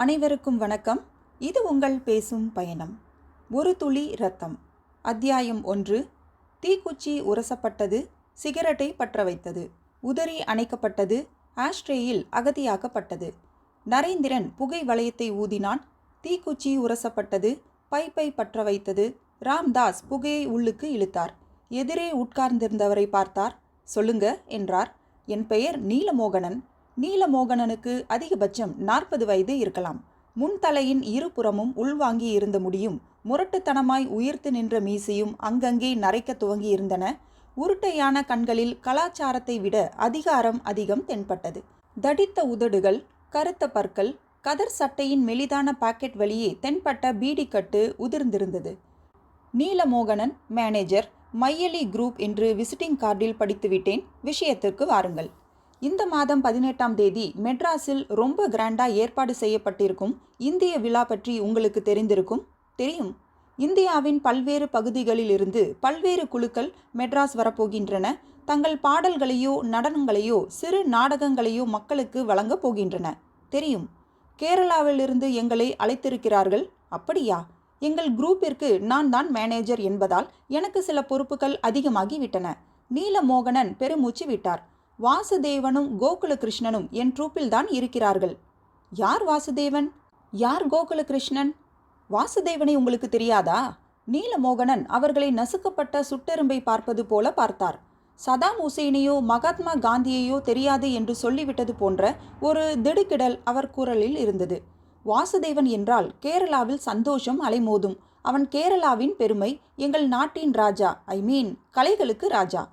அனைவருக்கும் வணக்கம். இது உங்கள் பேசும் பயணம். ஒரு துளி இரத்தம். அத்தியாயம் 1. தீக்குச்சி உரசப்பட்டது, சிகரெட்டை பற்ற வைத்தது, உதறி அணைக்கப்பட்டது, ஆஷ்ட்ரேயில் அகதியாக்கப்பட்டது. நரேந்திரன் புகை வளையத்தை ஊதினான். தீக்குச்சி உரசப்பட்டது, பைப்பை பற்ற வைத்தது. ராம்தாஸ் புகையை உள்ளுக்கு இழுத்தார். எதிரே உட்கார்ந்திருந்தவரை பார்த்தார். சொல்லுங்க என்றார். என் பெயர் நீலமோகனன். நீலமோகனனுக்கு அதிகபட்சம் 40 வயது இருக்கலாம். முன்தலையின் இருபுறமும் உள்வாங்கி இருந்த முடியும், முரட்டுத்தனமாய் உயிர்த்து நின்ற மீசையும் அங்கங்கே நரைக்க துவங்கி இருந்தன. உருட்டையான கண்களில் கலாச்சாரத்தை விட அதிகாரம் அதிகம் தென்பட்டது. தடித்த உதடுகள், கருத்த பற்கள், கதர் சட்டையின் மெலிதான பாக்கெட் வழியே தென்பட்ட பீடிக்கட்டு உதிர்ந்திருந்தது. நீலமோகனன், மேனேஜர், மையலி குரூப் என்று விசிட்டிங் கார்டில் படித்துவிட்டேன். விஷயத்திற்கு வாருங்கள். இந்த மாதம் 18ஆம் தேதி மெட்ராஸில் ரொம்ப கிராண்டா ஏற்பாடு செய்யப்பட்டிருக்கும் இந்திய விழா பற்றி உங்களுக்கு தெரிந்திருக்கும். தெரியும். இந்தியாவின் பல்வேறு பகுதிகளிலிருந்து பல்வேறு குழுக்கள் மெட்ராஸ் வரப்போகின்றன. தங்கள் பாடல்களையோ நடனங்களையோ சிறு நாடகங்களையோ மக்களுக்கு வழங்கப் போகின்றன. தெரியும். கேரளாவிலிருந்து எங்களை அழைத்திருக்கிறார்கள். அப்படியா? எங்கள் குரூப்பிற்கு நான் தான் மேனேஜர் என்பதால் எனக்கு சில பொறுப்புகள் அதிகமாகிவிட்டன. நீலமோகனன் பெருமூச்சு விட்டார். வாசுதேவனும் கோகுலகிருஷ்ணனும் என் ட்ரூப்பில் தான் இருக்கிறார்கள். யார் வாசுதேவன்? யார் கோகுலகிருஷ்ணன்? வாசுதேவனை உங்களுக்கு தெரியாதா? நீலமோகனன் அவர்களை நசுக்கப்பட்ட சுட்டெரும்பை பார்ப்பது போல பார்த்தார். சதாம் ஹுசேனையோ மகாத்மா காந்தியையோ தெரியாது என்று சொல்லிவிட்டது போன்ற ஒரு திடுக்கிடல் அவர் குரலில் இருந்தது. வாசுதேவன் என்றால் கேரளாவில் சந்தோஷம் அலைமோதும். அவன் கேரளாவின் பெருமை, எங்கள் நாட்டின் ராஜா, கலைகளுக்கு ராஜா.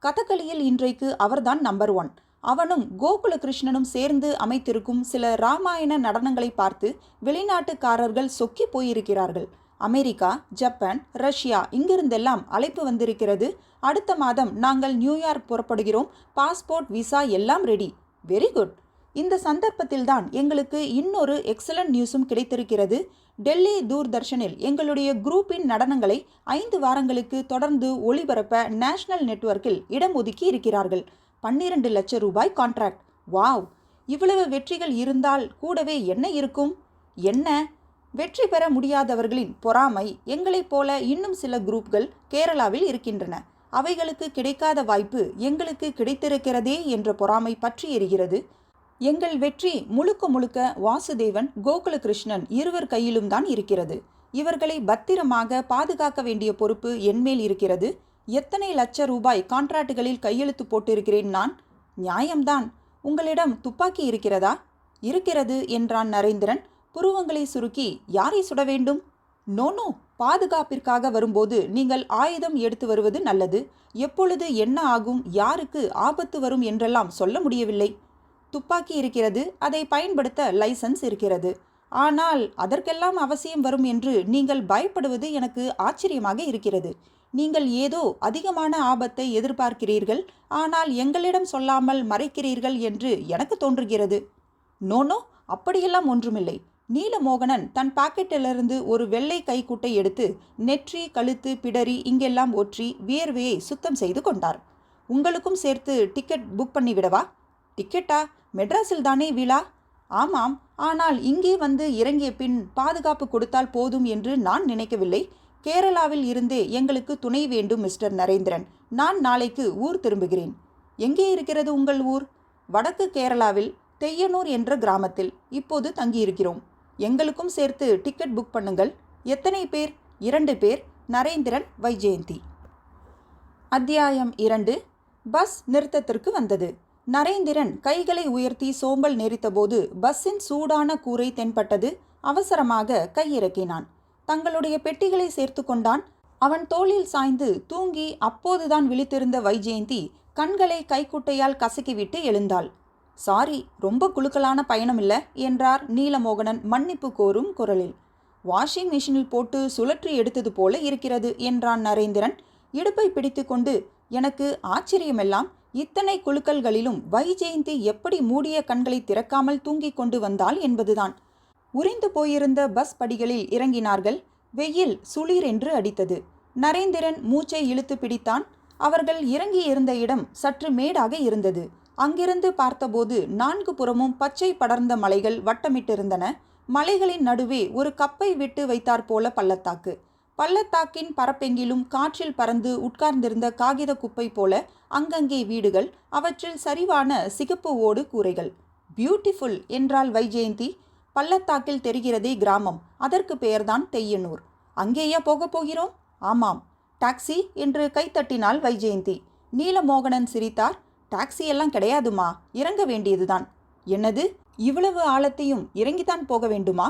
கதகளியில் இன்றைக்கு அவர்தான் நம்பர் 1. அவனும் கோகுலகிருஷ்ணனும் சேர்ந்து அமைத்திருக்கும் சில ராமாயண நடனங்களை பார்த்து வெளிநாட்டுக்காரர்கள் சொக்கி போயிருக்கிறார்கள். அமெரிக்கா, ஜப்பான், ரஷ்யா இங்கிருந்தெல்லாம் அழைப்பு வந்திருக்கிறது. அடுத்த மாதம் நாங்கள் நியூயார்க் புறப்படுகிறோம். பாஸ்போர்ட், விசா எல்லாம் ரெடி. Very good. இந்த சந்தர்ப்பத்தில்தான் எங்களுக்கு இன்னொரு எக்ஸலண்ட் நியூஸும் கிடைத்திருக்கிறது. டெல்லி தூர்தர்ஷனில் எங்களுடைய குரூப்பின் நடனங்களை 5 வாரங்களுக்கு தொடர்ந்து ஒளிபரப்ப நேஷனல் நெட்வொர்க்கில் இடம் ஒதுக்கி இருக்கிறார்கள். 12 லட்சம் ரூபாய் கான்ட்ராக்ட். வாவ்! இவ்வளவு வெற்றிகள் இருந்தால் கூடவே என்ன இருக்கும்? என்ன? வெற்றி பெற முடியாதவர்களின் பொறாமை. எங்களைப் போல இன்னும் சில குரூப்கள் கேரளாவில் இருக்கின்றன. அவைகளுக்கு கிடைக்காத வாய்ப்பு எங்களுக்கு கிடைத்திருக்கிறதே என்ற பொறாமை பற்றி எரிகிறது. எங்கள் வெற்றி முழுக்க முழுக்க வாசுதேவன், கோகுலகிருஷ்ணன் இருவர் கையிலும் தான் இருக்கிறது. இவர்களை பத்திரமாக பாதுகாக்க வேண்டிய பொறுப்பு என்மேல் இருக்கிறது. எத்தனை லட்ச ரூபாய் கான்ட்ராக்டுகளில் கையெழுத்து போட்டிருக்கிறேன் நான். நியாயம்தான். உங்களிடம் துப்பாக்கி இருக்கிறதா? இருக்கிறது என்றான் நரேந்திரன். புருவங்களை சுருக்கி, யாரை சுட வேண்டும்? நோ, பாதுகாப்பிற்காக வரும்போது நீங்கள் ஆயுதம் எடுத்து வருவது நல்லது. எப்பொழுது என்ன ஆகும், யாருக்கு ஆபத்து வரும் என்றெல்லாம் சொல்ல முடியவில்லை. துப்பாக்கி இருக்கிறது, அதை பயன்படுத்த லைசன்ஸ் இருக்கிறது. ஆனால் அதற்கெல்லாம் அவசியம் வரும் என்று நீங்கள் பயப்படுவது எனக்கு ஆச்சரியமாக இருக்கிறது. நீங்கள் ஏதோ அதிகமான ஆபத்தை எதிர்பார்க்கிறீர்கள், ஆனால் எங்களிடம் சொல்லாமல் மறைக்கிறீர்கள் என்று எனக்கு தோன்றுகிறது. நோ, அப்படியெல்லாம் ஒன்றுமில்லை. நீலமோகனன் தன் பாக்கெட்டிலிருந்து ஒரு வெள்ளை கைக்குட்டை எடுத்து நெற்றி, கழுத்து, பிடரி இங்கெல்லாம் ஒற்றி வியர்வையை சுத்தம் செய்து கொண்டார். உங்களுக்கும் சேர்த்து டிக்கெட் புக் பண்ணிவிடவா? டிக்கெட்டா? மெட்ராஸில் தானே விழா? ஆமாம், ஆனால் இங்கே வந்து இறங்கிய பின் பாதுகாப்பு கொடுத்தால் போதும் என்று நான் நினைக்கவில்லை. கேரளாவில் இருந்தே எங்களுக்கு துணை வேண்டும் மிஸ்டர் நரேந்திரன். நான் நாளைக்கு ஊர் திரும்புகிறேன். எங்கே இருக்கிறது உங்கள் ஊர்? வடக்கு கேரளாவில் தெய்யனூர் என்ற கிராமத்தில் இப்போது தங்கியிருக்கிறோம். எங்களுக்கும் சேர்த்து டிக்கெட் புக் பண்ணுங்கள். எத்தனை பேர்? 2 பேர். நரேந்திரன், வைஜெயந்தி. அத்தியாயம் 2. பஸ் நிறுத்தத்திற்கு வந்தது. நரேந்திரன் கைகளை உயர்த்தி சோம்பல் நெறித்தபோது பஸ்ஸின் சூடான கூரை தென்பட்டது. அவசரமாக கையிறக்கினான். தங்களுடைய பெட்டிகளை சேர்த்து கொண்டான். அவன் தோளில் சாய்ந்து தூங்கி அப்போதுதான் விழித்திருந்த வைஜெயந்தி கண்களை கைக்குட்டையால் கசக்கிவிட்டு எழுந்தாள். சாரி, ரொம்ப குலுக்கலான பயணம் இல்லை என்றார் நீலமோகனன் மன்னிப்பு கோரும் குரலில். வாஷிங் மிஷினில் போட்டு சுழற்றி எடுத்தது போல இருக்கிறது என்றான் நரேந்திரன். இடுப்பை பிடித்து கொண்டு, எனக்கு ஆச்சரியமெல்லாம் இத்தனை குலுக்கல்களிலும் வைஜெயந்தி எப்படி மூடிய கண்களை திறக்காமல் தூங்கிக் கொண்டு வந்தாள் என்பதுதான். உறைந்து போயிருந்த பஸ் படிகளில் இறங்கினார்கள். வெயில் சுளீர் என்று அடித்தது. நரேந்திரன் மூச்சை இழுத்து பிடித்தான். அவர்கள் இறங்கி இருந்த இடம் சற்று மேடாக இருந்தது. அங்கிருந்து பார்த்தபோது 4 புறமும் பச்சை படர்ந்த மலைகள் வட்டமிட்டிருந்தன. மலைகளின் நடுவே ஒரு கப்பை விட்டு வைத்தாற்போல பள்ளத்தாக்கு. பள்ளத்தாக்கின் பரப்பெங்கிலும் காற்றில் பறந்து உட்கார்ந்திருந்த காகித குப்பை போல அங்கங்கே வீடுகள், அவற்றில் சரிவான சிகப்பு ஓடு கூரைகள். பியூட்டிஃபுல் என்றாள் வைஜெயந்தி. பள்ளத்தாக்கில் தெரிகிறதே கிராமம், அதற்கு பெயர்தான் தெய்யனூர். அங்கேயா போகப் போகிறோம்? ஆமாம். டாக்ஸி என்று கைத்தட்டினாள் வைஜெயந்தி. நீலமோகனன் சிரித்தார். டாக்ஸி எல்லாம் கிடையாதுமா, இறங்க வேண்டியதுதான். என்னது, இவ்வளவு ஆழத்தையும் இறங்கித்தான் போக வேண்டுமா?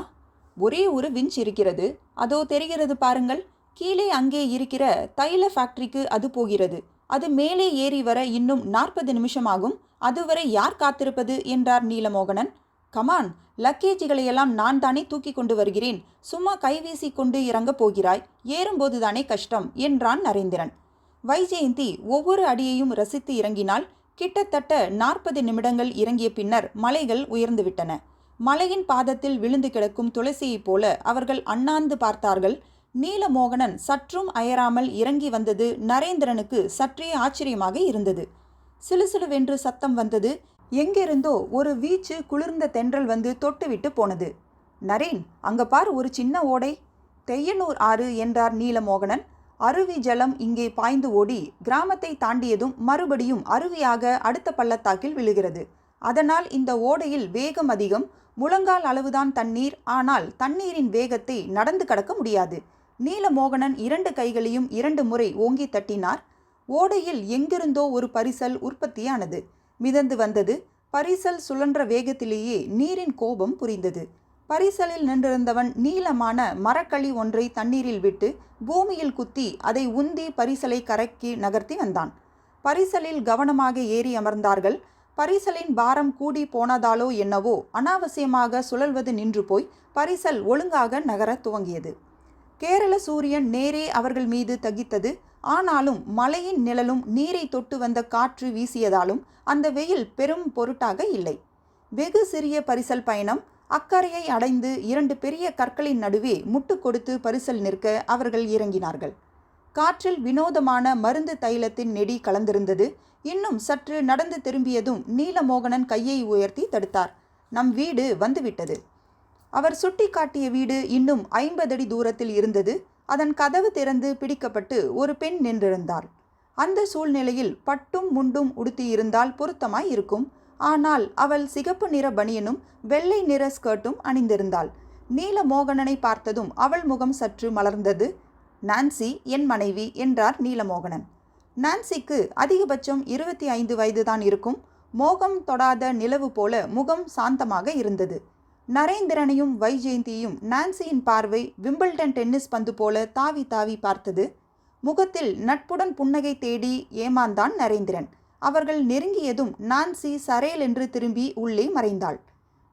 ஒரே ஒரு விஞ்ச் இருக்கிறது, அதோ தெரிகிறது பாருங்கள். கீழே அங்கே இருக்கிற தைல ஃபேக்டரிக்கு அது போகிறது. அது மேலே ஏறி வர இன்னும் 40 நிமிஷமாகும். அதுவரை யார் காத்திருப்பது என்றார் நீலமோகனன். கமான், லக்கேஜுகளையெல்லாம் நான் தானே தூக்கி கொண்டு வருகிறேன். சும்மா கைவீசி கொண்டு இறங்கப் போகிறாய், ஏறும்போதுதானே கஷ்டம் என்றான் நரேந்திரன். வைஜெயந்தி ஒவ்வொரு அடியையும் ரசித்து இறங்கினாள். கிட்டத்தட்ட 40 நிமிடங்கள் இறங்கிய பின்னர் மலைகள் உயர்ந்துவிட்டன. மலையின் பாதத்தில் விழுந்து கிடக்கும் துளசியைப் போல அவர்கள் அண்ணாந்து பார்த்தார்கள். நீலமோகனன் சற்றும் அயராமல் இறங்கி வந்தது நரேந்திரனுக்கு சற்றே ஆச்சரியமாக இருந்தது. சிலுசிலுவென்று சத்தம் வந்தது. எங்கிருந்தோ ஒரு வீச்சு குளிர்ந்த தென்றல் வந்து தொட்டுவிட்டு போனது. நரேன், அங்க பார், ஒரு சின்ன ஓடை. தெய்யனூர் ஆறு என்றார் நீலமோகனன். அருவி ஜலம் இங்கே பாய்ந்து ஓடி கிராமத்தை தாண்டியதும் மறுபடியும் அருவியாக அடுத்த பள்ளத்தாக்கில் விழுகிறது. அதனால் இந்த ஓடையில் வேகம் அதிகம். முழங்கால் அளவுதான் தண்ணீர். ஆனால் தண்ணீரின் வேகத்தை நடந்து கடக்க முடியாது. நீலமோகனன் 2 கைகளையும் 2 முறை ஓங்கி தட்டினார். ஓடையில் எங்கிருந்தோ ஒரு பரிசல் உற்பத்தியானது. மிதந்து வந்தது. பரிசல் சுழன்ற வேகத்திலேயே நீரின் கோபம் புரிந்தது. பரிசலில் நின்றிருந்தவன் நீளமான மரக்களி ஒன்றை தண்ணீரில் விட்டு பூமியில் குத்தி அதை உந்தி பரிசலை கரைக்கு நகர்த்தி வந்தான். பரிசலில் கவனமாக ஏறி அமர்ந்தார்கள். பரிசலின் பாரம் கூடி போனதாலோ என்னவோ அனாவசியமாக சுழல்வது நின்று போய் பரிசல் ஒழுங்காக நகர துவங்கியது. கேரள சூரியன் நேரே அவர்கள் மீது தகித்தது. ஆனாலும் மலையின் நிழலும் நீரை தொட்டு வந்த காற்று வீசியதாலும் அந்த வெயில் பெரும் பொருட்டாக இல்லை. வெகு சிறிய பரிசல் பயணம். அக்கறையை அடைந்து 2 பெரிய கற்களின் நடுவே முட்டு கொடுத்து பரிசல் நிற்க அவர்கள் இறங்கினார்கள். காற்றில் வினோதமான மருந்து தைலத்தின் நெடி கலந்திருந்தது. இன்னும் சற்று நடந்து திரும்பியதும் நீலமோகனன் கையை உயர்த்தி தடுத்தார். நம் வீடு வந்துவிட்டது. அவர் சுட்டி காட்டிய வீடு இன்னும் 50 அடி தூரத்தில் இருந்தது. அதன் கதவு திறந்து பிடிக்கப்பட்டு ஒரு பெண் நின்றிருந்தாள். அந்த சூழ்நிலையில் பட்டும் முண்டும் உடுத்தியிருந்தால் பொருத்தமாய் இருக்கும். ஆனால் அவள் சிகப்பு நிற பனியனும் வெள்ளை நிற ஸ்கர்ட்டும் அணிந்திருந்தாள். நீலமோகனனை பார்த்ததும் அவள் முகம் சற்று மலர்ந்தது. நான்சி என் மனைவி என்றார் நீலமோகனன். நான்சிக்கு அதிகபட்சம் 25 வயதுதான் இருக்கும். மோகம் தொடாத நிலவு போல முகம் சாந்தமாக இருந்தது. நரேந்திரனையும் வைஜெயந்தியையும் நான்சியின் பார்வை விம்பிள்டன் டென்னிஸ் பந்து போல தாவி தாவி பார்த்தது. முகத்தில் நட்புடன் புன்னகை தேடி ஏமாந்தான் நரேந்திரன். அவர்கள் நெருங்கியதும் நான்சி சரேல் என்று திரும்பி உள்ளே மறைந்தாள்.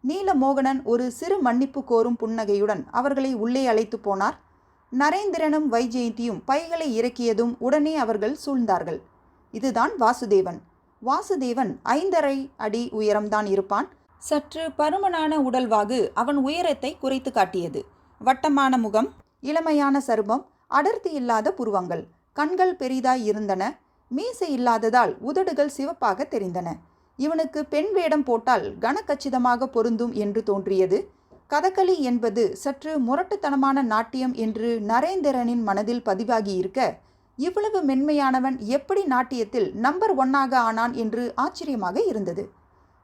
நீலமோகனன் ஒரு சிறு மன்னிப்பு கோரும் புன்னகையுடன் அவர்களை உள்ளே அழைத்து போனார். நரேந்திரனும் வைஜெயந்தியும் பைகளை இறக்கியதும் உடனே அவர்கள் சூழ்ந்தார்கள். இதுதான் வாசுதேவன். வாசுதேவன் 5.5 அடி உயரம்தான் இருப்பான். சற்று பருமனான உடல்வாகு அவன் உயரத்தை குறைத்து காட்டியது. வட்டமான முகம், இளமையான சருமம், அடர்த்தி இல்லாத புருவங்கள், கண்கள் பெரிதாய் இருந்தன. மீசை இல்லாததால் உதடுகள் சிவப்பாக தெரிந்தன. இவனுக்கு பெண் வேடம் போட்டால் கனக்கச்சிதமாக பொருந்தும் என்று தோன்றியது. கதகளி என்பது சற்று முரட்டுத்தனமான நாட்டியம் என்று நரேந்திரனின் மனதில் பதிவாகி இருக்க, இவ்வளவு மென்மையானவன் எப்படி நாட்டியத்தில் நம்பர் 1 ஆனான் என்று ஆச்சரியமாக இருந்தது.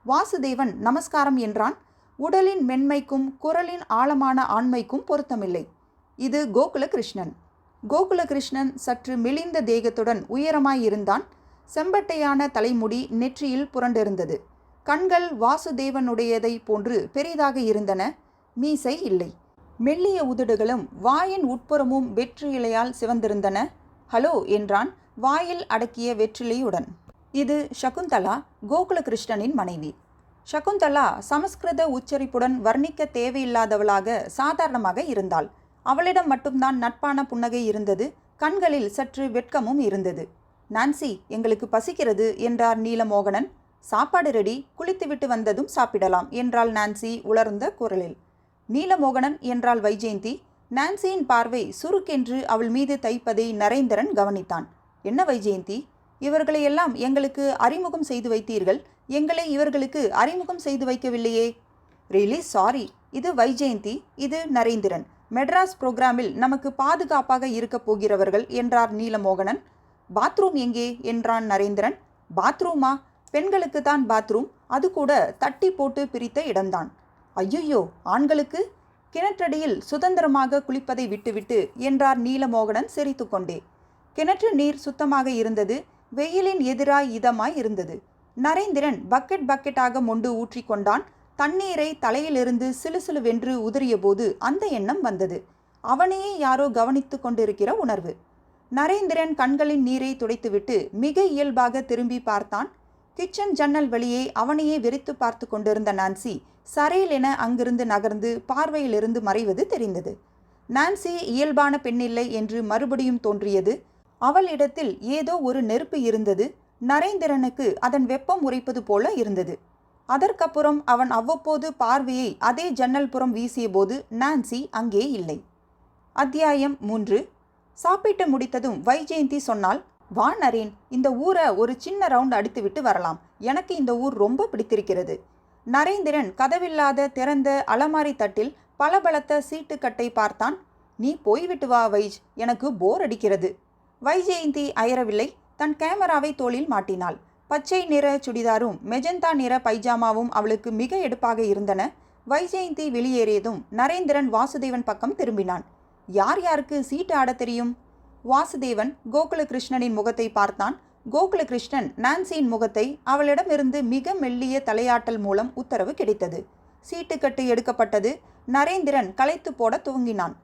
வாசுதேவன் நமஸ்காரம் என்றான். உடலின் மென்மைக்கும் குரலின் ஆழமான ஆண்மைக்கும் பொருத்தமில்லை. இது கோகுலகிருஷ்ணன். கோகுலகிருஷ்ணன் சற்று மெலிந்த தேகத்துடன் உயரமாயிருந்தான். செம்பட்டையான தலைமுடி நெற்றியில் புரண்டிருந்தது. கண்கள் வாசுதேவனுடையதை போன்று பெரிதாக இருந்தன. மீசை இல்லை. மெல்லிய உதடுகளும் வாயின் உட்புறமும் வெற்றிலையால் சிவந்திருந்தன. ஹலோ என்றான் வாயில் அடக்கிய வெற்றிலையுடன். இது சகுந்தலா, கோகுலகிருஷ்ணனின் மனைவி. சகுந்தலா சமஸ்கிருத உச்சரிப்புடன் வர்ணிக்க தேவையில்லாதவளாக சாதாரணமாக இருந்தாள். அவளிடம் மட்டும்தான் நட்பான புன்னகை இருந்தது. கண்களில் சற்று வெட்கமும் இருந்தது. நான்சி, எங்களுக்கு பசிக்கிறது என்றார் நீலமோகனன். சாப்பாடு ரெடி, குளித்துவிட்டு வந்ததும் சாப்பிடலாம் என்றாள் நான்சி உலர்ந்த குரலில். நீலமோகனன் என்றாள் வைஜெயந்தி. நான்சியின் பார்வை சுருக்கென்று அவள் மீது தைப்பதை நரேந்திரன் கவனித்தான். என்ன வைஜெயந்தி, இவர்களையெல்லாம் எங்களுக்கு அறிமுகம் செய்து வைத்தீர்கள், எங்களை இவர்களுக்கு அறிமுகம் செய்து வைக்கவில்லையே. Really sorry. இது வைஜெயந்தி, இது நரேந்திரன். மெட்ராஸ் புரோகிராமில் நமக்கு பாதுகாப்பாக இருக்க போகிறவர்கள் என்றார் நீலமோகனன். பாத்ரூம் எங்கே என்றான் நரேந்திரன். பாத்ரூமா? பெண்களுக்கு தான் பாத்ரூம், அது கூட தட்டி போட்டு பிரித்த இடம்தான். ஐயையோ, ஆண்களுக்கு? கிணற்றடியில் சுதந்திரமாக குளிப்பதை விட்டுவிட்டு என்றார் நீலமோகனன் சிரித்து கொண்டே. கிணற்று நீர் சுத்தமாக இருந்தது. வெயிலின் எதிராய் இதமாய் இருந்தது. நரேந்திரன் பக்கெட்டாக மொண்டு ஊற்றி கொண்டான். தண்ணீரை தலையிலிருந்து சிலுசிலுவென்று உதிரிய போது அந்த எண்ணம் வந்தது. அவனையே யாரோ கவனித்து கொண்டிருக்கிற உணர்வு. நரேந்திரன் கண்களின் நீரை துடைத்துவிட்டு மிக இயல்பாக திரும்பி பார்த்தான். கிச்சன் ஜன்னல் வழியே அவனையே வெறித்து பார்த்து கொண்டிருந்த நான்சி சரையில் என அங்கிருந்து நகர்ந்து பார்வையிலிருந்து மறைவது தெரிந்தது. நான்சி இயல்பான பெண்ணில்லை என்று மறுபடியும் தோன்றியது. அவளிடத்தில் ஏதோ ஒரு நெருப்பு இருந்தது. நரேந்திரனுக்கு அதன் வெப்பம் உரைப்பது போல இருந்தது. அதற்கப்புறம் அவன் அவ்வப்போது பார்வையை அதே ஜன்னல் புறம் வீசிய போது நான்சி அங்கே இல்லை. அத்தியாயம் 3. சாப்பிட்டு முடித்ததும் வைஜெயந்தி சொன்னால், வா நரேன், இந்த ஊரை ஒரு சின்ன ரவுண்ட் அடித்துவிட்டு வரலாம். எனக்கு இந்த ஊர் ரொம்ப பிடித்திருக்கிறது. நரேந்திரன் கதவில்லாத திறந்த அலமாரி தட்டில் பளபளத்த சீட்டுக்கட்டை பார்த்தான். நீ போய்விட்டு வா வைஜ், எனக்கு போர் அடிக்கிறது. வைஜெயந்தி அயரவில்லை. தன் கேமராவை தோளில் மாட்டினாள். பச்சை நிற சுடிதாரும் மெஜந்தா நிற பைஜாமாவும் அவளுக்கு மிக எடுப்பாக இருந்தன. வைஜெயந்தி வெளியேறியதும் நரேந்திரன் வாசுதேவன் பக்கம் திரும்பினான். யார் யாருக்கு சீட்டு ஆட தெரியும்? வாசுதேவன் கோகுலகிருஷ்ணனின் முகத்தை பார்த்தான். கோகுலகிருஷ்ணன் நான்சியின் முகத்தை அவளிடமிருந்து மிக மெல்லிய தலையாட்டல் மூலம் உத்தரவு கிடைத்தது. சீட்டுக்கட்டு எடுக்கப்பட்டது. நரேந்திரன் களைத்து போட துவங்கினான்.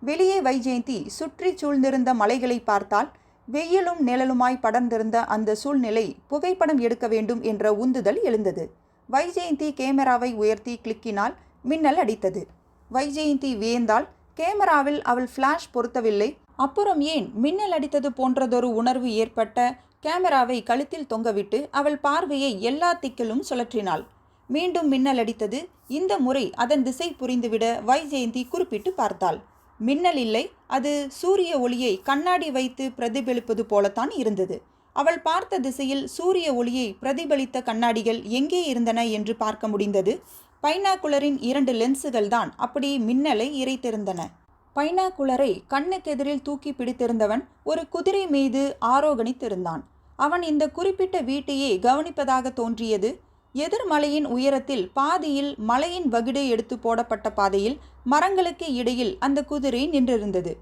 வெளியே வைஜெயந்தி சுற்றி சூழ்ந்திருந்த மலைகளை பார்த்தால் வெயிலும் நிழலுமாய் படர்ந்திருந்த அந்த சூழ்நிலை புகைப்படம் எடுக்க வேண்டும் என்ற உந்துதல் எழுந்தது. வைஜெயந்தி கேமராவை உயர்த்தி கிளிக்கினால் மின்னல் அடித்தது. வைஜெயந்தி வியந்தாள். கேமராவில் அவள் ஃப்ளாஷ் பொருத்தவில்லை. அப்புறம் ஏன் மின்னல் அடித்தது போன்றதொரு உணர்வு ஏற்பட்ட கேமராவை கழுத்தில் தொங்கவிட்டு அவள் பார்வையை எல்லா திக்கிலும் சுழற்றினாள். மீண்டும் மின்னல் அடித்தது. இந்த முறை அதன் திசை புரிந்துவிட வைஜெயந்தி குறிப்பிட்டு பார்த்தாள். மின்னல் இல்லை, அது சூரிய ஒளியை கண்ணாடி வைத்து பிரதிபலிப்பது போலத்தான் இருந்தது. அவள் பார்த்த திசையில் சூரிய ஒளியை பிரதிபலித்த கண்ணாடிகள் எங்கே இருந்தன என்று பார்க்க முடிந்தது. பைனாகுலரின் 2 லென்ஸுகள் தான் அப்படி மின்னலை இறைத்திருந்தன. பைனாகுலரை கண்ணுக்கெதிரில் தூக்கி பிடித்திருந்தவன் ஒரு குதிரை மீது ஆரோகணித்திருந்தான். அவன் இந்த குறிப்பிட்ட வீட்டையே கவனிப்பதாக தோன்றியது. எதிர்மலையின் உயரத்தில் பாதியில் மலையின் வகிடு எடுத்து போடப்பட்ட பாதையில் மரங்களுக்கு இடையில் அந்த குதிரை நின்றிருந்தது.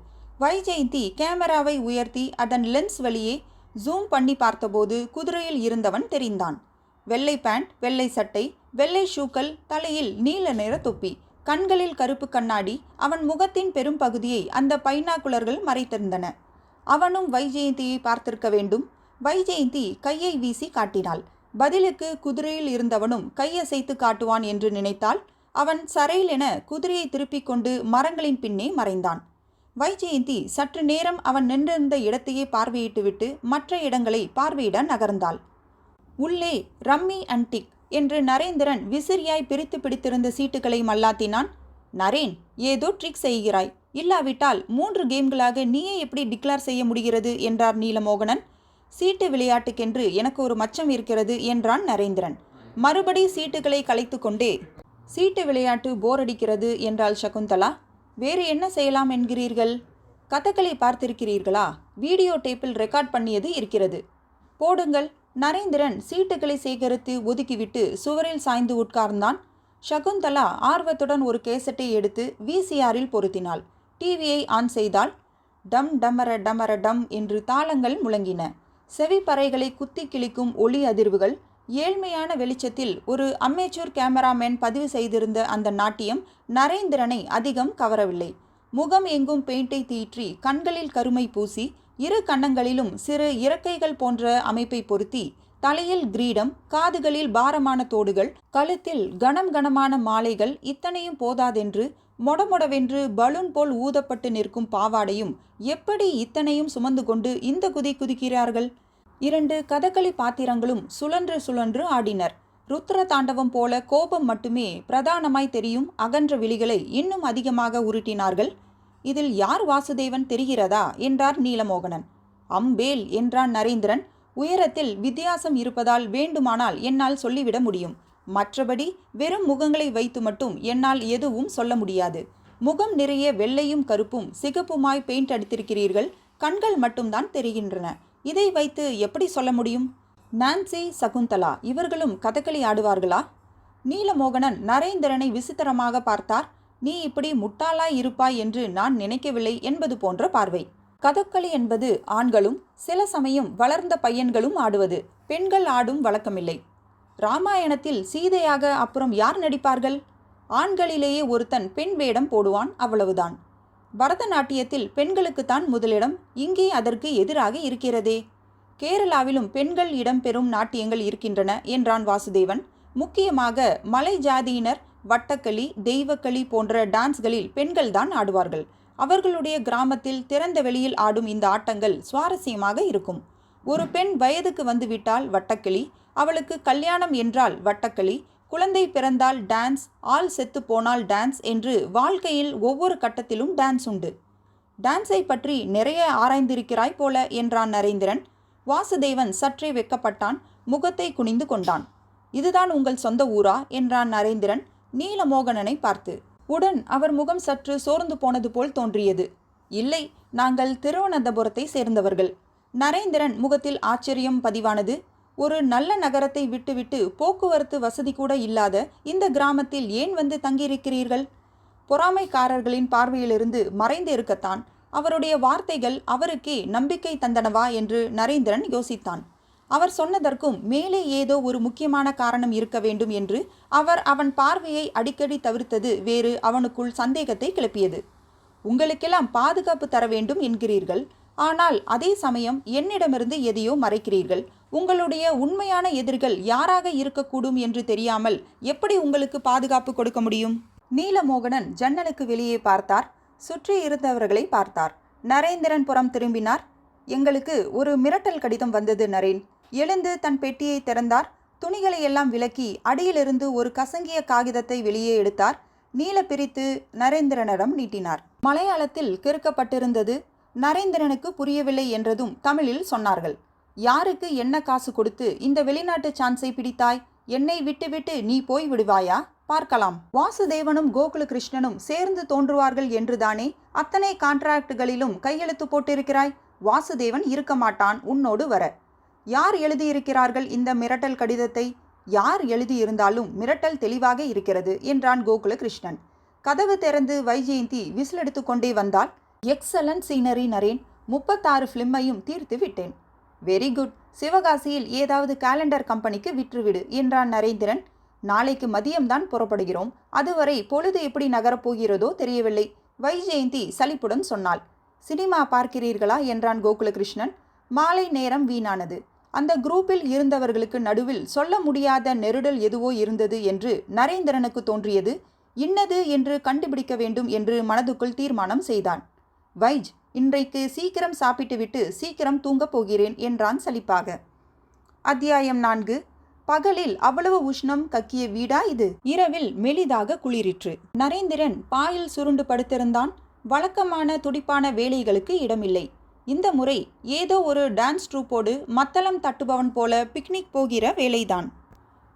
வைஜெயந்தி கேமராவை உயர்த்தி அதன் லென்ஸ் வழியே ஜூம் பண்ணி பார்த்தபோது குதிரையில் இருந்தவன் தெரிந்தான். வெள்ளை பேண்ட், வெள்ளை சட்டை, வெள்ளை ஷூக்கள், தலையில் நீல நிற தொப்பி, கண்களில் கருப்பு கண்ணாடி. அவன் முகத்தின் பெரும் பகுதியை அந்த பைனாகுலர்கள் மறைத்திருந்தன. அவனும் வைஜெயந்தியை பார்த்திருக்க வேண்டும். வைஜெயந்தி கையை வீசி காட்டினாள். பதிலுக்கு குதிரையில் இருந்தவனும் கையசைத்து காட்டுவான் என்று நினைத்தாள். அவன் சரையில் என குதிரையை திருப்பிக் கொண்டு மரங்களின் பின்னே மறைந்தான். வைஜெயந்தி சற்று நேரம் அவன் நின்றிருந்த இடத்தையே பார்வையிட்டுவிட்டு மற்ற இடங்களை பார்வையிட நகர்ந்தாள். உள்ளே ரம்மி அண்ட் டிக் என்று நரேந்திரன் விசிறியாய் பிரித்து பிடித்திருந்த சீட்டுகளை மல்லாத்தினான். நரேன், ஏதோ ட்ரிக் செய்கிறாய். இல்லாவிட்டால் 3 கேம்களாக நீயே எப்படி டிக்ளேர் செய்ய முடிகிறது என்றார் நீலமோகனன். சீட்டு விளையாட்டுக்கென்று எனக்கு ஒரு மச்சம் இருக்கிறது என்றான் நரேந்திரன். மறுபடி சீட்டுகளை கலைத்து கொண்டே, சீட்டு விளையாட்டு போர் அடிக்கிறது என்றாள் சகுந்தலா. வேறு என்ன செய்யலாம் என்கிறீர்கள்? கதகளி பார்த்திருக்கிறீர்களா? வீடியோ டேப்பில் ரெக்கார்ட் பண்ணியது இருக்கிறது, போடுங்கள். நரேந்திரன் சீட்டுகளை சேகரித்து ஒதுக்கிவிட்டு சுவரில் சாய்ந்து உட்கார்ந்தான். சகுந்தலா ஆர்வத்துடன் ஒரு கேசட்டை எடுத்து VCRில் பொருத்தினாள். டிவியை ஆன் செய்தாள். டம் டமர டமர டம் என்று தாளங்கள் முழங்கின. செவிப்பறைகளை குத்தி கிழிக்கும் ஒளி அதிர்வுகள். ஏழ்மையான வெளிச்சத்தில் ஒரு அமெச்சூர் கேமராமேன் பதிவு செய்திருந்த அந்த நாட்டியம் நரேந்திரனை அதிகம் கவரவில்லை. முகம் எங்கும் பெயிண்டை தீற்றி கண்களில் கருமை பூசி 2 கன்னங்களிலும் சிறு இறக்கைகள் போன்ற அமைப்பை பொருத்தி தலையில் கிரீடம், காதுகளில் பாரமான தோடுகள், கழுத்தில் கனமான மாலைகள், இத்தனையும் போதாதென்று மொடமொடவென்று பலூன் போல் ஊதப்பட்டு நிற்கும் பாவாடையும் எப்படி இத்தனையும் சுமந்து கொண்டு இந்த குதிக்கிறார்கள்? 2 கதகளி பாத்திரங்களும் சுழன்று ஆடினர். ருத்ர தாண்டவம் போல கோபம் மட்டுமே பிரதானமாய் தெரியும் அகன்ற விழிகளை இன்னும் அதிகமாக உருட்டினார்கள். இதில் யார் வாசுதேவன் தெரிகிறதா என்றார் நீலமோகனன். அம்பேல் என்றான் நரேந்திரன். உயரத்தில் வித்தியாசம் இருப்பதால் வேண்டுமானால் என்னால் சொல்லிவிட முடியும். மற்றபடி வெறும் முகங்களை வைத்து மட்டும் என்னால் எதுவும் சொல்ல முடியாது. முகம் நிறைய வெள்ளையும் கருப்பும் சிகப்புமாய் பெயிண்ட் அடித்திருக்கிறீர்கள். கண்கள் மட்டும்தான் தெரிகின்றன. இதை வைத்து எப்படி சொல்ல முடியும்? நான்சி, சகுந்தலா இவர்களும் கதகளி ஆடுவார்களா? நீலமோகனன் நரேந்திரனை விசித்திரமாக பார்த்தார். நீ இப்படி முட்டாளாய் இருப்பாய் என்று நான் நினைக்கவில்லை என்பது போன்ற பார்வை. கதகளி என்பது ஆண்களும் சில சமயம் வளர்ந்த பையன்களும் ஆடுவது. பெண்கள் ஆடும் வழக்கமில்லை. ராமாயணத்தில் சீதையாக அப்புறம் யார் நடிப்பார்கள்? ஆண்களிலேயே ஒருத்தன் பெண் வேடம் போடுவான், அவ்வளவுதான். பரதநாட்டியத்தில் பெண்களுக்குத்தான் முதலிடம். இங்கே அதற்கு எதிராக இருக்கிறதே. கேரளாவிலும் பெண்கள் இடம்பெறும் நாட்டியங்கள் இருக்கின்றன என்றான் வாசுதேவன். முக்கியமாக மலை ஜாதியினர் வட்டக்களி, தெய்வக்களி போன்ற டான்ஸ்களில் பெண்கள்தான் ஆடுவார்கள். அவர்களுடைய கிராமத்தில் திறந்த வெளியில் ஆடும் இந்த ஆட்டங்கள் சுவாரஸ்யமாக இருக்கும். ஒரு பெண் வயதுக்கு வந்துவிட்டால் வட்டக்களி, அவளுக்கு கல்யாணம் என்றால் வட்டக்களி, குழந்தை பிறந்தால் டான்ஸ், ஆள் செத்து போனால் டான்ஸ் என்று வாழ்க்கையில் ஒவ்வொரு கட்டத்திலும் டான்ஸ் உண்டு. டான்ஸை பற்றி நிறைய ஆராய்ந்திருக்கிறாய் போல என்றான் நரேந்திரன். வாசுதேவன் சற்றே வெக்கப்பட்டான். முகத்தை குனிந்து கொண்டான். இதுதான் உங்கள் சொந்த ஊரா என்றான் நரேந்திரன் நீலமோகனனை பார்த்து. உடன் அவர் முகம் சற்று சோர்ந்து போனது போல் தோன்றியது. இல்லை, நாங்கள் திருவனந்தபுரத்தை சேர்ந்தவர்கள். நரேந்திரன் முகத்தில் ஆச்சரியம் பதிவானது. ஒரு நல்ல நகரத்தை விட்டுவிட்டு போக்குவரத்து வசதி கூட இல்லாத இந்த கிராமத்தில் ஏன் வந்து தங்கியிருக்கிறீர்கள்? பொறாமைக்காரர்களின் பார்வையிலிருந்து மறைந்து இருக்கத்தான். அவருடைய வார்த்தைகள் அவருக்கே நம்பிக்கை தந்தனவா என்று நரேந்திரன் யோசித்தான். அவர் சொன்னதற்கும் மேலே ஏதோ ஒரு முக்கியமான காரணம் இருக்க வேண்டும் என்று அவன் பார்வையை அடிக்கடி தவிர்த்தது வேறு அவனுக்குள் சந்தேகத்தை கிளப்பியது. உங்களுக்கெல்லாம் பாதுகாப்பு தர வேண்டும் என்கிறீர்கள். ஆனால் அதே சமயம் என்னிடமிருந்து எதையோ மறைக்கிறீர்கள். உங்களுடைய உண்மையான எதிரிகள் யாராக இருக்கக்கூடும் என்று தெரியாமல் எப்படி உங்களுக்கு பாதுகாப்பு கொடுக்க முடியும்? நீலமோகனன் ஜன்னலுக்கு வெளியே பார்த்தார். சுற்றி இருந்தவர்களை பார்த்தார். நரேந்திரன் புறம் திரும்பினார். எங்களுக்கு ஒரு மிரட்டல் கடிதம் வந்தது நரேன். எழுந்து தன் பெட்டியை திறந்தார். துணிகளை எல்லாம் விலக்கி அடியிலிருந்து ஒரு கசங்கிய காகிதத்தை வெளியே எடுத்தார். நீல பிரித்து நரேந்திரனிடம் நீட்டினார். மலையாளத்தில் கிறுக்கப்பட்டிருந்தது. நரேந்திரனுக்கு புரியவில்லை என்றதும் தமிழில் சொன்னார்கள். யாருக்கு என்ன காசு கொடுத்து இந்த வெளிநாட்டு சான்ஸை பிடித்தாய்? என்னை விட்டுவிட்டு நீ போய் விடுவாயா? பார்க்கலாம். வாசுதேவனும் கோகுலகிருஷ்ணனும் சேர்ந்து தோன்றுவார்கள் என்றுதானே அத்தனை கான்ட்ராக்டுகளிலும் கையெழுத்து போட்டிருக்கிறாய். வாசுதேவன் இருக்க மாட்டான் உன்னோடு வர. யார் எழுதியிருக்கிறார்கள் இந்த மிரட்டல் கடிதத்தை? யார் எழுதியிருந்தாலும் மிரட்டல் தெளிவாக இருக்கிறது என்றான் கோகுலகிருஷ்ணன். கதவு திறந்து வைஜெயந்தி விசிலெடுத்து கொண்டே வந்தால், எக்ஸலன்ட் சீனரி நரேன், 36 ஃபிலிமையும் தீர்த்து விட்டேன். Very good. சிவகாசியில் ஏதாவது காலண்டர் கம்பெனிக்கு விற்றுவிடு என்றான் நரேந்திரன். நாளைக்கு மதியம்தான் புறப்படுகிறோம். அதுவரை பொழுது எப்படி நகரப்போகிறதோ தெரியவில்லை. வைஜெயந்தி சலிப்புடன் சொன்னாள். சினிமா பார்க்கிறீர்களா என்றான் கோகுலகிருஷ்ணன். மாலை நேரம் வீணானது. அந்த குரூப்பில் இருந்தவர்களுக்கு நடுவில் சொல்ல முடியாத நெருடல் எதுவோ இருந்தது என்று நரேந்திரனுக்கு தோன்றியது. இன்னது என்று கண்டுபிடிக்க வேண்டும் என்று மனதுக்குள் தீர்மானம் செய்தான். வைஜ், இன்றைக்கு சீக்கிரம் சாப்பிட்டுவிட்டு சீக்கிரம் தூங்கப் போகிறேன் என்றான் சலிப்பாக. அத்தியாயம் 4. பகலில் அவ்வளவு உஷ்ணம் கக்கிய வீடா இது? இரவில் மெலிதாக குளிரிற்று. நரேந்திரன் பாயில் சுருண்டு படுத்திருந்தான். வழக்கமான துடிப்பான வேலைகளுக்கு இடமில்லை. இந்த முறை ஏதோ ஒரு டான்ஸ் ட்ரூப்போடு மத்தளம் தட்டுபவன் போல பிக்னிக் போகிற வேலைதான்.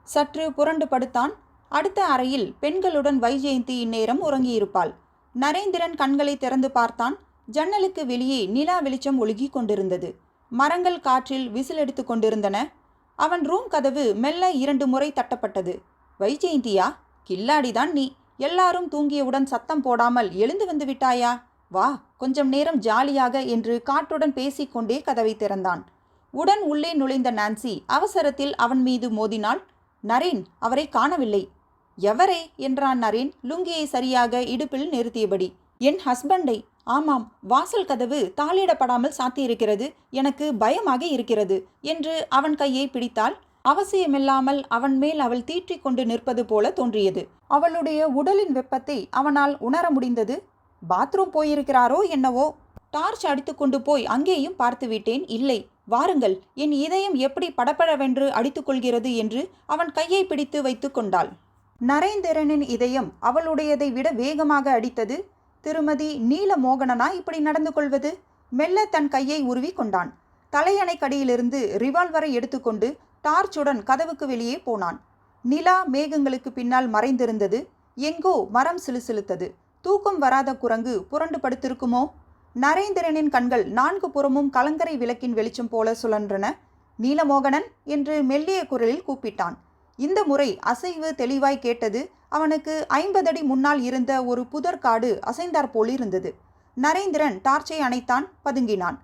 சற்று புரண்டு படுத்தான். அடுத்த அறையில் பெண்களுடன் வைஜெயந்தி இந்நேரம் உறங்கியிருப்பாள். நரேந்திரன் கண்களை திறந்து பார்த்தான். ஜன்னலுக்கு வெளியே நிலா வெளிச்சம் ஒழுகி கொண்டிருந்தது. மரங்கள் காற்றில் விசிலெடுத்து கொண்டிருந்தன. அவன் ரூம் கதவு மெல்ல 2 முறை தட்டப்பட்டது. வைஜெயந்தியா? கில்லாடிதான் நீ. எல்லாரும் தூங்கியவுடன் சத்தம் போடாமல் எழுந்து வந்து விட்டாயா? வா, கொஞ்சம் நேரம் ஜாலியாக என்று காற்றுடன் பேசிக்கொண்டே கதவை திறந்தான். உடன் உள்ளே நுழைந்த நான்சி அவசரத்தில் அவன் மீது மோதினாள். நரேன், அவரை காணவில்லை. எவரே என்றான் நரேன் லுங்கியை சரியாக இடுப்பில் நிறுத்தியபடி. என் ஹஸ்பண்டை. ஆமாம், வாசல் கதவு தாளிடப்படாமல் சாத்தியிருக்கிறது. எனக்கு பயமாக இருக்கிறது என்று அவன் கையை பிடித்தாள். அவசியமில்லாமல் அவன் மேல் அவள் தீற்றிக் கொண்டு நிற்பது போல தோன்றியது. அவளுடைய உடலின் வெப்பத்தை அவனால் உணர முடிந்தது. பாத்ரூம் போயிருக்கிறாரோ என்னவோ. டார்ச் அடித்து கொண்டு போய் அங்கேயும் பார்த்து விட்டேன். இல்லை. வாருங்கள், என் இதயம் எப்படி படபடவென்று அடித்துக்கொள்கிறது என்று அவன் கையை பிடித்து வைத்து கொண்டாள். நரேந்திரனின் இதயம் அவளுடையதை விட வேகமாக அடித்தது. திருமதி நீலமோகனனா இப்படி நடந்து கொள்வது? மெல்ல தன் கையை உருவி கொண்டான். தலையணை கடியிலிருந்து ரிவால்வரை எடுத்துக்கொண்டு டார்ச்சுடன் கதவுக்கு வெளியே போனான். நிலா மேகங்களுக்கு பின்னால் மறைந்திருந்தது. எங்கோ மரம் சிலுசிலுத்தது. தூக்கம் வராத குரங்கு புரண்டு படுத்திருக்குமோ? நரேந்திரனின் கண்கள் 4 புறமும் கலங்கரை விளக்கின் வெளிச்சம் போல சுழன்றன. நீலமோகனன் என்று மெல்லிய குரலில் கூப்பிட்டான். இந்த முறை அசைவு தெளிவாய் கேட்டது. அவனுக்கு 50 அடி முன்னால் இருந்த ஒரு புதர்காடு அசைந்தாற்போல் இருந்தது. நரேந்திரன் டார்ச்சை அணைத்தான். பதுங்கினான்.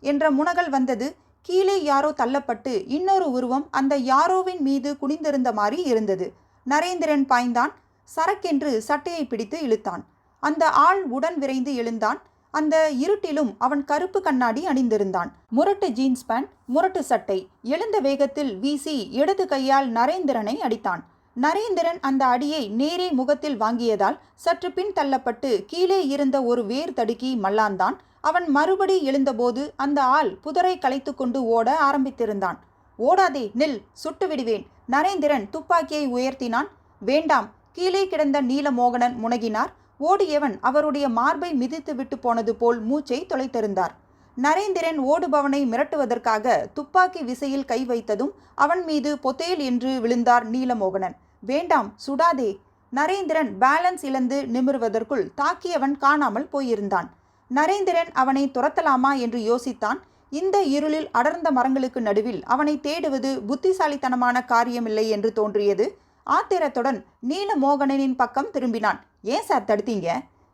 என்ற முனகல் வந்தது. கீழே யாரோ தள்ளப்பட்டு இன்னொரு உருவம் அந்த யாரோவின் மீது குனிந்திருந்த மாதிரி இருந்தது. நரேந்திரன் பாய்ந்தான். சரக்கென்று சட்டையை பிடித்து இழுத்தான். அந்த ஆள் உடன் விரைந்து எழுந்தான். அந்த இருட்டிலும் அவன் கருப்பு கண்ணாடி அணிந்திருந்தான். முரட்டு ஜீன்ஸ் பேண்ட், முரட்டு சட்டை. எழுந்த வேகத்தில் வீசி இடது கையால் நரேந்திரனை அடித்தான். நரேந்திரன் அந்த அடியை நேரே முகத்தில் வாங்கியதால் சற்று பின் தள்ளப்பட்டு கீழே இருந்த ஒரு வேர் தடுக்கி மல்லாந்தான். அவன் மறுபடி எழுந்தபோது அந்த ஆள் புதரை கலைத்து கொண்டு ஓட ஆரம்பித்திருந்தான். ஓடாதே, நில், சுட்டு விடுவேன். நரேந்திரன் துப்பாக்கியை உயர்த்தினான். வேண்டாம். கீழே கிடந்த நீலமோகனன் முனகினார். ஓடியவன் அவருடைய மார்பை மிதித்து விட்டு போனது போல் மூச்சை தொலைத்திருந்தார். நரேந்திரன் ஓடுபவனை மிரட்டுவதற்காக துப்பாக்கி விசையில் கை வைத்ததும் அவன் மீது பொத்தேல் என்று விழுந்தார் நீலமோகனன். வேண்டாம், சுடாதே. நரேந்திரன் பேலன்ஸ் இழந்து நிமிர்வதற்குள் தாக்கியவன் காணாமல் போயிருந்தான். நரேந்திரன் அவனை துரத்தலாமா என்று யோசித்தான். இந்த இருளில் அடர்ந்த மரங்களுக்கு நடுவில் அவனை தேடுவது புத்திசாலித்தனமான காரியமில்லை என்று தோன்றியது. ஆத்திரத்துடன் நீலமோகனனின் பக்கம் திரும்பினான். ஏன் சார் தடுத்தீங்க?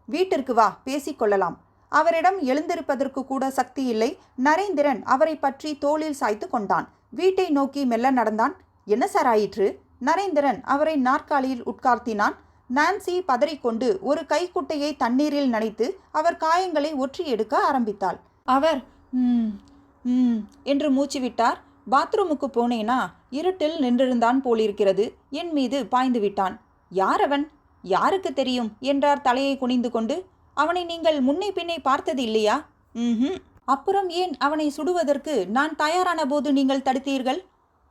வீட்டிற்கு வா, பேசிக்கொள்ளலாம். அவரிடம் எழுந்திருப்பதற்கு கூட சக்தி இல்லை. நரேந்திரன் அவரை பற்றி தோளில் சாய்த்து கொண்டான். வீட்டை நோக்கி மெல்ல நடந்தான். என்ன சார் ஆயிற்று? நரேந்திரன் அவரை நாற்காலியில் உட்கார்த்தினான். நான்சி பதறிக்கொண்டு ஒரு கைக்குட்டையை தண்ணீரில் நனைத்து அவர் காயங்களை ஒற்றி எடுக்க ஆரம்பித்தாள். அவர் என்று மூச்சு விட்டார். பாத்ரூமுக்கு போனேனா? இருட்டில் நின்றிருந்தான் போலிருக்கிறது. என் மீது பாய்ந்து விட்டான். யார் அவன்? யாருக்கு தெரியும் என்றார் தலையை குனிந்து கொண்டு. அவனை நீங்கள் முன்னை பின்னை பார்த்தது இல்லையா? அப்புறம் ஏன் அவனை சுடுவதற்கு நான் தயாரான போது நீங்கள் தடுத்தீர்கள்?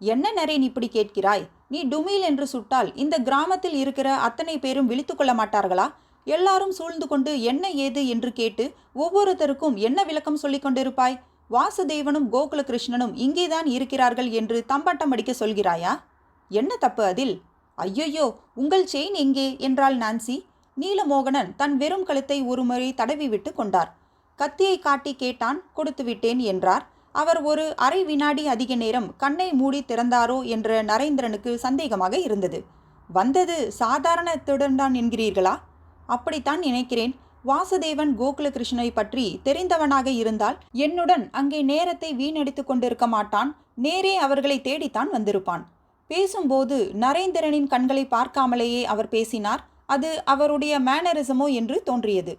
என்ன நரேன் இப்படி கேட்கிறாய்? நீ டுமீல் என்று சுட்டால் இந்த கிராமத்தில் இருக்கிற அத்தனை பேரும் விழித்து கொள்ள மாட்டார்களா? எல்லாரும் சூழ்ந்து கொண்டு என்ன ஏது என்று கேட்டு ஒவ்வொருத்தருக்கும் என்ன விளக்கம் சொல்லிக் கொண்டிருப்பாய்? வாசுதேவனும் கோகுலகிருஷ்ணனும் இங்கேதான் இருக்கிறார்கள் என்று தம்பட்டம் அடிக்க சொல்கிறாயா? என்ன தப்பு அதில்? ஐயையோ, உங்கள் செயின் எங்கே என்றாள் நான்சி. நீலமோகனன் தன் வெறும் கழுத்தை ஒருமுறை தடவி விட்டு கொண்டார். கத்தியை காட்டி கேட்டான். கொடுத்து விட்டேன் என்றார். அவர் ஒரு அரை வினாடி அதிக நேரம் கண்ணை மூடி திறந்தாரோ என்ற நரேந்திரனுக்கு சந்தேகமாக இருந்தது. வந்தது சாதாரண திருடன்தான் என்கிறீர்களா? அப்படித்தான் நினைக்கிறேன். வாசுதேவன் கோகுலகிருஷ்ணனை பற்றி தெரிந்தவனாக இருந்தால் என்னுடன் அங்கே நேரத்தை வீணடித்து கொண்டிருக்க மாட்டான். நேரே அவர்களை தேடித்தான் வந்திருப்பான். பேசும்போது நரேந்திரனின் கண்களை பார்க்காமலேயே அவர் பேசினார். அது அவருடைய மேனரிசமோ என்று தோன்றியது.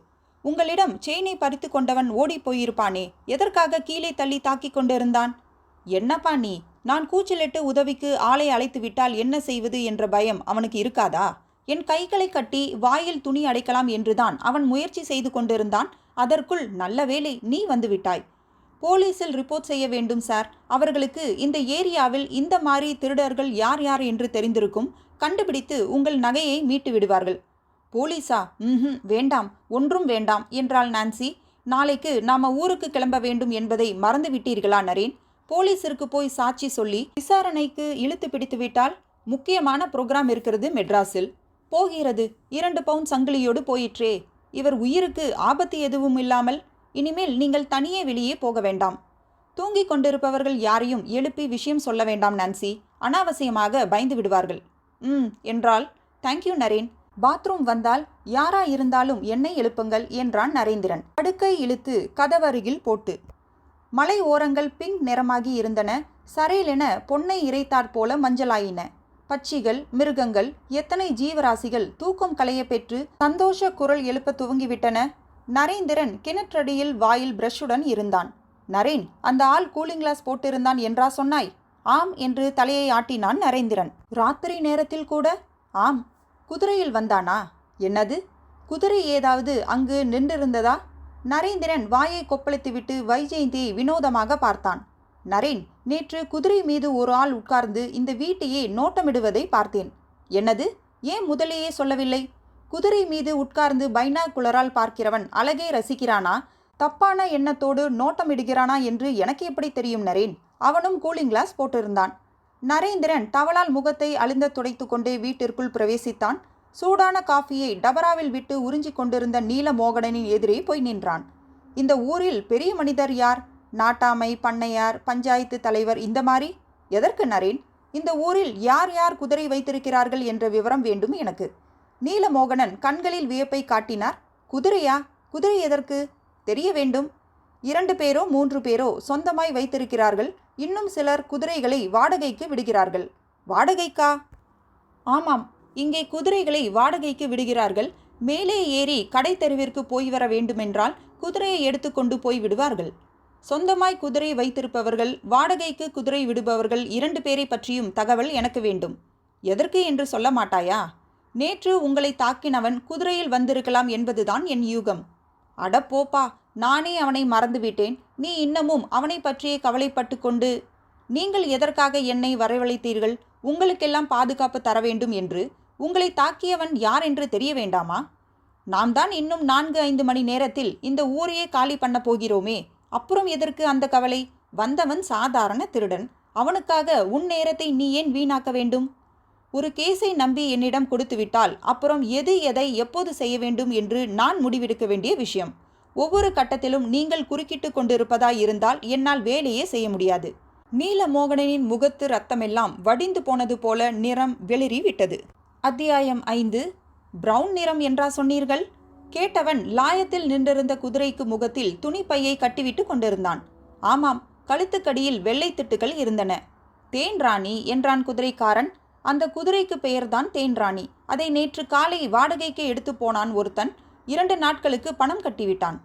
உங்களிடம் செயினை பறித்து கொண்டவன் ஓடி போயிருப்பானே, எதற்காக கீழே தள்ளி தாக்கி கொண்டிருந்தான்? என்னப்பா நீ? நான் கூச்சலிட்டு உதவிக்கு ஆளை அழைத்து விட்டால் என்ன செய்வது என்ற பயம் அவனுக்கு இருக்காதா? என் கைகளை கட்டி வாயில் துணி அடைக்கலாம் என்றுதான் அவன் முயற்சி செய்து கொண்டிருந்தான். அதற்குள் நல்ல வேளை நீ வந்து விட்டாய். போலீஸில் ரிப்போர்ட் செய்ய வேண்டும் சார். அவர்களுக்கு இந்த ஏரியாவில் இந்த மாதிரி திருடர்கள் யார் யார் என்று தெரிந்திருக்கும். கண்டுபிடித்து உங்கள் நகையை மீட்டு விடுவார்கள். போலீஸா? வேண்டாம், ஒன்றும் வேண்டாம் என்றாள் நான்சி. நாளைக்கு நாம ஊருக்கு கிளம்ப வேண்டும் என்பதை மறந்து விட்டீர்களா நரேன்? போலீஸிற்கு போய் சாட்சி சொல்லி விசாரணைக்கு இழுத்து பிடித்து விட்டால் முக்கியமான புரோகிராம் இருக்கிறது மெட்ராஸில். போகிறது 2 பவுண்ட் சங்கிலியோடு போயிற்றே. இவர் உயிருக்கு ஆபத்து எதுவும் இல்லாமல். இனிமேல் நீங்கள் தனியே வெளியே போக வேண்டாம். தூங்கிக் கொண்டிருப்பவர்கள் யாரையும் எழுப்பி விஷயம் சொல்ல வேண்டாம் நான்சி. அனாவசியமாக பயந்து விடுவார்கள். என்றாள். தேங்க்யூ நரேன். பாத்ரூம் வந்தால் யாரா இருந்தாலும் என்னை எழுப்புங்கள் என்றான் நரேந்திரன். படுக்கை இழுத்து கதவருகில் போட்டு. மலை ஓரங்கள் பிங்க் நிறமாகி இருந்தன. சரையென பொன்னை இறைத்தாற் போல மஞ்சளாயின. பட்சிகள், மிருகங்கள், எத்தனை ஜீவராசிகள் தூக்கம் களைய பெற்று சந்தோஷ குரல் எழுப்ப துவங்கிவிட்டன. நரேந்திரன் கிணற்றடியில் வாயில் பிரஷுடன் இருந்தான். நரேன், அந்த ஆள் கூலிங் கிளாஸ் போட்டிருந்தான் என்றா சொன்னாய்? ஆம் என்று தலையை ஆட்டினான் நரேந்திரன். ராத்திரி நேரத்தில் கூட? ஆம். குதிரையில் வந்தானா? என்னது? குதிரை ஏதாவது அங்கு நின்றிருந்ததா? நரேந்திரன் வாயை கொப்பளித்துவிட்டு வைஜெயந்தியை வினோதமாக பார்த்தான். நரேன், நேற்று குதிரை மீது ஒரு ஆள் உட்கார்ந்து இந்த வீட்டையே நோட்டமிடுவதை பார்த்தேன். என்னது? ஏன் முதலேயே சொல்லவில்லை? குதிரை மீது உட்கார்ந்து பைனாகுலரால் பார்க்கிறவன் அழகை ரசிக்கிறானா, தப்பான எண்ணத்தோடு நோட்டமிடுகிறானா என்று எனக்கு எப்படி தெரியும் நரேன்? அவனும் கூலிங் கிளாஸ் போட்டிருந்தான். நரேந்திரன் டவலால் முகத்தை அழுந்த துடைத்து கொண்டே வீட்டிற்குள் பிரவேசித்தான். சூடான காஃபியை டபராவில் விட்டு உறிஞ்சிக் கொண்டிருந்த நீலமோகனனின் எதிரே போய் நின்றான். இந்த ஊரில் பெரிய மனிதர் யார்? நாட்டாமை, பண்ணையார், பஞ்சாயத்து தலைவர், இந்த மாதிரி? எதற்கு நரேன்? இந்த ஊரில் யார் யார் குதிரை வைத்திருக்கிறார்கள் என்ற விவரம் வேண்டும் எனக்கு. நீலமோகனன் கண்களில் வியப்பை காட்டினார். குதிரையா? குதிரை எதற்கு? தெரிய வேண்டும். 2 பேரோ 3 பேரோ சொந்தமாய் வைத்திருக்கிறார்கள். இன்னும் சிலர் குதிரைகளை வாடகைக்கு விடுகிறார்கள். வாடகைக்கா? ஆமாம், இங்கே குதிரைகளை வாடகைக்கு விடுகிறார்கள். மேலே ஏறி கடை தெருவிற்கு போய் வர வேண்டுமென்றால் குதிரையை எடுத்துக்கொண்டு போய் விடுவார்கள். சொந்தமாய் குதிரை வைத்திருப்பவர்கள், வாடகைக்கு குதிரை விடுபவர்கள் 2 பேரை பற்றியும் தகவல் எனக்கு வேண்டும். எதற்கு என்று சொல்ல மாட்டாயா? நேற்று உங்களை தாக்கினவன் குதிரையில் வந்திருக்கலாம் என்பதுதான் என் யூகம். அடப்போப்பா, நானே அவனை மறந்துவிட்டேன். நீ இன்னமும் அவனை பற்றியே கவலைப்பட்டு கொண்டு. நீங்கள் எதற்காக என்னை வரவழைத்தீர்கள்? உங்களுக்கெல்லாம் பாதுகாப்பு தர வேண்டும் என்று. உங்களை தாக்கியவன் யார் என்று தெரிய வேண்டாமா? நாம் தான் இன்னும் 4-5 மணி நேரத்தில் இந்த ஊரையே காலி பண்ண போகிறோமே. அப்புறம் எதற்கு அந்த கவலை? வந்தவன் சாதாரண திருடன். அவனுக்காக உன் நேரத்தை நீ ஏன் வீணாக்க வேண்டும்? ஒரு கேஸை நம்பி என்னிடம் கொடுத்துவிட்டால் அப்புறம் எது எதை எப்போது செய்ய வேண்டும் என்று நான் முடிவெடுக்க வேண்டிய விஷயம். ஒவ்வொரு கட்டத்திலும் நீங்கள் குறுக்கிட்டு கொண்டிருப்பதாய் இருந்தால் என்னால் வேலையே செய்ய முடியாது. நீலமோகனனின் முகத்து ரத்தமெல்லாம் வடிந்து போனது போல நிறம் வெளிரி விட்டது. அத்தியாயம் 5. பிரவுன் நிறம் என்றா சொன்னீர்கள்? கேட்டவன் லாயத்தில் நின்றிருந்த குதிரைக்கு முகத்தில் துணிப்பையை கட்டிவிட்டு கொண்டிருந்தான். ஆமாம், கழுத்துக்கடியில் வெள்ளை திட்டுகள் இருந்தன. தேன் ராணி என்றான் குதிரைக்காரன். அந்த குதிரைக்கு பெயர்தான் தேன் ராணி. அதை நேற்று காலை வாடகைக்கு எடுத்து போனான் ஒருத்தன். 2 நாட்களுக்கு பணம் கட்டிவிட்டான்.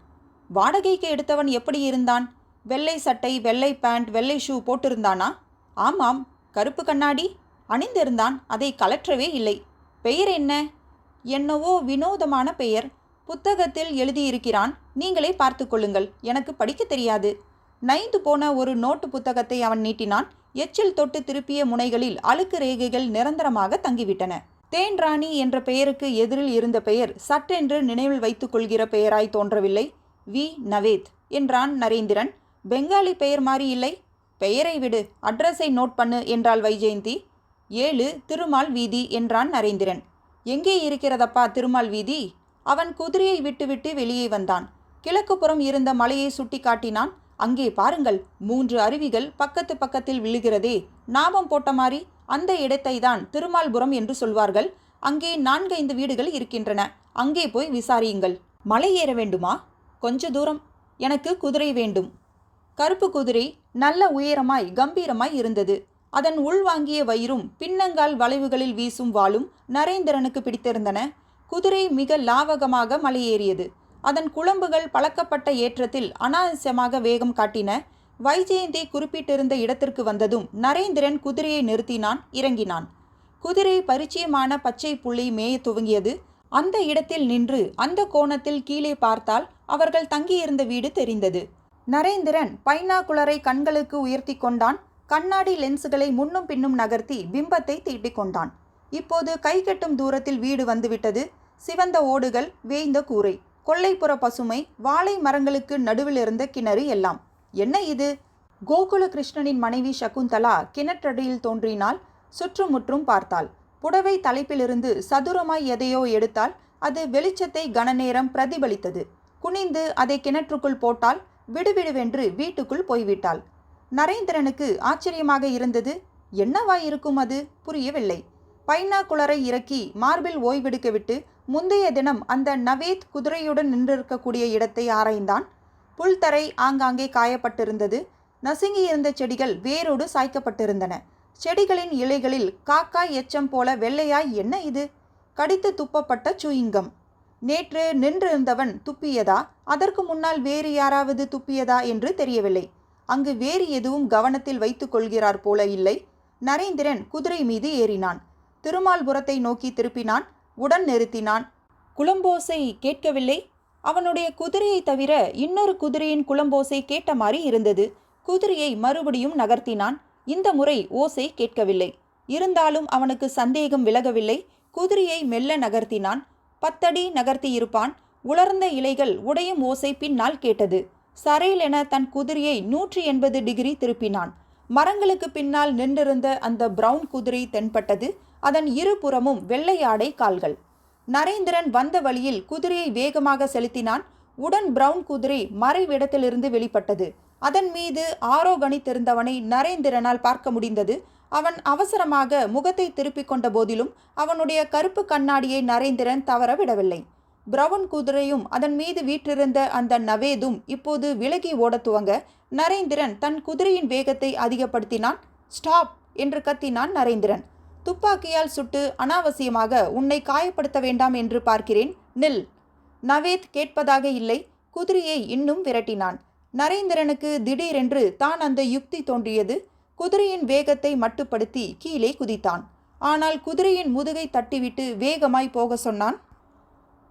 வாடகைக்கு எடுத்தவன் எப்படி இருந்தான்? வெள்ளை சட்டை, வெள்ளை பேண்ட், வெள்ளை ஷூ போட்டிருந்தானா? ஆமாம். கருப்பு கண்ணாடி அணிந்திருந்தான். அதை கலற்றவே இல்லை. பெயர் என்ன? என்னவோ வினோதமான பெயர். புத்தகத்தில் எழுதியிருக்கிறான். நீங்களே பார்த்து கொள்ளுங்கள். எனக்கு படிக்க தெரியாது. நைந்து போன ஒரு நோட்டு புத்தகத்தை அவன் நீட்டினான். எச்சில் தொட்டு திருப்பிய முனைகளில் அழுக்கு ரேகைகள் நிரந்தரமாக தங்கிவிட்டன. தேன் ராணி என்ற பெயருக்கு எதிரில் இருந்த பெயர் சட்டென்று நினைவில் வைத்துக் கொள்கிற பெயராய் தோன்றவில்லை. வி. நவேத் என்றான் நரேந்திரன். பெங்காலி பெயர் மாறி இல்லை. பெயரை விடு, அட்ரஸை நோட் பண்ணு என்றாள் வைஜெயந்தி. 7 திருமால் வீதி என்றான் நரேந்திரன். எங்கே இருக்கிறதப்பா திருமால் வீதி? அவன் குதிரையை விட்டுவிட்டு வெளியே வந்தான். கிழக்கு புறம் இருந்த மலையை சுட்டி காட்டினான். அங்கே பாருங்கள், 3 அருவிகள் பக்கத்து பக்கத்தில் விழுகிறதே. நாமம் போட்ட மாதிரி. அந்த இடத்தை தான் திருமால்புரம் என்று சொல்வார்கள். அங்கே 4-5 வீடுகள் இருக்கின்றன. அங்கே போய் விசாரியுங்கள். மலை ஏற வேண்டுமா? கொஞ்ச தூரம். எனக்கு குதிரை வேண்டும். கருப்பு குதிரை நல்ல உயரமாய் கம்பீரமாய் இருந்தது. அதன் உள்வாங்கிய வயிறும் பின்னங்கால் வளைவுகளில் வீசும் வாளும் நரேந்திரனுக்கு பிடித்திருந்தன. குதிரை மிக லாவகமாக மலையேறியது. அதன் குளம்புகள் பழக்கப்பட்ட ஏற்றத்தில் அனாவசியமாக வேகம் காட்டின. வைஜெயந்தி குறிப்பிட்டிருந்த இடத்திற்கு வந்ததும் நரேந்திரன் குதிரையை நிறுத்தினான், இறங்கினான். குதிரை பரிச்சயமான பச்சை புல்லை மேய துவங்கியது. அந்த இடத்தில் நின்று அந்த கோணத்தில் கீழே பார்த்தால் அவர்கள் தங்கியிருந்த வீடு தெரிந்தது. நரேந்திரன் பைனாகுலரை கண்களுக்கு உயர்த்தி கொண்டான். கண்ணாடி லென்ஸுகளை முன்னும் பின்னும் நகர்த்தி பிம்பத்தை தீட்டிக் கொண்டான். இப்போது கை கட்டும் தூரத்தில் வீடு வந்துவிட்டது. சிவந்த ஓடுகள், வேய்ந்த கூரை, கொல்லைப்புற பசுமை, வாழை மரங்களுக்கு நடுவில் இருந்த கிணறு எல்லாம். என்ன இது? கோகுல கிருஷ்ணனின் மனைவி சகுந்தலா கிணற்றடியில் தோன்றினாள். சுற்றுமுற்றும் பார்த்தாள். புடவை தலைப்பிலிருந்து சதுரமாய் எதையோ எடுத்தால் அது வெளிச்சத்தை கனநேரம் பிரதிபலித்தது. குனிந்து அதை கிணற்றுக்குள் போட்டால் விடுவிடுவென்று வீட்டுக்குள் போய்விட்டாள். நரேந்திரனுக்கு ஆச்சரியமாக இருந்தது. என்னவாயிருக்கும் அது? புரியவில்லை. பைனாகுலரை இறக்கி மார்பில் ஓய்வெடுக்க விட்டு முந்தைய தினம் அந்த நவேத் குதிரையுடன் நின்றிருக்கக்கூடிய இடத்தை ஆராய்ந்தான். புல்தரை ஆங்காங்கே காயப்பட்டிருந்தது. நசுங்கியிருந்த செடிகள் வேரோடு சாய்க்கப்பட்டிருந்தன. செடிகளின் இலைகளில் காக்காய் எச்சம் போல வெள்ளையாய் என்ன இது? கடித்து துப்பப்பட்ட சூயிங்கம். நேற்று நின்றிருந்தவன் துப்பியதா, அதற்கு முன்னால் வேறு யாராவது துப்பியதா என்று தெரியவில்லை. அங்கு வேறு எதுவும் கவனத்தில் வைத்து கொள்கிறார் போல இல்லை. நரேந்திரன் குதிரை மீது ஏறினான். திருமால்புரத்தை நோக்கி திருப்பினான். உடன் நிறுத்தினான். குளம்போசை கேட்கவில்லை. அவனுடைய குதிரையை தவிர இன்னொரு குதிரையின் குளம்போசை கேட்ட மாதிரி இருந்தது. குதிரையை மறுபடியும் நகர்த்தினான். இந்த முறை ஓசை கேட்கவில்லை. இருந்தாலும் அவனுக்கு சந்தேகம் விலகவில்லை. குதிரையை மெல்ல நகர்த்தினான். 10 அடி நகர்த்தியிருப்பான். உலர்ந்த இலைகள் உடையும் ஓசை பின்னால் கேட்டது. சரையில் என தன் குதிரையை 180 டிகிரி திருப்பினான். மரங்களுக்கு பின்னால் நின்றிருந்த அந்த பிரவுன் குதிரை தென்பட்டது. அதன் இருபுறமும் வெள்ளை ஆடை கால்கள். நரேந்திரன் வந்த வழியில் குதிரையை வேகமாக செலுத்தினான். உடன் பிரவுன் குதிரை மறைவிடத்திலிருந்து வெளிப்பட்டது. அதன் மீது ஆரோகணித்திருந்தவனை நரேந்திரனால் பார்க்க முடிந்தது. அவன் அவசரமாக முகத்தை திருப்பிக் கொண்ட போதிலும் அவனுடைய கருப்பு கண்ணாடியை நரேந்திரன் தவற விடவில்லை. பிரவுன் குதிரையும் அதன் மீது வீற்றிருந்த அந்த நவேதும் இப்போது விலகி ஓடத் துவங்க நரேந்திரன் தன் குதிரையின் வேகத்தை அதிகப்படுத்தினான். ஸ்டாப் என்று கத்தினான் நரேந்திரன். துப்பாக்கியால் சுட்டு அனாவசியமாக உன்னை காயப்படுத்த வேண்டாம் என்று பார்க்கிறேன், நில். நவேத் கேட்பதாக இல்லை. குதிரையை இன்னும் விரட்டினான். நரேந்திரனுக்கு திடீரென்று தான் அந்த யுக்தி தோன்றியது. குதிரையின் வேகத்தை மட்டுப்படுத்தி கீழே குதித்தான். ஆனால் குதிரையின் முதுகை தட்டிவிட்டு வேகமாய் போக சொன்னான்.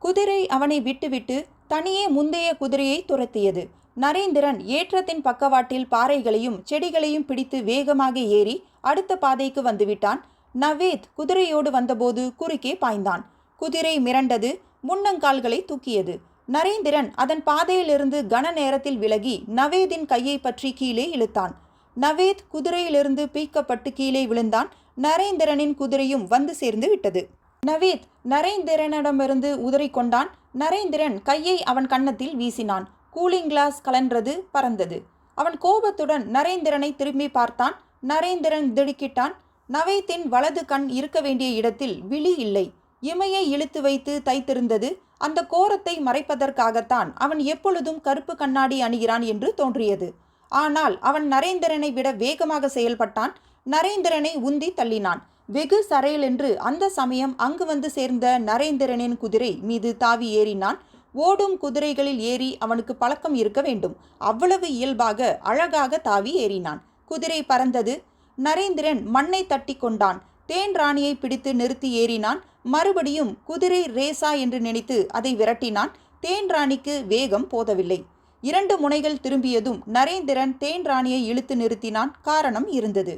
குதிரை அவனை விட்டுவிட்டு தனியே முந்தைய குதிரையை துரத்தியது. நரேந்திரன் ஏற்றத்தின் பக்கவாட்டில் பாறைகளையும் செடிகளையும் பிடித்து வேகமாக ஏறி அடுத்த பாதைக்கு வந்துவிட்டான். நவேத் குதிரையோடு வந்தபோது குறுக்கே பாய்ந்தான். குதிரை மிரண்டது, முன்னங்கால்களை தூக்கியது. நரேந்திரன் அதன் பாதையிலிருந்து கன நேரத்தில் விலகி நவேதின் கையை பற்றி கீழே இழுத்தான். நவேத் குதிரையிலிருந்து பீக்கப்பட்டு கீழே விழுந்தான். நரேந்திரனின் குதிரையும் வந்து சேர்ந்து விட்டது. நவேத் நரேந்திரனிடமிருந்து உதறிக்கொண்டான். நரேந்திரன் கையை அவன் கன்னத்தில் வீசினான். கூலிங் கிளாஸ் கலன்றது, பறந்தது. அவன் கோபத்துடன் நரேந்திரனை திரும்பி பார்த்தான். நரேந்திரன் திடுக்கிட்டான். நவேத்தின் வலது கண் இருக்க வேண்டிய இடத்தில் விழி இல்லை. இமையை இழுத்து வைத்து தைத்திருந்தது. அந்த கோரத்தை மறைப்பதற்காகத்தான் அவன் எப்பொழுதும் கருப்பு கண்ணாடி அணிகிறான் என்று தோன்றியது. ஆனால் அவன் நரேந்திரனை விட வேகமாக செயல்பட்டான். நரேந்திரனை உந்தி தள்ளினான். வெகு சரையலென்று அந்த சமயம் அங்கு வந்து சேர்ந்த நரேந்திரனின் குதிரை மீது தாவி ஏறினான். ஓடும் குதிரைகளில் ஏறி அவனுக்கு பழக்கம் இருக்க வேண்டும். அவ்வளவு இயல்பாக அழகாக தாவி ஏறினான். குதிரை பறந்தது. நரேந்திரன் மண்ணை தட்டி கொண்டான். தேன் ராணியை பிடித்து நிறுத்தி ஏறினான். மறுபடியும் குதிரை ரேசா என்று நினைத்து அதை விரட்டினான். தேன் ராணிக்கு வேகம் போதவில்லை. 2 முனைகள் திரும்பியதும் நரேந்திரன் தேன் ராணியை இழுத்து நிறுத்தினான். காரணம் இருந்தது.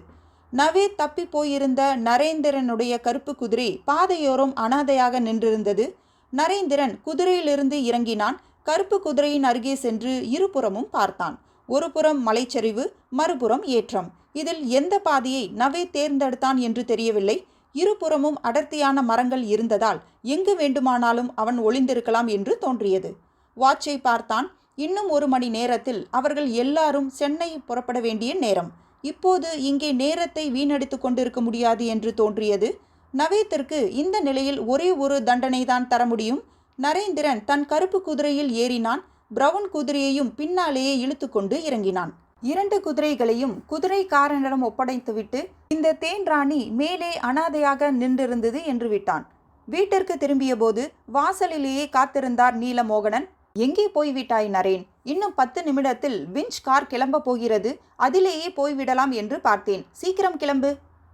நவேத் தப்பி போயிருந்த நரேந்திரனுடைய கருப்பு குதிரை பாதையோரம் அனாதையாக நின்றிருந்தது. நரேந்திரன் குதிரையிலிருந்து இறங்கினான். கருப்பு குதிரையின் அருகே சென்று இருபுறமும் பார்த்தான். ஒரு புறம் மலைச்சரிவு, மறுபுறம் ஏற்றம். இதில் எந்த பாதையை நவேத் தேர்ந்தெடுத்தான் என்று தெரியவில்லை. இருபுறமும் அடர்த்தியான மரங்கள் இருந்ததால் எங்கு வேண்டுமானாலும் அவன் ஒளிந்திருக்கலாம் என்று தோன்றியது. வாட்சை பார்த்தான். இன்னும் 1 மணி நேரத்தில் அவர்கள் எல்லாரும் சென்னை புறப்பட வேண்டிய நேரம். இப்போது இங்கே நேரத்தை வீணடித்து கொண்டிருக்க முடியாது என்று தோன்றியது. நவேத்திற்கு இந்த நிலையில் ஒரே ஒரு தண்டனை தான் தர முடியும். நரேந்திரன் தன் கருப்பு குதிரையில் ஏறினான். பிரவுன் குதிரையையும் பின்னாலேயே இழுத்து கொண்டு இறங்கினான். 2 குதிரைகளையும் குதிரைக்காரனிடம் ஒப்படைத்துவிட்டு இந்த தேன் ராணி மேலே அனாதையாக நின்றிருந்தது என்று விட்டான். வீட்டிற்கு திரும்பிய போது வாசலிலேயே காத்திருந்தார் நீலமோகனன். எங்கே போய்விட்டாய் நரேன்? இன்னும் 10 நிமிடத்தில் விஞ்ச் கார் கிளம்ப போகிறது. அதிலேயே போய்விடலாம் என்று பார்த்தேன். சீக்கிரம் கிளம்பு.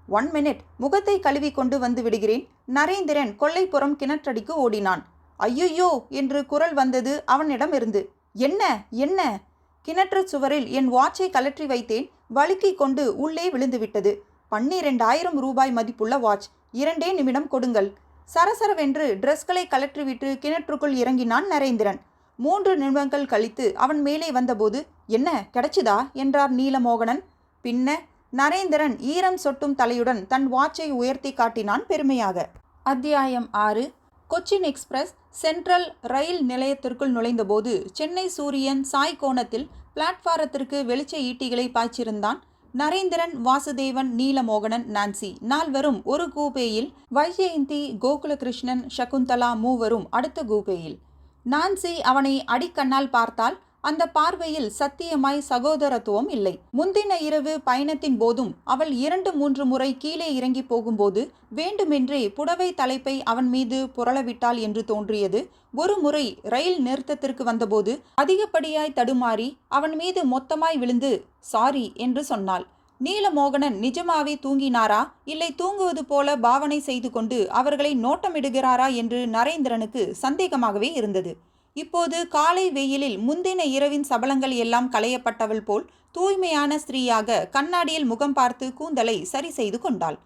1 மினிட், முகத்தை கழுவி கொண்டு வந்து விடுகிறேன். நரேந்திரன் கொல்லைப்புறம் கிணற்றடிக்கு ஓடினான். ஐயையோ என்று குரல் வந்தது அவனிடமிருந்து. என்ன என்ன? கிணற்று சுவரில் என் வாட்சை கலற்றி வைத்தேன். வழுக்கி கொண்டு உள்ளே விழுந்துவிட்டது. 12,000 ரூபாய் மதிப்புள்ள வாட்ச். 2 நிமிடம் கொடுங்கள். சரசரவென்று டிரெஸ்களை கலற்றிவிட்டு கிணற்றுக்குள் இறங்கினான் நரேந்திரன். 3 நிமிடங்கள் கழித்து அவன் மேலே வந்தபோது, என்ன கிடைச்சுதா என்றார் நீலமோகனன். பின்ன? நரேந்திரன் ஈரம் சொட்டும் தலையுடன் தன் வாட்சை உயர்த்தி காட்டினான் பெருமையாக. அத்தியாயம் 6. கொச்சின் எக்ஸ்பிரஸ் சென்ட்ரல் ரயில் நிலையத்திற்குள் நுழைந்தபோது சென்னை சூரியன் சாய் கோணத்தில் பிளாட்பாரத்திற்கு வெளிச்ச ஈட்டிகளை பாய்ச்சிருந்தான். நரேந்திரன், வாசுதேவன், நீலமோகனன், நான்சி 4வரும் ஒரு கூபேயில். வைஜெயந்தி, கோகுலகிருஷ்ணன், சகுந்தலா மூவரும் அடுத்த கூபேயில். நான்சி அவனை அடிக்கண்ணால் பார்த்தாள். அந்த பார்வையில் சத்தியமாய் சகோதரத்துவம் இல்லை. முந்தின இரவு பயணத்தின் போதும் அவள் 2-3 முறை கீழே இறங்கி போகும்போது வேண்டுமென்றே புடவை தலைப்பை அவன் மீது புரளவிட்டாள் என்று தோன்றியது. ஒரு முறை ரயில் நிறுத்தத்திற்கு வந்தபோது அதிகப்படியாய் தடுமாறி அவன் மீது மொத்தமாய் விழுந்து சாரி என்று சொன்னாள். நீலமோகனன் நிஜமாவே தூங்கினாரா, இல்லை தூங்குவது போல பாவனை செய்து கொண்டு அவர்களை நோட்டமிடுகிறாரா என்று நரேந்திரனுக்கு சந்தேகமாகவே இருந்தது. இப்போது காலை வெயிலில் முந்தின இரவின் சபலங்கள் எல்லாம் களையப்பட்டவள் போல் தூய்மையான ஸ்திரீயாக கண்ணாடியில் முகம் பார்த்து கூந்தலை சரி செய்து கொண்டாள்.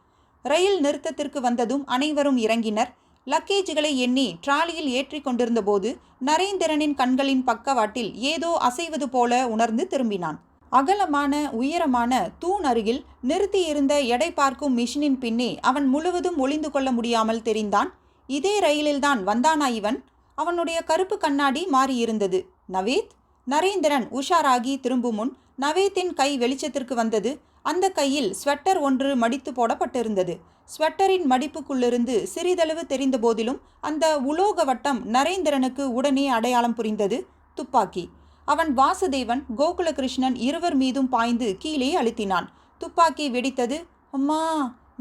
ரயில் நிறுத்தத்திற்கு வந்ததும் அனைவரும் இறங்கினர். லக்கேஜுகளை எண்ணி டிராலியில் ஏற்றி கொண்டிருந்த போது நரேந்திரனின் கண்களின் பக்கவாட்டில் ஏதோ அசைவது போல உணர்ந்து திரும்பினான். அகலமான உயரமான தூண் அருகில் நிறுத்தியிருந்த எடை பார்க்கும் மிஷினின் பின்னே அவன் முழுவதும் ஒளிந்து கொள்ள முடியாமல் தெரிந்தான். இதே ரயிலில்தான் வந்தானா இவன்? அவனுடைய கருப்பு கண்ணாடி மாறியிருந்தது. நவேத்? நரேந்திரன் உஷாராகி திரும்பும் முன் நவேத்தின் கை வெளிச்சத்திற்கு வந்தது. அந்த கையில் ஸ்வெட்டர் ஒன்று மடித்து போடப்பட்டிருந்தது. ஸ்வெட்டரின் மடிப்புக்குள்ளிருந்து சிறிதளவு தெரிந்த போதிலும் அந்த உலோக வட்டம் நரேந்திரனுக்கு உடனே அடையாளம் புரிந்தது. துப்பாக்கி. அவன் வாசுதேவன், கோகுலகிருஷ்ணன் இருவர் மீதும் பாய்ந்து கீழே அழுத்தினான். துப்பாக்கி வெடித்தது. அம்மா!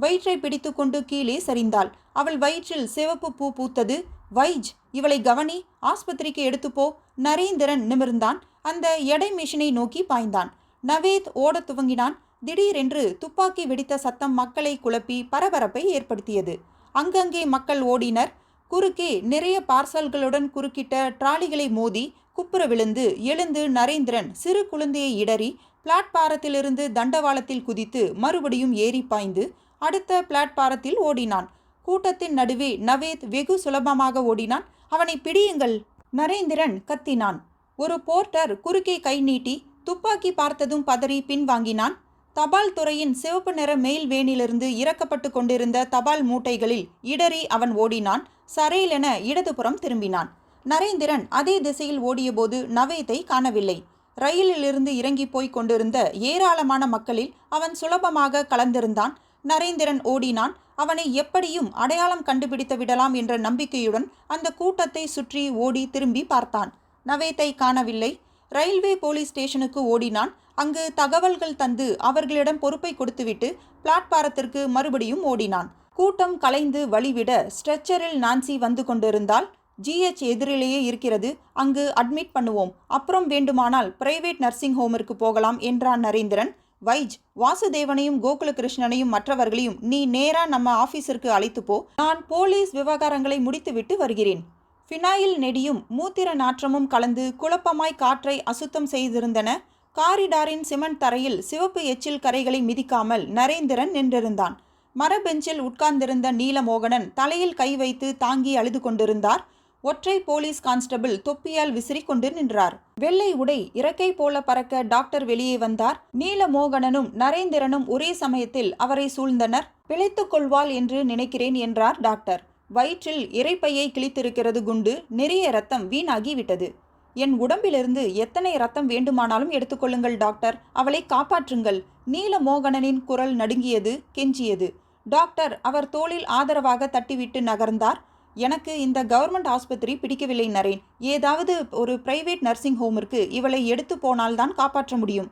வயிற்றை பிடித்து கொண்டு கீழே சரிந்தாள். அவள் வயிற்றில் சிவப்பு பூ பூத்தது. வைஜ், இவளை கவனி, ஆஸ்பத்திரிக்கு எடுத்துப்போ. நரேந்திரன் நிமிர்ந்தான். அந்த எடை மிஷினை நோக்கி பாய்ந்தான். நவேத் ஓடத் துவங்கினான். திடீரென்று துப்பாக்கி வெடித்த சத்தம் மக்களை குழப்பி பரபரப்பை ஏற்படுத்தியது. அங்கங்கே மக்கள் ஓடினர். குறுக்கே நிறைய பார்சல்களுடன் குறுக்கிட்ட டிராலிகளை மோதி குப்புற விழுந்து எழுந்து நரேந்திரன் சிறு குழந்தையை இடறி பிளாட்பாரத்திலிருந்து தண்டவாளத்தில் குதித்து மறுபடியும் ஏறி பாய்ந்து அடுத்த பிளாட்பாரத்தில் ஓடினான். கூட்டத்தின் நடுவே நவேத் வெகு சுலபமாக ஓடினான். அவனை பிடியுங்கள்! நரேந்திரன் கத்தினான். ஒரு போர்ட்டர் குறுக்கே கை நீட்டி துப்பாக்கி பார்த்ததும் பதறி பின்வாங்கினான். தபால் துறையின் சிவப்பு நிற மெயில் வேனிலிருந்து இறக்கப்பட்டு கொண்டிருந்த தபால் மூட்டைகளில் இடறி அவன் ஓடினான். சரையிலென இடதுபுறம் திரும்பினான். நரேந்திரன் அதே திசையில் ஓடியபோது நவேத்தை காணவில்லை. ரயிலிலிருந்து இறங்கி போய்க் கொண்டிருந்த ஏராளமான மக்களில் அவன் சுலபமாக கலந்திருந்தான். நரேந்திரன் ஓடினான். அவனை எப்படியும் அடையாளம் கண்டுபிடித்து விடலாம் என்ற நம்பிக்கையுடன் அந்த கூட்டத்தை சுற்றி ஓடி திரும்பி பார்த்தான். நவேத்தை காணவில்லை. ரயில்வே போலீஸ் ஸ்டேஷனுக்கு ஓடினான். அங்கு தகவல்கள் தந்து அவர்களிடம் பொறுப்பை கொடுத்துவிட்டு பிளாட்பாரத்திற்கு மறுபடியும் ஓடினான். கூட்டம் கலைந்து வழிவிட ஸ்ட்ரெச்சரில் நான்சி வந்து கொண்டிருந்தாள். GH எதிரிலேயே இருக்கிறது, அங்கு அட்மிட் பண்ணுவோம், அப்புறம் வேண்டுமானால் பிரைவேட் நர்சிங் ஹோமிற்கு போகலாம் என்றான் நரேந்திரன். வைஜ், வாசுதேவனையும் கோகுலகிருஷ்ணனையும் மற்றவர்களையும் நீ நேரா நம்ம ஆபீஸிற்கு அழைத்து போ. நான் போலீஸ் விவகாரங்களை முடித்துவிட்டு வருகிறேன். ஃபினாயில் நெடியும் மூத்திர நாற்றமும் கலந்து குழப்பமாய் காற்றை அசுத்தம் செய்திருந்தன. காரிடாரின் சிமெண்ட் தரையில் சிவப்பு எச்சில் கரைகளை மிதிக்காமல் நரேந்திரன் நின்றிருந்தான். மரபெஞ்சில் உட்கார்ந்திருந்த நீலமோகனன் தலையில் கை வைத்து தாங்கி அழுது கொண்டிருந்தார். ஒற்றை போலீஸ் கான்ஸ்டபிள் தொப்பியால் விசிறி கொண்டு நின்றார். வெள்ளை உடை இறக்கை போல பறக்க டாக்டர் வெளியே வந்தார். நீலமோகனனும் நரேந்திரனும் ஒரே சமயத்தில் அவரை சூழ்ந்தனர். பிழைத்துக் கொள்வாள் என்று நினைக்கிறேன் என்றார் டாக்டர். வயிற்றில் இரைப்பையை கிழித்திருக்கிறது குண்டு. நிறைய ரத்தம் வீணாகி விட்டது. என் உடம்பிலிருந்து எத்தனை ரத்தம் வேண்டுமானாலும் எடுத்துக்கொள்ளுங்கள் டாக்டர், அவளை காப்பாற்றுங்கள். நீலமோகனனின் குரல் நடுங்கியது, கெஞ்சியது. டாக்டர் அவர் தோளில் ஆதரவாக தட்டிவிட்டு நகர்ந்தார். எனக்கு இந்த கவர்மெண்ட் ஆஸ்பத்திரி பிடிக்கவில்லை நரேன். ஏதாவது ஒரு பிரைவேட் நர்சிங் ஹோமிற்கு இவளை எடுத்து போனால்தான் காப்பாற்ற முடியும்.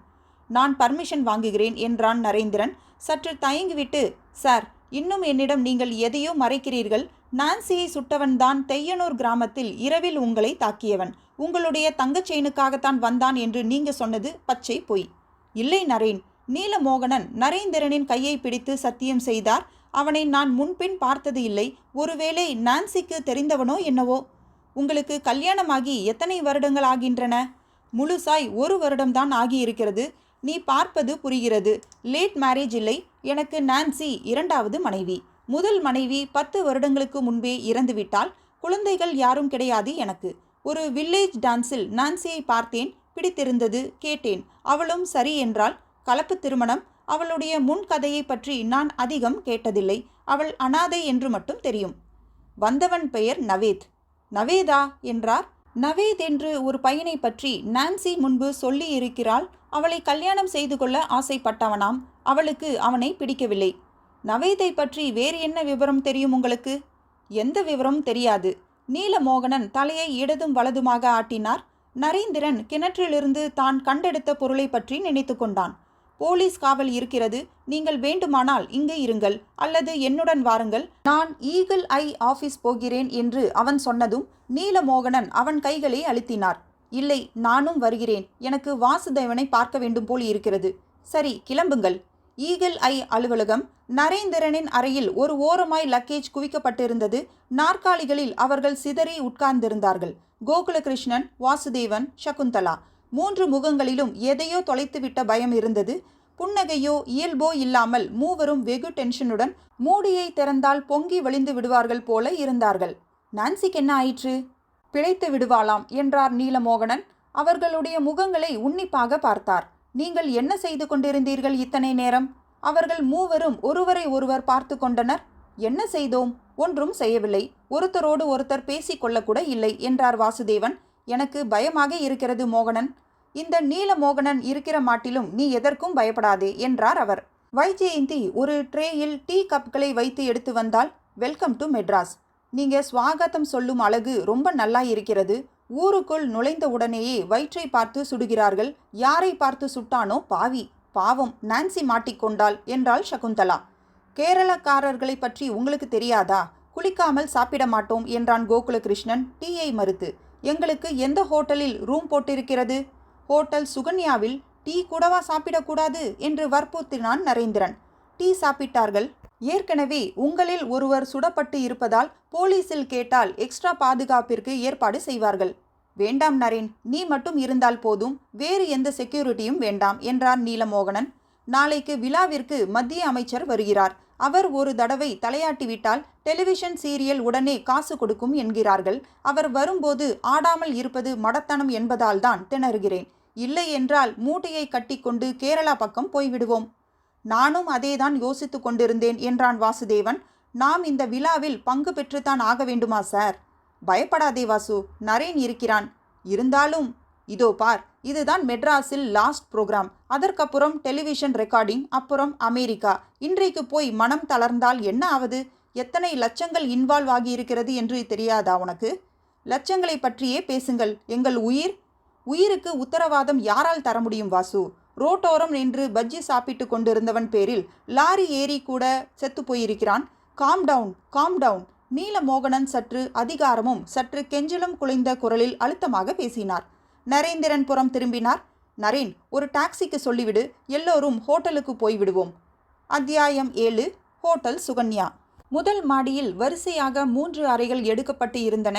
நான் பர்மிஷன் வாங்குகிறேன் என்றான் நரேந்திரன். சற்று தயங்கிவிட்டு, சார், இன்னும் என்னிடம் நீங்கள் எதையோ மறைக்கிறீர்கள். நான்சியை சுட்டவன்தான் தெய்யனூர் கிராமத்தில் இரவில் உங்களை தாக்கியவன். உங்களுடைய தங்கச்செயினுக்காகத்தான் வந்தான் என்று நீங்க சொன்னது பச்சை பொய். இல்லை நரேன். நீலமோகனன் நரேந்திரனின் கையை பிடித்து சத்தியம் செய்தார். அவனை நான் முன்பின் பார்த்தது இல்லை. ஒருவேளை நான்சிக்கு தெரிந்தவனோ என்னவோ. உங்களுக்கு கல்யாணமாகி எத்தனை வருடங்கள் ஆகின்றன? முழுசாய் 1 வருடம்தான் ஆகியிருக்கிறது. நீ பார்ப்பது புரிகிறது. லேட் மேரேஜ் இல்லை. எனக்கு நான்சி 2வது மனைவி. முதல் மனைவி 10 வருடங்களுக்கு முன்பே இறந்துவிட்டால். குழந்தைகள் யாரும் கிடையாது எனக்கு. ஒரு வில்லேஜ் டான்ஸில் நான்சியை பார்த்தேன், பிடித்திருந்தது, கேட்டேன். அவளும் சரி என்றாள். கலப்பு திருமணம். அவளுடைய முன் கதையை பற்றி நான் அதிகம் கேட்டதில்லை. அவள் அனாதை என்று மட்டும் தெரியும். வந்தவன் பெயர் நவேத். நவேதா என்றார். நவேத் என்று ஒரு பையனை பற்றி நான்சி முன்பு சொல்லி இருக்கிறாள். அவளை கல்யாணம் செய்து கொள்ள ஆசைப்பட்டவனாம். அவளுக்கு அவனை பிடிக்கவில்லை. நவேதை பற்றி வேறு என்ன விவரம் தெரியும் உங்களுக்கு? எந்த விவரமும் தெரியாது. நீலமோகனன் தலையை இடதும் வலதுமாக ஆட்டினார். நரேந்திரன் கிணற்றிலிருந்து தான் கண்டெடுத்த பொருளை பற்றி நினைத்து கொண்டான். போலீஸ் காவல் இருக்கிறது. நீங்கள் வேண்டுமானால் இங்கு இருங்கள், அல்லது என்னுடன் வாருங்கள். நான் ஈகிள் ஐ ஆபீஸ் போகிறேன் என்று அவன் சொன்னதும் நீலமோகனன் அவன் கைகளை அழுத்தினார். இல்லை, நானும் வருகிறேன். எனக்கு வாசுதேவனை பார்க்க வேண்டும் போல் இருக்கிறது. சரி, கிளம்புங்கள். ஈகிள் ஐ அலுவலகம். நரேந்திரனின் அறையில் ஒரு ஓரமாய் லக்கேஜ் குவிக்கப்பட்டிருந்தது. நாற்காலிகளில் அவர்கள் சிதறி உட்கார்ந்திருந்தார்கள். கோகுலகிருஷ்ணன், வாசுதேவன், சகுந்தலா. 3 முகங்களிலும் எதையோ தொலைத்துவிட்ட பயம் இருந்தது. புன்னகையோ இயல்போ இல்லாமல் மூவரும் வெகு டென்ஷனுடன் மூடியை திறந்தால் பொங்கி வழிந்து விடுவார்கள் போல இருந்தார்கள். நான்சிக்கு என்ன ஆயிற்று? பிழைத்து விடுவாளாம் என்றார் நீலமோகனன். அவர்களுடைய முகங்களை உன்னிப்பாக பார்த்தார். நீங்கள் என்ன செய்து கொண்டிருந்தீர்கள் இத்தனை நேரம்? அவர்கள் மூவரும் ஒருவரை ஒருவர் பார்த்து கொண்டனர். என்ன செய்தோம்? ஒன்றும் செய்யவில்லை. ஒருத்தரோடு ஒருத்தர் பேசிக்கொள்ளக்கூட இல்லை என்றார் வாசுதேவன். எனக்கு பயமாக இருக்கிறது மோகனன். இந்த நீல மோகனன் இருக்கிற மாட்டிலும் நீ எதற்கும் பயப்படாதே என்றார் அவர். வைஜெயந்தி ஒரு ட்ரேயில் டீ கப்களை வைத்து எடுத்து வந்தால், வெல்கம் டு மெட்ராஸ். நீங்க ஸ்வாகத்தம் சொல்லும் அழகு ரொம்ப நல்லா இருக்கிறது. ஊருக்குள் நுழைந்த உடனேயே வயிற்றை பார்த்து சுடுகிறார்கள். யாரை பார்த்து சுட்டானோ பாவி. பாவம், நான்சி மாட்டிக்கொண்டாள் என்றாள் சகுந்தலா. கேரளக்காரர்களை பற்றி உங்களுக்கு தெரியாதா? குளிக்காமல் சாப்பிட மாட்டோம் என்றான் கோகுலகிருஷ்ணன் டீயை மறுத்து. எங்களுக்கு எந்த ஹோட்டலில் ரூம் போட்டிருக்கிறது? ஹோட்டல் சுகன்யாவில். டீ கூடவா சாப்பிடக்கூடாது என்று வற்புறுத்தினான் நரேந்திரன். டீ சாப்பிட்டார்கள். ஏற்கனவே உங்களில் ஒருவர் சுடப்பட்டு இருப்பதால் போலீஸில் கேட்டால் எக்ஸ்ட்ரா பாதுகாப்பிற்கு ஏற்பாடு செய்வார்கள். வேண்டாம் நரேன், நீ மட்டும் இருந்தால் போதும், வேறு எந்த செக்யூரிட்டியும் வேண்டாம் என்றார் நீலமோகனன். நாளைக்கு விழாவிற்கு மத்திய அமைச்சர் வருகிறார். அவர் ஒரு தடவை தலையாட்டிவிட்டால் டெலிவிஷன் சீரியல் உடனே காசு கொடுக்கும் என்கிறார்கள். அவர் வரும்போது ஆடாமல் இருப்பது மடத்தனம் என்பதால்தான் திணறுகிறேன். இல்லை என்றால் மூட்டையை கட்டிக்கொண்டு கேரளா பக்கம் போய்விடுவோம். நானும் அதேதான் யோசித்து கொண்டிருந்தேன் என்றான் வாசுதேவன். நாம் இந்த விழாவில் பங்கு பெற்றுத்தான் ஆக வேண்டுமா சார்? பயப்படாதே வாசு, நரேன் இருக்கிறான். இருந்தாலும் இதோ பார், இதுதான் மெட்ராஸில் லாஸ்ட் ப்ரோக்ராம். அதற்கப்புறம் டெலிவிஷன் ரெக்கார்டிங், அப்புறம் அமெரிக்கா. இன்றைக்கு போய் மனம் தளர்ந்தால் என்ன ஆவது? எத்தனை லட்சங்கள் இன்வால்வ் ஆகியிருக்கிறது என்று தெரியாதா உனக்கு? லட்சங்களை பற்றியே பேசுங்கள். எங்கள் உயிருக்கு உத்தரவாதம் யாரால் தர முடியும் வாசு? ரோட்டோரம் நின்று பஜ்ஜி சாப்பிட்டு கொண்டிருந்தவன் பேரில் லாரி ஏறி கூட செத்து போயிருக்கிறான். Calm down, calm down. Neelamohanan சற்று அதிகாரமும் சற்று கெஞ்சலும் குலைந்த குரலில் அழுத்தமாக பேசினார். நரேந்திரன் புறம் திரும்பினார். நரேன், ஒரு டாக்ஸிக்கு சொல்லிவிடு, எல்லோரும் ஹோட்டலுக்கு போய்விடுவோம். அத்தியாயம் 7. ஹோட்டல் சுகன்யா. முதல் மாடியில் வரிசையாக 3 அறைகள் எடுக்கப்பட்டு இருந்தன.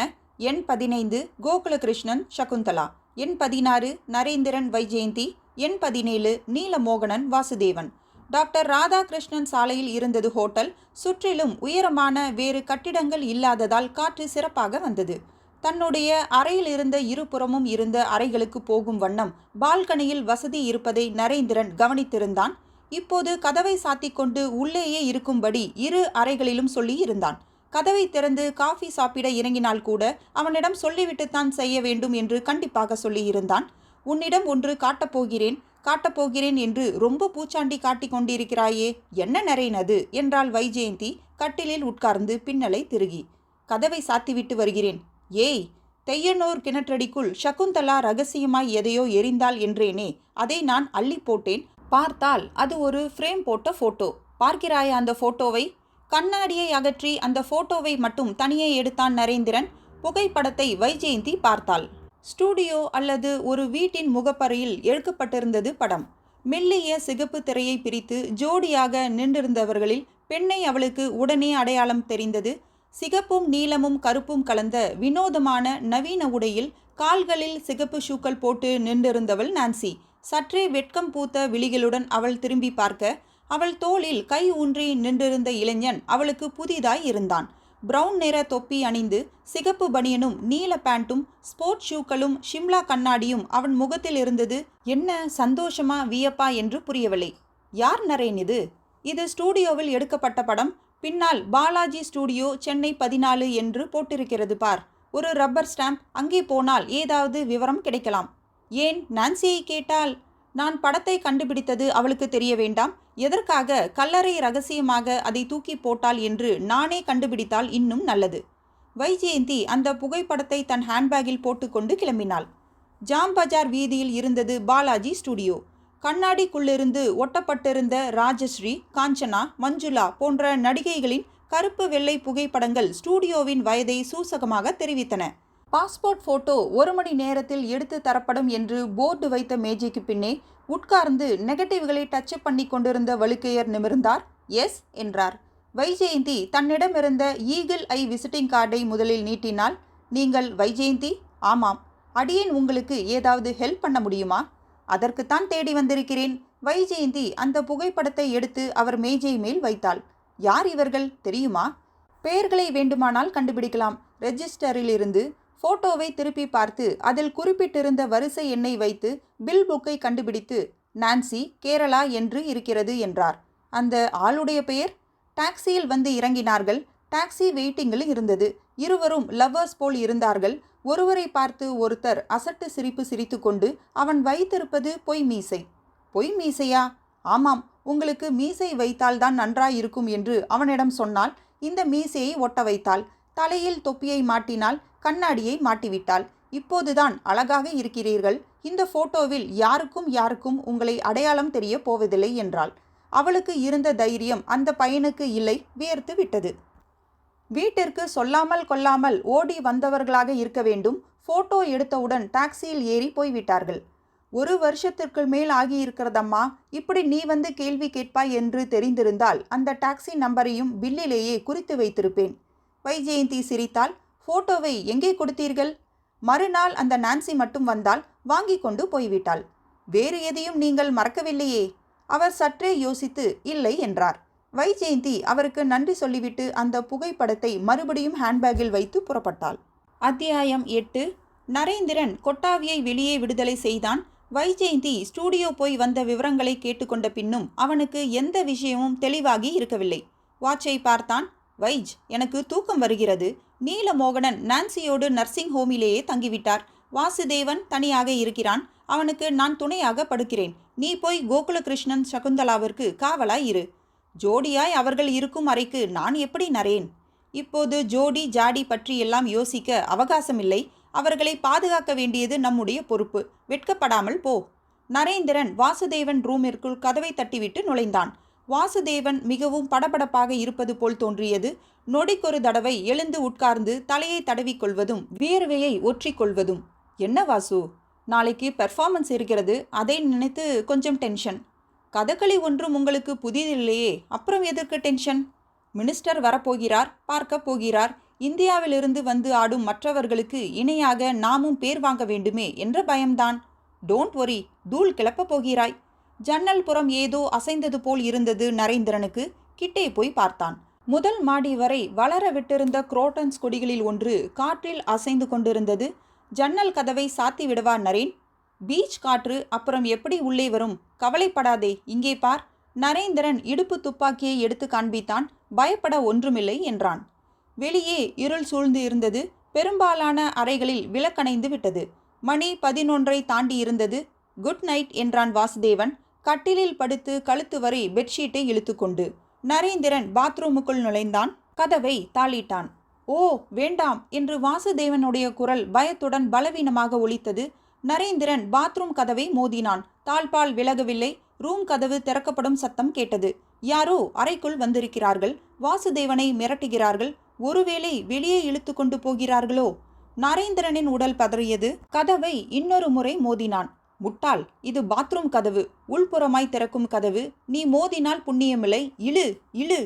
எண் 15 கோகுலகிருஷ்ணன் சகுந்தலா, எண் 16 நரேந்திரன் வைஜெயந்தி, எண் 17 நீலமோகனன் வாசுதேவன். டாக்டர் ராதாகிருஷ்ணன் சாலையில் இருந்தது ஹோட்டல். சுற்றிலும் உயரமான வேறு கட்டிடங்கள் இல்லாததால் காற்று சிறப்பாக வந்தது. தன்னுடைய அறையில் இருந்த இருபுறமும் இருந்த அறைகளுக்கு போகும் வண்ணம் பால்கனியில் வசதி இருப்பதை நரேந்திரன் கவனித்திருந்தான். இப்போது கதவை சாத்திக்கொண்டு உள்ளேயே இருக்கும்படி 2 அறைகளிலும் சொல்லி இருந்தான். கதவை திறந்து காஃபி சாப்பிட இறங்கினால் கூட அவனிடம் சொல்லிவிட்டுத்தான் செய்ய வேண்டும் என்று கண்டிப்பாக சொல்லியிருந்தான். உன்னிடம் ஒன்று காட்டப்போகிறேன் என்று ரொம்ப பூச்சாண்டி காட்டிக் கொண்டிருக்கிறாயே, என்ன நரேன் அது என்றாள் வைஜெயந்தி கட்டிலில் உட்கார்ந்து பின்னலை திருகி. கதவை சாத்திவிட்டு வருகிறேன். ஏய், தெய்யனூர் கிணற்றடிக்குள் சகுந்தலா ரகசியமாய் எதையோ எரிந்தாள் என்றேனே, அதை நான் அள்ளி போட்டேன். பார்த்தால் அது ஒரு ஃப்ரேம் போட்ட போட்டோ. பார்க்கிறாயா அந்த போட்டோவை? கண்ணாடியை அகற்றி அந்த போட்டோவை மட்டும் தனியே எடுத்தான் நரேந்திரன். புகைப்படத்தை வைஜெயந்தி பார்த்தாள். ஸ்டூடியோ அல்லது ஒரு வீட்டின் முகப்பறையில் எடுக்கப்பட்டிருந்தது படம். மெல்லிய சிகப்பு திரையை பிரித்து ஜோடியாக நின்றிருந்தவர்களில் பெண்ணை அவளுக்கு உடனே அடையாளம் தெரிந்தது. சிகப்பும் நீலமும் கருப்பும் கலந்த வினோதமான நவீன உடையில் கால்களில் சிகப்பு ஷூக்கள் போட்டு நின்றிருந்தவள் நான்சி. சற்றே வெட்கம் பூத்த விழிகளுடன் அவள் திரும்பி பார்க்க, அவள் தோளில் கை ஊன்றி நின்றிருந்த இளைஞன் அவளுக்கு புதிதாய் இருந்தான். பிரவுன் நிற தொப்பி அணிந்து சிகப்பு பனியனும் நீல பேண்ட்டும் ஸ்போர்ட்ஸ் ஷூக்களும் ஷிம்லா கண்ணாடியும் அவன் முகத்தில் இருந்தது. என்ன சந்தோஷமா வியப்பா என்று புரியவில்லை. யார் நரேன் இது? இது ஸ்டூடியோவில் எடுக்கப்பட்ட படம். பின்னால் பாலாஜி ஸ்டூடியோ சென்னை 14 என்று போட்டிருக்கிறது பார். ஒரு ரப்பர் ஸ்டாம்ப். அங்கே போனால் ஏதாவது விவரம் கிடைக்கலாம். ஏன் நான்சியை கேட்டால்? நான் படத்தை கண்டுபிடித்தது அவளுக்கு தெரிய வேண்டாம். எதற்காக கல்லறை ரகசியமாக அதை தூக்கி போட்டாள் என்று நானே கண்டுபிடித்தால் இன்னும் நல்லது. வைஜெயந்தி அந்த புகைப்படத்தை தன் ஹேண்ட்பேக்கில் போட்டுக்கொண்டு கிளம்பினாள். ஜாம் பஜார் வீதியில் இருந்தது பாலாஜி ஸ்டூடியோ. கண்ணாடிக்குள்ளிருந்து ஒட்டப்பட்டிருந்த ராஜஸ்ரீ, காஞ்சனா, மஞ்சுளா போன்ற நடிகைகளின் கருப்பு வெள்ளை புகைப்படங்கள் ஸ்டூடியோவின் வயதை சூசகமாக தெரிவித்தன. பாஸ்போர்ட் போட்டோ 1 மணி நேரத்தில் எடுத்து தரப்படும் என்று போர்டு வைத்த மேஜைக்கு பின்னே உட்கார்ந்து நெகட்டிவ்களை டச்சப் பண்ணி கொண்டிருந்த வழுக்கையர் நிமிர்ந்தார். எஸ் என்றார். வைஜெயந்தி தன்னிடமிருந்த ஈகிள் ஐ விசிட்டிங் கார்டை முதலில் நீட்டினாள். நீங்கள் வைஜெயந்தி? ஆமாம். அடியேன் உங்களுக்கு ஏதாவது ஹெல்ப் பண்ண முடியுமா? அதற்குத்தான் தேடி வந்திருக்கிறேன். வைஜெயந்தி அந்த புகைப்படத்தை எடுத்து அவர் மேஜை மேல் வைத்தாள். யார் இவர்கள் தெரியுமா? பெயர்களை வேண்டுமானால் கண்டுபிடிக்கலாம். ரெஜிஸ்டரிலிருந்து போட்டோவை திருப்பி பார்த்து அதில் குறிப்பிட்டிருந்த வரிசை எண்ணை வைத்து பில் புக்கை கண்டுபிடித்து நான்சி, கேரளா என்று இருக்கிறது என்றார். அந்த ஆளுடைய பெயர்? டாக்ஸியில் வந்து இறங்கினார்கள். டாக்ஸி வெயிட்டிங்கில் இருந்தது. இருவரும் லவ்வர்ஸ் போல் இருந்தார்கள். ஒருவரை பார்த்து ஒருத்தர் அசட்டு சிரிப்பு சிரித்துக்கொண்டு, அவன் வைத்திருப்பது பொய் மீசை. பொய் மீசையா? ஆமாம், உங்களுக்கு மீசை வைத்தால்தான் நன்றாயிருக்கும் என்று அவனிடம் சொன்னால் இந்த மீசையை ஒட்ட வைத்தாள். தலையில் தொப்பியை மாட்டினால், கண்ணாடியை மாட்டிவிட்டாள். இப்போதுதான் அழகாக இருக்கிறீர்கள். இந்த போட்டோவில் யாருக்கும் உங்களை அடையாளம் தெரிய போவதில்லை என்றாள். அவளுக்கு இருந்த தைரியம் அந்த பையனுக்கு இல்லை, வியர்த்து விட்டது. வீட்டிற்கு சொல்லாமல் கொள்ளாமல் ஓடி வந்தவர்களாக இருக்க வேண்டும். போட்டோ எடுத்தவுடன் டாக்ஸியில் ஏறி போய்விட்டார்கள். 1 வருஷத்திற்கு மேல் ஆகியிருக்கிறதம்மா, இப்படி நீ வந்து கேள்வி கேட்பாய் என்று தெரிந்திருந்தால் அந்த டாக்ஸி நம்பரையும் பில்லிலேயே குறித்து வைத்திருப்பேன். வைஜெயந்தி சிரித்தாள். போட்டோவை எங்கே கொடுத்தீர்கள்? மறுநாள் அந்த நான்சி மட்டும் வந்தால் வாங்கி கொண்டு போய்விட்டாள். வேறு எதையும் நீங்கள் மறக்கவில்லையே? அவர் சற்றே யோசித்து இல்லை என்றார். வைஜெயந்தி அவருக்கு நன்றி சொல்லிவிட்டு அந்த புகைப்படத்தை மறுபடியும் ஹேண்ட்பேக்கில் வைத்து புறப்பட்டாள். அத்தியாயம் 8. நரேந்திரன் கொட்டாவியை வெளியே விடுதலை செய்தான். வைஜெயந்தி ஸ்டூடியோ போய் வந்த விவரங்களை கேட்டுக்கொண்ட பின்னும் அவனுக்கு எந்த விஷயமும் தெளிவாகி இருக்கவில்லை. வாட்சை பார்த்தான். வைஜ், எனக்கு தூக்கம் வருகிறது. நீலமோகனன் நான்சியோடு நர்சிங் ஹோமிலேயே தங்கிவிட்டார். வாசுதேவன் தனியாக இருக்கிறான். அவனுக்கு நான் துணையாக படுக்கிறேன். நீ போய் கோகுலகிருஷ்ணன் சகுந்தலாவிற்கு காவலாய் இரு. ஜோடியாய் அவர்கள் இருக்கும் அறைக்கு நான் எப்படி நரேன்? இப்போது ஜோடி ஜாடி பற்றி எல்லாம் யோசிக்க அவகாசமில்லை. அவர்களை பாதுகாக்க வேண்டியது நம்முடைய பொறுப்பு. வெட்கப்படாமல் போ. நரேந்திரன் வாசுதேவன் ரூமிற்குள் கதவை தட்டிவிட்டு நுழைந்தான். வாசுதேவன் மிகவும் படபடப்பாக இருப்பது போல் தோன்றியது. நொடிக்கொரு தடவை எழுந்து உட்கார்ந்து தலையை தடவிக்கொள்வதும் வியர்வையை ஒற்றிக்கொள்வதும். என்ன வாசு, நாளைக்கு பெர்ஃபார்மன்ஸ் இருக்கிறது, அதை நினைத்து கொஞ்சம் டென்ஷன். கதகளி ஒன்றும் உங்களுக்கு புதிதில்லையே, அப்புறம் எதற்கு டென்ஷன்? மினிஸ்டர் வரப்போகிறார், பார்க்க போகிறார். இந்தியாவிலிருந்து வந்து ஆடும் மற்றவர்களுக்கு இணையாக நாமும் பேர் வாங்க வேண்டுமே என்ற பயம்தான். டோன்ட் ஒரி, தூள் கிளப்பப் போகிறாய். ஜன்னல் புறம் ஏதோ அசைந்தது போல் இருந்தது நரேந்திரனுக்கு. கிட்டே போய் பார்த்தான். முதல் மாடி வரை வளர விட்டிருந்த குரோட்டன்ஸ் கொடிகளில் ஒன்று காற்றில் அசைந்து கொண்டிருந்தது. ஜன்னல் கதவை சாத்தி விடவா நரேன்? பீச் காற்று அப்புறம் எப்படி உள்ளே வரும்? கவலைப்படாதே, இங்கே பார். நரேந்திரன் இடுப்பு துப்பாக்கியை எடுத்து காண்பித்தான். பயப்பட ஒன்றுமில்லை என்றான். வெளியே இருள் சூழ்ந்து இருந்தது. பெரும்பாலான அறைகளில் விளக்கணைந்து விட்டது. மணி 11 தாண்டி இருந்தது. குட் நைட் என்றான் வாசுதேவன். கட்டிலில் படுத்து கழுத்து வரை பெட்ஷீட்டை இழுத்துக்கொண்டு நரேந்திரன் பாத்ரூமுக்குள் நுழைந்தான். கதவை தாளிட்டான். ஓ வேண்டாம் என்று வாசுதேவனுடைய குரல் பயத்துடன் பலவீனமாக ஒலித்தது. நரேந்திரன் பாத்ரூம் கதவை மோதினான். தாழ்பால் விலகவில்லை. ரூம் கதவு திறக்கப்படும் சத்தம் கேட்டது. யாரோ அறைக்குள் வந்திருக்கிறார்கள். வாசுதேவனை மிரட்டுகிறார்கள். ஒருவேளை வெளியே இழுத்து கொண்டு போகிறார்களோ? நரேந்திரனின் உடல் பதறியது. கதவை இன்னொரு முறை மோதினான். முட்டாள், இது பாத்ரூம் கதவு, உள்புறமாய் திறக்கும் கதவு. நீ மோதினால் புண்ணியமில்லை. இழு இழு.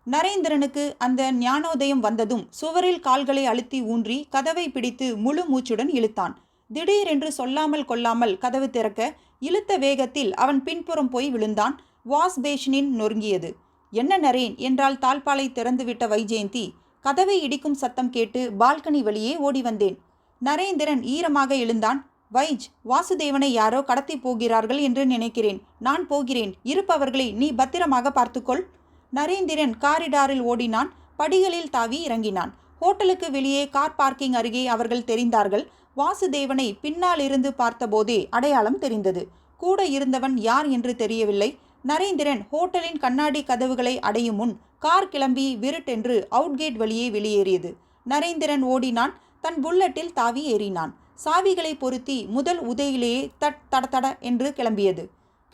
நரேந்திரனுக்கு அந்த ஞானோதயம் வந்ததும் சுவரில் கால்களை அழுத்தி ஊன்றி கதவை பிடித்து முழு மூச்சுடன் இழுத்தான். திடீரென்று சொல்லாமல் கொள்ளாமல் கதவு திறக்க இழுத்த வேகத்தில் அவன் பின்புறம் போய் விழுந்தான். வாஷ் பேஷனின் நொறுங்கியது. என்ன நரேன் என்றால் தாழ்பாலை திறந்துவிட்ட வைஜெயந்தி. கதவை இடிக்கும் சத்தம் கேட்டு பால்கனி வழியே ஓடி வந்தேன். நரேந்திரன் ஈரமாக எழுந்தான். வைஜ், வாசுதேவனை யாரோ கடத்தி போகிறார்கள் என்று நினைக்கிறேன். நான் போகிறேன். இருப்பவர்களை நீ பத்திரமாக பார்த்துக்கொள். நரேந்திரன் காரிடாரில் ஓடினான். படிகளில் தாவி இறங்கினான். ஹோட்டலுக்கு வெளியே கார் பார்க்கிங் அருகே அவர்கள் தெரிந்தார்கள். வாசுதேவனை பின்னால் இருந்து பார்த்தபோதே அடையாளம் தெரிந்தது. கூட இருந்தவன் யார் என்று தெரியவில்லை. நரேந்திரன் ஹோட்டலின் கண்ணாடி கதவுகளை அடையும் முன் கார் கிளம்பி விருட்டென்று அவுட்கேட் வழியே வெளியேறியது. நரேந்திரன் ஓடினான். தன் புல்லட்டில் தாவி ஏறினான். சாவிகளை பொருத்தி முதல் உதையிலேயே தட என்று கிளம்பியது.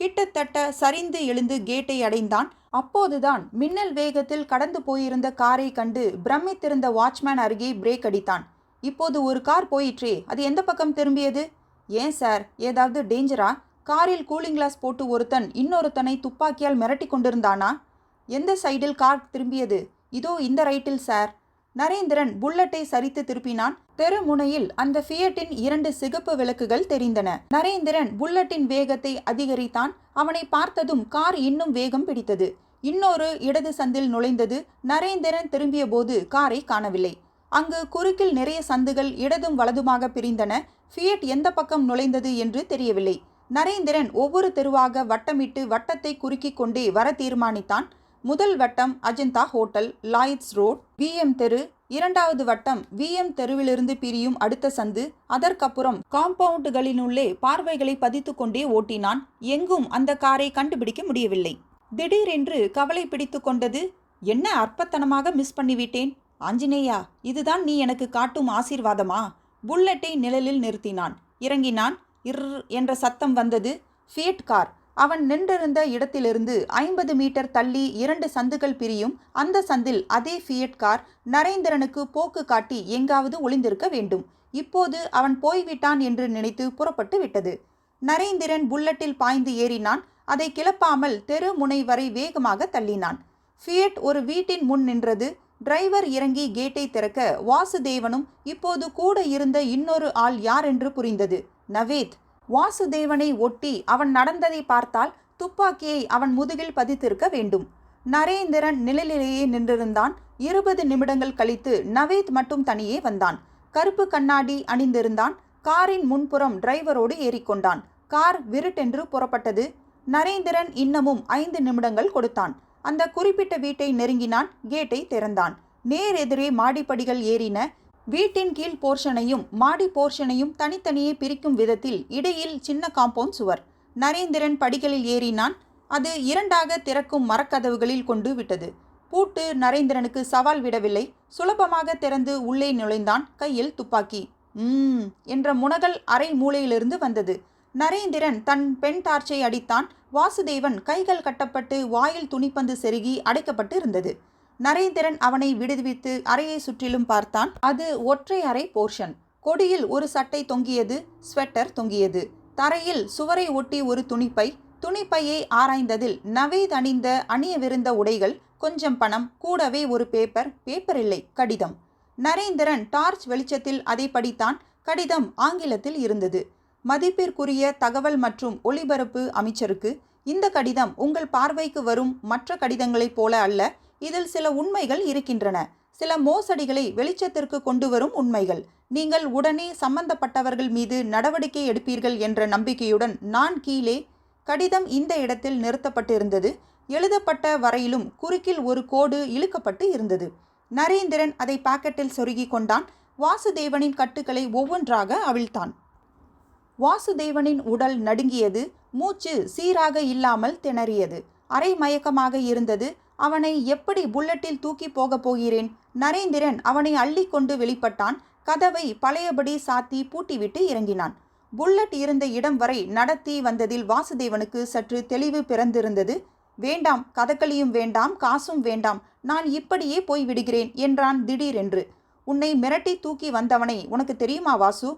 கிட்டத்தட்ட சரிந்து எழுந்து கேட்டை அடைந்தான். அப்போதுதான் மின்னல் வேகத்தில் கடந்து போயிருந்த காரை கண்டு பிரமித்திருந்த வாட்ச்மேன் அருகே பிரேக் அடித்தான். இப்போது ஒரு கார் போயிற்றே, அது எந்த பக்கம் திரும்பியது? ஏன் சார், ஏதாவது டேஞ்சரா? காரில் கூலிங் கிளாஸ் போட்டு ஒருத்தன் இன்னொருத்தனை துப்பாக்கியால் மிரட்டி கொண்டிருந்தானா? எந்த சைடில் கார் திரும்பியது? இதோ இந்த ரைட்டில் சார். நரேந்திரன் புல்லட்டை சரித்து திருப்பினான். தெருமுனையில் அந்த ஃபியட்டின் 2 சிகப்பு விளக்குகள் தெரிந்தன. நரேந்திரன் புல்லட்டின் வேகத்தை அதிகரித்தான். அவனை பார்த்ததும் கார் இன்னும் வேகம் பிடித்தது. இன்னொரு இடது சந்தில் நுழைந்தது. நரேந்திரன் திரும்பிய போது காரை காணவில்லை. அங்கு குறுக்கில் நிறைய சந்துகள் இடதும் வலதுமாக பிரிந்தன. ஃபியட் எந்த பக்கம் நுழைந்தது என்று தெரியவில்லை. நரேந்திரன் ஒவ்வொரு தெருவாக வட்டமிட்டு வட்டத்தை குறுக்கிக் கொண்டே வர தீர்மானித்தான். முதல் வட்டம் Ajanta hotel, Lloyds road, VM தெரு. இரண்டாவது வட்டம் VM தெருவிலிருந்து பிரியும் அடுத்த சந்து. அதற்கப்புறம் காம்பவுண்டுகளினுள்ளே பார்வைகளை பதித்து கொண்டே ஓட்டினான். எங்கும் அந்த காரை கண்டுபிடிக்க முடியவில்லை. திடீரென்று கவலை பிடித்து கொண்டது. என்ன அற்பத்தனமாக மிஸ் பண்ணிவிட்டேன். ஆஞ்சநேயா, இதுதான் நீ எனக்கு காட்டும் ஆசீர்வாதமா? புல்லட்டை நிழலில் நிறுத்தினான். இறங்கினான். இர் என்ற சத்தம் வந்தது. Fiat car. அவன் நின்றிருந்த இடத்திலிருந்து 50 மீட்டர் தள்ளி 2 சந்துகள் பிரியும். அந்த சந்தில் அதே ஃபியட் கார் நரேந்திரனுக்கு போக்கு காட்டி எங்காவது ஒளிந்திருக்க வேண்டும். இப்போது அவன் போய்விட்டான் என்று நினைத்து புறப்பட்டு விட்டது. நரேந்திரன் புல்லட்டில் பாய்ந்து ஏறினான். அதை கிளப்பாமல் தெரு முனை வரை வேகமாக தள்ளினான். ஃபியட் ஒரு வீட்டின் முன் நின்றது. டிரைவர் இறங்கி கேட்டை திறக்க வாசுதேவனும் இப்போது கூட இருந்த இன்னொரு ஆள் யார் என்று புரிந்தது. நவேத். வாசுதேவனை ஒட்டி அவன் நடந்ததை பார்த்தால் துப்பாக்கியை அவன் முதுகில் பதித்திருக்க வேண்டும். நரேந்திரன் நிழலிலேயே நின்றிருந்தான். 20 நிமிடங்கள் கழித்து நவேத் மட்டும் தனியே வந்தான். கருப்பு கண்ணாடி அணிந்திருந்தான். காரின் முன்புறம் டிரைவரோடு ஏறிக்கொண்டான். கார் விருட்டென்று புறப்பட்டது. நரேந்திரன் இன்னமும் 5 நிமிடங்கள் கொடுத்தான். அந்த குறிப்பிட்ட வீட்டை நெருங்கினான். கேட்டை திறந்தான். நேர் எதிரே மாடிப்படிகள் ஏறின. வீட்டின் கீழ் போர்ஷனையும் மாடி போர்ஷனையும் தனித்தனியே பிரிக்கும் விதத்தில் இடையில் சின்ன காம்பவுண்ட் சுவர். நரேந்திரன் படிகளில் ஏறினான். அது 2ஆக திறக்கும் மரக்கதவுகளில் கொண்டு விட்டது. பூட்டு நரேந்திரனுக்கு சவால் விடவில்லை. சுலபமாக திறந்து உள்ளே நுழைந்தான். கையில் துப்பாக்கி. என்ற முனகல் அரை மூலையிலிருந்து வந்தது. நரேந்திரன் தன் பெண் டார்ச்சை அடித்தான். வாசுதேவன் கைகள் கட்டப்பட்டு வாயில் துணிப்பந்து செருகி அடைக்கப்பட்டு இருந்தது. நரேந்திரன் அவனை விடுவித்து அறையை சுற்றிலும் பார்த்தான். அது ஒற்றை அறை போர்ஷன். கொடியில் ஒரு சட்டை தொங்கியது. ஸ்வெட்டர் தொங்கியது. தரையில் சுவரை ஒட்டி ஒரு துணிப்பை. துணிப்பையை ஆராய்ந்ததில் நவேத் அணிந்த அணியவிருந்த உடைகள், கொஞ்சம் பணம், கூடவே ஒரு பேப்பர் இல்லை, கடிதம். நரேந்திரன் டார்ச் வெளிச்சத்தில் அதை படித்தான். கடிதம் ஆங்கிலத்தில் இருந்தது. மதிப்பிற்குரிய தகவல் மற்றும் ஒலிபரப்பு அமைச்சருக்கு, இந்த கடிதம் உங்கள் பார்வைக்கு வரும் மற்ற கடிதங்களைப் போல அல்ல. இதில் சில உண்மைகள் இருக்கின்றன. சில மோசடிகளை வெளிச்சத்திற்கு கொண்டு வரும் உண்மைகள். நீங்கள் உடனே சம்பந்தப்பட்டவர்கள் மீது நடவடிக்கை எடுப்பீர்கள் என்ற நம்பிக்கையுடன் நான் கீழே. கடிதம் இந்த இடத்தில் நிறுத்தப்பட்டிருந்தது. எழுதப்பட்ட வரையிலும் குறுக்கில் ஒரு கோடு இழுக்கப்பட்டு இருந்தது. நரேந்திரன் அதை பாக்கெட்டில் சொருகி கொண்டான். வாசுதேவனின் கட்டுக்களை ஒவ்வொன்றாக அவிழ்த்தான். வாசுதேவனின் உடல் நடுங்கியது. மூச்சு சீராக இல்லாமல் திணறியது. அரை மயக்கமாக இருந்தது. அவனை எப்படி புல்லட்டில் தூக்கி போகப் போகிறேன்? நரேந்திரன் அவனை அள்ளி கொண்டு வெளிப்பட்டான். கதவை பழையபடி சாத்தி பூட்டிவிட்டு இறங்கினான். புல்லட் இருந்த இடம் வரை நடத்தி வந்ததில் வாசுதேவனுக்கு சற்று தெளிவு பிறந்திருந்தது. வேண்டாம், கதகளியும் வேண்டாம், காசும் வேண்டாம், நான் இப்படியே போய்விடுகிறேன் என்றான் திடீரென்று. உன்னை மிரட்டி தூக்கி வந்தவனை உனக்கு தெரியுமா வாசு?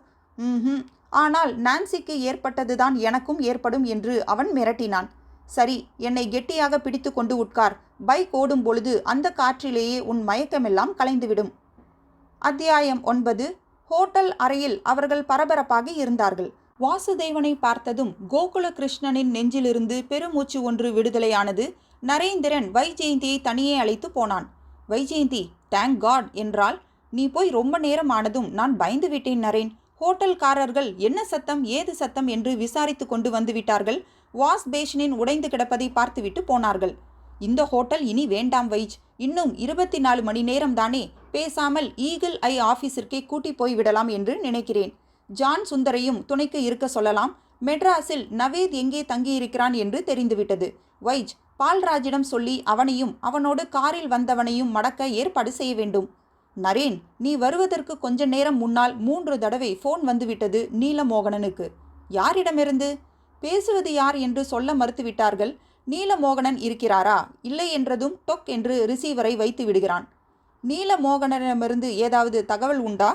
ஆனால் நான்சிக்கு ஏற்பட்டதுதான் எனக்கும் ஏற்படும் என்று அவன் மிரட்டினான். சரி, என்னை கெட்டியாக பிடித்து கொண்டு உட்கார். பைக் ஓடும் பொழுது அந்த காற்றிலேயே உன் மயக்கமெல்லாம் கலைந்துவிடும். அத்தியாயம் 9. ஹோட்டல் அறையில் அவர்கள் பரபரப்பாக இருந்தார்கள். வாசுதேவனை பார்த்ததும் கோகுலகிருஷ்ணனின் நெஞ்சிலிருந்து பெருமூச்சு ஒன்று விடுதலையானது. நரேந்திரன் வைஜெயந்தியை தனியே அழைத்து போனான். வைஜெயந்தி, தேங்க் காட் என்றாள். நீ போய் ரொம்ப நேரம் ஆனதும் நான் பயந்து விட்டேன் நரேன். ஹோட்டல்காரர்கள் என்ன சத்தம், ஏது சத்தம் என்று விசாரித்து கொண்டு வந்து விட்டார்கள். வாஷ் பேஷனின் உடைந்து கிடப்பதை பார்த்துவிட்டு போனார்கள். இந்த ஹோட்டல் இனி வேண்டாம் வைஜ். இன்னும் 24 மணி நேரம் தானே. பேசாமல் ஈகிள் ஐ ஆஃபீஸிற்கே கூட்டி போய்விடலாம் என்று நினைக்கிறேன். ஜான் சுந்தரையும் துணைக்கு இருக்க சொல்லலாம். மெட்ராஸில் நவேத் எங்கே தங்கியிருக்கிறான் என்று தெரிந்துவிட்டது. வைஜ், பால்ராஜிடம் சொல்லி அவனையும் அவனோடு காரில் வந்தவனையும் மடக்க ஏற்பாடு செய்ய வேண்டும். நரேன், நீ வருவதற்கு கொஞ்ச நேரம் முன்னால் 3 தடவை ஃபோன் வந்துவிட்டது நீலமோகனனுக்கு. யாரிடமிருந்து? பேசுவது யார் என்று சொல்ல மறுத்துவிட்டார்கள். நீலமோகனன் இருக்கிறாரா? இல்லை என்றதும் டொக் என்று ரிசீவரை வைத்து விடுகிறான். நீலமோகனனிடமிருந்து ஏதாவது தகவல் உண்டா?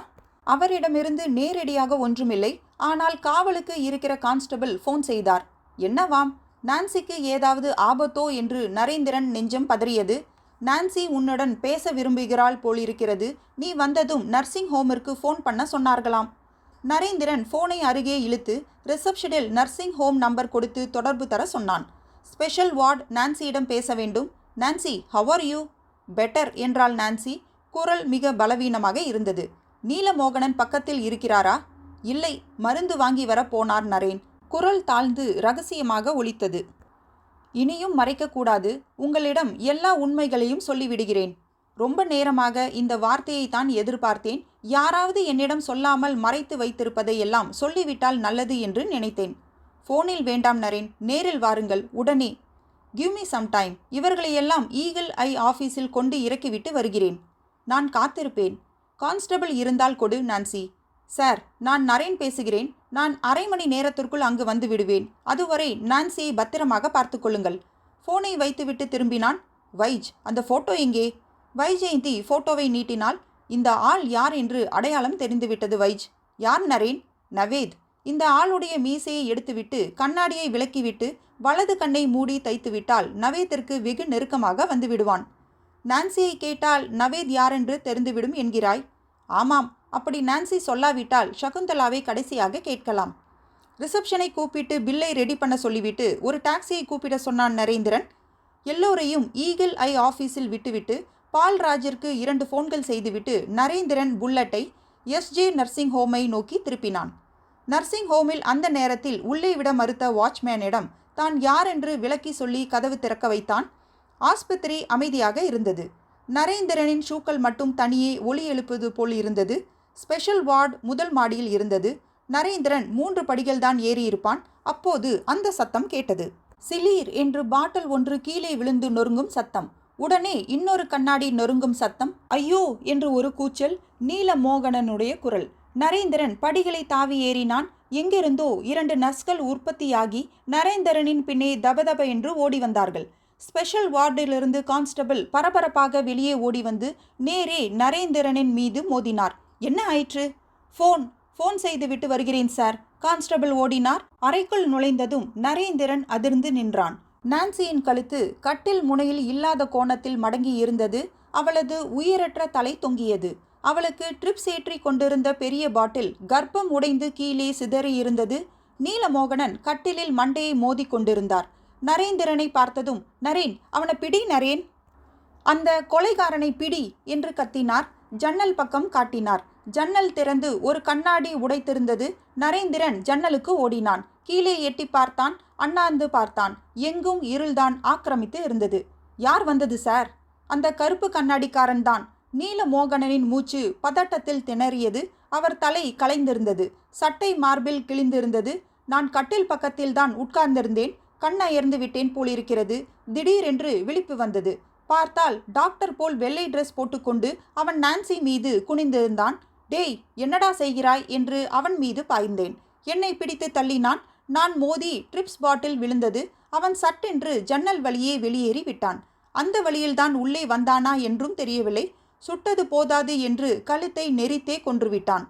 அவரிடமிருந்து நேரடியாக ஒன்றுமில்லை. ஆனால் காவலுக்கு இருக்கிற கான்ஸ்டபிள் ஃபோன் செய்தார். என்னவாம்? நான்சிக்கு ஏதாவது ஆபத்தோ என்று நரேந்திரன் நெஞ்சம் பதறியது. நான்சி உன்னுடன் பேச விரும்புகிறாள் போலிருக்கிறது. நீ வந்ததும் நர்சிங் ஹோமிற்கு ஃபோன் பண்ண சொன்னார்களாம். நரேந்திரன் ஃபோனை அருகே இழுத்து ரிசப்ஷனில் நர்சிங் ஹோம் நம்பர் கொடுத்து தொடர்பு தர சொன்னான். ஸ்பெஷல் வார்டு நான்சியிடம் பேச வேண்டும். Nancy, how are you? Better என்றாள் நான்சி. குரல் மிக பலவீனமாக இருந்தது. நீலமோகனன் பக்கத்தில் இருக்கிறாரா? இல்லை, மருந்து வாங்கி வர போனார் நரேன். குரல் தாழ்ந்து ரகசியமாக ஒலித்தது. இனியும் மறைக்கக்கூடாது. உங்களிடம் எல்லா உண்மைகளையும் சொல்லிவிடுகிறேன். ரொம்ப நேரமாக இந்த வார்த்தையை தான் எதிர்பார்த்தேன். யாராவது என்னிடம் சொல்லாமல் மறைத்து வைத்திருப்பதை எல்லாம் சொல்லிவிட்டால் நல்லது என்று நினைத்தேன். ஃபோனில் வேண்டாம் நரேன், நேரில் வாருங்கள் உடனே. Give me some time. இவர்களையெல்லாம் ஈகிள் ஐ ஆஃபீஸில் கொண்டு இறக்கிவிட்டு வருகிறேன். நான் காத்திருப்பேன். கான்ஸ்டபிள் இருந்தால் கொடு நான்சி. சார், நான் நரேன் பேசுகிறேன். நான் அரை மணி நேரத்திற்குள் அங்கு வந்து விடுவேன். அதுவரை நான்சியை பத்திரமாக பார்த்து கொள்ளுங்கள். ஃபோனை வைத்துவிட்டு திரும்பினான். வைஜ், அந்த ஃபோட்டோ எங்கே? வைஜெயந்தி ஃபோட்டோவை நீட்டினாள். இந்த ஆள் யார் என்று அடையாளம் தெரிந்துவிட்டது வைஜ். யார் நரேன்? நவேத். இந்த ஆளுடைய மீசையை எடுத்துவிட்டு கண்ணாடியை விலக்கிவிட்டு வலது கண்ணை மூடி தைத்துவிட்டால் நவேத்திற்கு வெகு நெருக்கமாக வந்து விடுவான். நான்சியை கேட்டால் நவேத் யாரென்று தெரிந்துவிடும் என்கிறாய்? ஆமாம், அப்படி நான்சி சொல்லாவிட்டால் சகுந்தலாவை கடைசியாக கேட்கலாம். ரிசப்ஷனை கூப்பிட்டு பில்லை ரெடி பண்ண சொல்லிவிட்டு ஒரு டாக்ஸியை கூப்பிட சொன்னான் நரேந்திரன். எல்லோரையும் ஈகிள் ஐ ஆஃபீஸில் விட்டுவிட்டு பால்ராஜிற்கு 2 ஃபோன்கள் செய்துவிட்டு நரேந்திரன் புல்லட்டை எஸ்ஜே நர்சிங் ஹோமை நோக்கி திருப்பினான். நர்சிங் ஹோமில் அந்த நேரத்தில் உள்ளே விட மறுத்த வாட்ச்மேனிடம் தான் யார் என்று விளக்கி சொல்லி கதவு திறக்க வைத்தான். ஆஸ்பத்திரி அமைதியாக இருந்தது. நரேந்திரனின் ஷூக்கள் மட்டும் தனியே ஒலி எழுப்புவது போல் இருந்தது. ஸ்பெஷல் வார்டு முதல் மாடியில் இருந்தது. நரேந்திரன் 3 படிகள்தான் ஏறியிருப்பான். அப்போது அந்த சத்தம் கேட்டது. சிலீர் என்று பாட்டில் ஒன்று கீழே விழுந்து நொறுங்கும் சத்தம். உடனே இன்னொரு கண்ணாடி நொறுங்கும் சத்தம். ஐயோ என்று ஒரு கூச்சல். நீலமோகனனுடைய குரல். நரேந்திரன் படிகளை தாவி ஏறினான். எங்கிருந்தோ 2 நர்ஸ்கள் உற்பத்தியாகி நரேந்திரனின் பின்னே தபதப என்று ஓடி வந்தார்கள். ஸ்பெஷல் வார்டிலிருந்து கான்ஸ்டபிள் பரபரப்பாக வெளியே ஓடி வந்து நேரே நரேந்திரனின் மீது மோதினார். என்ன ஆயிற்று? ஃபோன் செய்துவிட்டு வருகிறேன் சார். கான்ஸ்டபிள் ஓடினார். அறைக்குள் நுழைந்ததும் நரேந்திரன் அதிர்ந்து நின்றான். நான்சியின் கழுத்து கட்டில் முனையில் இல்லாத கோணத்தில் மடங்கி இருந்தது. அவளது உயிரற்ற தலை தொங்கியது. அவளுக்கு ட்ரிப்ஸ் ஏற்றி கொண்டிருந்த பெரிய பாட்டில் கர்ப்பம் உடைந்து கீழே சிதறி இருந்தது. நீலமோகனன் கட்டிலில் மண்டையை மோதி கொண்டிருந்தார். நரேந்திரனை பார்த்ததும், நரேன், அவனை பிடி நரேன், அந்த கொலைகாரனை பிடி என்று கத்தினார். ஜன்னல் பக்கம் காட்டினார். ஜன்னல் திறந்து ஒரு கண்ணாடி உடைத்திருந்தது. நரேந்திரன் ஜன்னலுக்கு ஓடினான். கீழே எட்டி பார்த்தான். அண்ணாந்து பார்த்தான். எங்கும் இருள்தான் ஆக்கிரமித்து இருந்தது. யார் வந்தது சார்? அந்த கருப்பு கண்ணாடிக்காரன் தான். நீலமோகனனின் மூச்சு பதட்டத்தில் திணறியது. அவர் தலை கலைந்திருந்தது. சட்டை மார்பில் கிழிந்திருந்தது. நான் கட்டில் பக்கத்தில் தான் உட்கார்ந்திருந்தேன். கண்ணயர்ந்து விட்டேன் போலிருக்கிறது. திடீரென்று விழிப்பு வந்தது. பார்த்தால் டாக்டர் போல் வெள்ளை ட்ரெஸ் போட்டுக்கொண்டு அவன் நான்சி மீது குனிந்திருந்தான். டேய், என்னடா செய்கிறாய் என்று அவன் மீது பாய்ந்தேன். என்னை பிடித்து தள்ளினான். நான் மோதி ட்ரிப்ஸ் பாட்டில் விழுந்தது. அவன் சட்டென்று ஜன்னல் வழியே வெளியேறி விட்டான். அந்த வழியில்தான் உள்ளே வந்தானா என்றும் தெரியவில்லை. சுட்டது போதாது என்று கழுத்தை நெரித்தே கொன்றுவிட்டான்.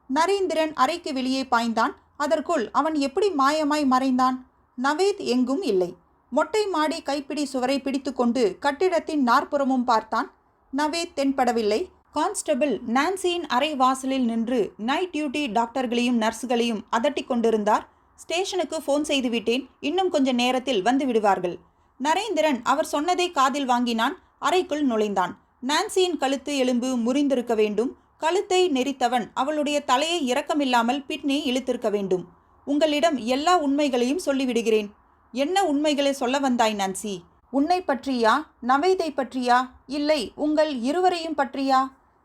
நரேந்திரன் அறைக்கு வெளியே பாய்ந்தான். அதற்குள் அவன் எப்படி மாயமாய் மறைந்தான்? நவேத் எங்கும் இல்லை. மொட்டை மாடி கைப்பிடி சுவரை பிடித்து கொண்டு கட்டிடத்தின் நாற்புறமும் பார்த்தான். நவேத் தென்படவில்லை. கான்ஸ்டபிள் நான்சியின் அறை வாசலில் நின்று நைட் டியூட்டி டாக்டர்களையும் நர்ஸுகளையும் அதட்டி கொண்டிருந்தார். ஸ்டேஷனுக்கு ஃபோன் செய்துவிட்டேன். இன்னும் கொஞ்ச நேரத்தில் வந்து விடுவார்கள். நரேந்திரன் அவர் சொன்னதை காதில் வாங்கினான். அறைக்குள் நுழைந்தான். நான்சியின் கழுத்து எலும்பு முறிந்திருக்க வேண்டும். கழுத்தை நெரித்தவன் அவளுடைய தலையை இரக்கமில்லாமல் பின்னே இழுத்திருக்க வேண்டும். உங்களிடம் எல்லா உண்மைகளையும் சொல்லிவிடுகிறேன். என்ன உண்மைகளை சொல்ல வந்தாய் நான்சி? உன்னை பற்றியா? நவேதை பற்றியா? இல்லை, உங்கள் இருவரையும் பற்றியா?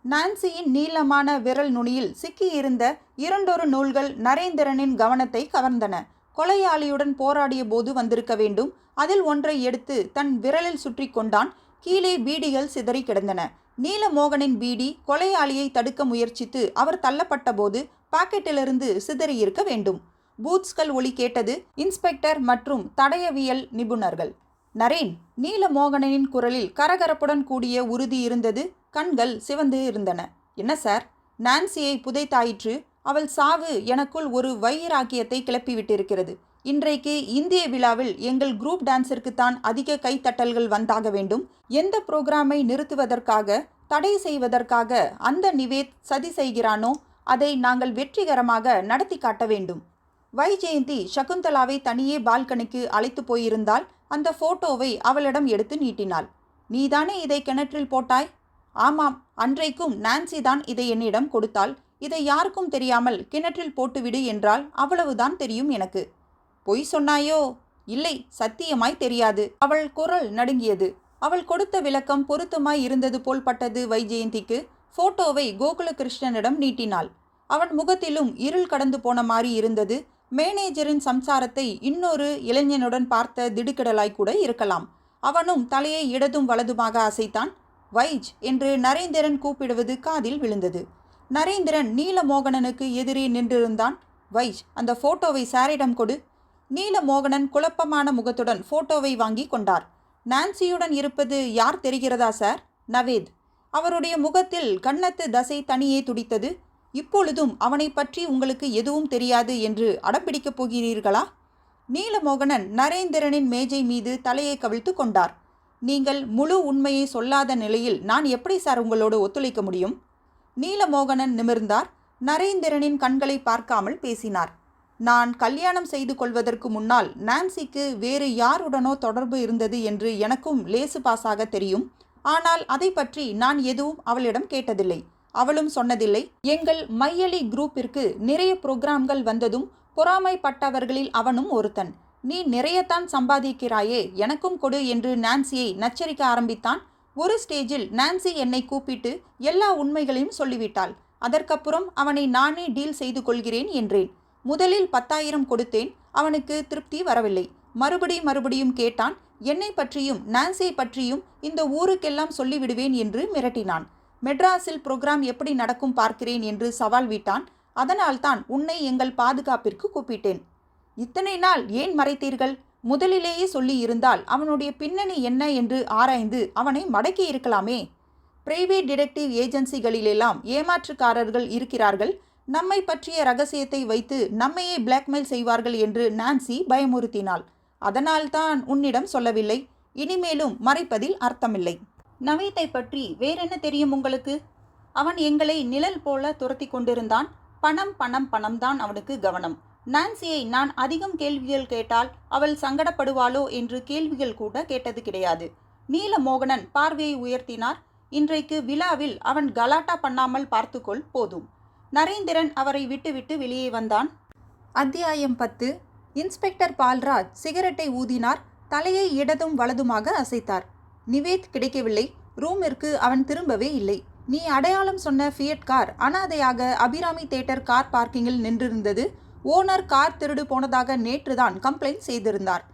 நான்சியின் நீளமான விரல் நுனியில் சிக்கியிருந்த 2 நூல்கள் நரேந்திரனின் கவனத்தை கவர்ந்தன. கொலையாளியுடன் போராடிய போது வந்திருக்க வேண்டும். அதில் ஒன்றை எடுத்து தன் விரலில் சுற்றி கொண்டான். கீழே பீடிகள் சிதறி கிடந்தன. நீலமோகனின் பீடி கொலையாளியை தடுக்க முயற்சித்து அவர் தள்ளப்பட்ட போது பாக்கெட்டிலிருந்து சிதறியிருக்க வேண்டும். பூத்ஸ்கள் ஒலி கேட்டது. இன்ஸ்பெக்டர் மற்றும் தடயவியல் நிபுணர்கள். நரேன், நீலமோகனின் குரலில் கரகரப்புடன் கூடிய உறுதி இருந்தது. கண்கள் சிவந்து இருந்தன. என்ன சார்? நான்சியை புதைத்தாயிற்று. அவள் சாவு எனக்குள் ஒரு வைராக்கியத்தை கிளப்பிவிட்டிருக்கிறது. இன்றைக்கு இந்திய விழாவில் எங்கள் குரூப் டான்ஸிற்குத்தான் அதிக கைத்தட்டல்கள் வந்தாக வேண்டும். எந்த புரோகிராமை நிறுத்துவதற்காக, தடை செய்வதற்காக அந்த நிவேத் சதி செய்கிறானோ அதை நாங்கள் வெற்றிகரமாக நடத்தி காட்ட வேண்டும். வைஜெயந்தி சகுந்தலாவை தனியே பால்கனிக்கு அழைத்து போயிருந்தால் அந்த போட்டோவை அவளிடம் எடுத்து நீட்டினாள். நீதானே இதை கிணற்றில் போட்டாய்? ஆமாம், அன்றைக்கும் நான்சி தான் இதை என்னிடம் கொடுத்தாள். இதை யாருக்கும் தெரியாமல் கிணற்றில் போட்டுவிடு என்றால் அவ்வளவுதான் தெரியும் எனக்கு. பொய் சொன்னாயோ? இல்லை, சத்தியமாய் தெரியாது. அவள் குரல் நடுங்கியது. அவள் கொடுத்த விளக்கம் பொருத்தமாய் இருந்தது போல் பட்டது வைஜெயந்திக்கு. போட்டோவை கோகுலகிருஷ்ணனிடம் நீட்டினாள். அவன் முகத்திலும் இருள் கடந்து போன மாதிரி இருந்தது. மேனேஜரின் சம்சாரத்தை இன்னொரு இளைஞனுடன் பார்த்த திடுக்கிடலாய் கூட இருக்கலாம். அவனும் தலையை இடதும் வலதுமாக அசைத்தான். வைஜ் என்று நரேந்திரன் கூப்பிடுவது காதில் விழுந்தது. நரேந்திரன் நீலமோகனனுக்கு எதிரே நின்றிருந்தான். வைஜ், அந்த போட்டோவை சாரிடம் கொடு. நீலமோகனன் குழப்பமான முகத்துடன் போட்டோவை வாங்கி கொண்டார். நான்சியுடன் இருப்பது யார் தெரிகிறதா சார்? நவேத். அவருடைய முகத்தில் கன்னத்து தசை தனியே துடித்தது. இப்பொழுதும் அவனை பற்றி உங்களுக்கு எதுவும் தெரியாது என்று அடம்பிடிக்கப் போகிறீர்களா? நீலமோகனன் நரேந்திரனின் மேஜை மீது தலையை கவிழ்த்து கொண்டார். நீங்கள் முழு உண்மையை சொல்லாத நிலையில் நான் எப்படி சார் உங்களோடு ஒத்துழைக்க முடியும்? நீலமோகனன் நிமிர்ந்தார். நரேந்திரனின் கண்களை பார்க்காமல் பேசினார். நான் கல்யாணம் செய்து கொள்வதற்கு முன்னால் நான்சிக்கு வேறு யாருடனோ தொடர்பு இருந்தது என்று எனக்கும் லேசு பாசாக தெரியும். ஆனால் அதை பற்றி நான் எதுவும் அவளிடம் கேட்டதில்லை. அவளும் சொன்னதில்லை. எங்கள் மையலி குரூப்பிற்கு நிறைய புரோகிராம்கள் வந்ததும் பொறாமைப்பட்டவர்களில் அவனும் ஒருத்தன். நீ நிறையத்தான் சம்பாதிக்கிறாயே, எனக்கும் கொடு என்று நான்சியை நச்சரிக்க ஆரம்பித்தான். ஒரு ஸ்டேஜில் நான்சி என்னை கூப்பிட்டு எல்லா உண்மைகளையும் சொல்லிவிட்டாள். அதற்கப்புறம் அவனை நானே டீல் செய்து கொள்கிறேன் என்றேன். முதலில் 10,000 கொடுத்தேன். அவனுக்கு திருப்தி வரவில்லை. மறுபடியும் கேட்டான். என்னை பற்றியும் நான்சியை பற்றியும் இந்த ஊருக்கெல்லாம் சொல்லிவிடுவேன் என்று மிரட்டினான். மெட்ராஸில் புரோகிராம் எப்படி நடக்கும் பார்க்கிறேன் என்று சவால் விட்டான். அதனால்தான் உன்னை எங்கள் பாதுகாப்பிற்கு கூப்பிட்டேன். இத்தனை நாள் ஏன் மறைத்தீர்கள்? முதலிலேயே சொல்லி இருந்தால் அவனுடைய பின்னணி என்ன என்று ஆராய்ந்து அவனை மடக்கி இருக்கலாமே. பிரைவேட் டிடெக்டிவ் ஏஜென்சிகளிலெல்லாம் ஏமாற்றுக்காரர்கள் இருக்கிறார்கள். நம்மை பற்றிய ரகசியத்தை வைத்து நம்மையே பிளாக்மெயில் செய்வார்கள் என்று நான்சி பயமுறுத்தினாள். அதனால்தான் உன்னிடம் சொல்லவில்லை. இனிமேலும் மறைப்பதில் அர்த்தமில்லை. நவேத்தை பற்றி வேறென்ன தெரியும் உங்களுக்கு? அவன் எங்களை நிழல் போல துரத்தி கொண்டிருந்தான். பணம் பணம் பணம் தான் அவனுக்கு கவனம். நான்சியை நான் அதிகம் கேள்விகள் கேட்டால் அவள் சங்கடப்படுவாளோ என்று கேள்விகள் கூட கேட்டது கிடையாது. நீலமோகனன் பார்வையை உயர்த்தினார். இன்றைக்கு விழாவில் அவன் கலாட்டா பண்ணாமல் பார்த்துக்கொள், போதும். நரேந்திரன் அவரை விட்டுவிட்டு வெளியே வந்தான். அத்தியாயம் 10. இன்ஸ்பெக்டர் பால்ராஜ் சிகரெட்டை ஊதினார். தலையை இடதும் வலதுமாக அசைத்தார். நிவேத் கிடைக்கவில்லை. ரூமிற்கு அவன் திரும்பவே இல்லை. நீ அடையாளம் சொன்ன ஃபியட் கார் அனாதையாக அபிராமி தியேட்டர் கார் பார்க்கிங்கில் நின்றிருந்தது. ஓனர் கார் திருடு போனதாக நேற்றுதான் கம்ப்ளைண்ட் செய்திருந்தார்.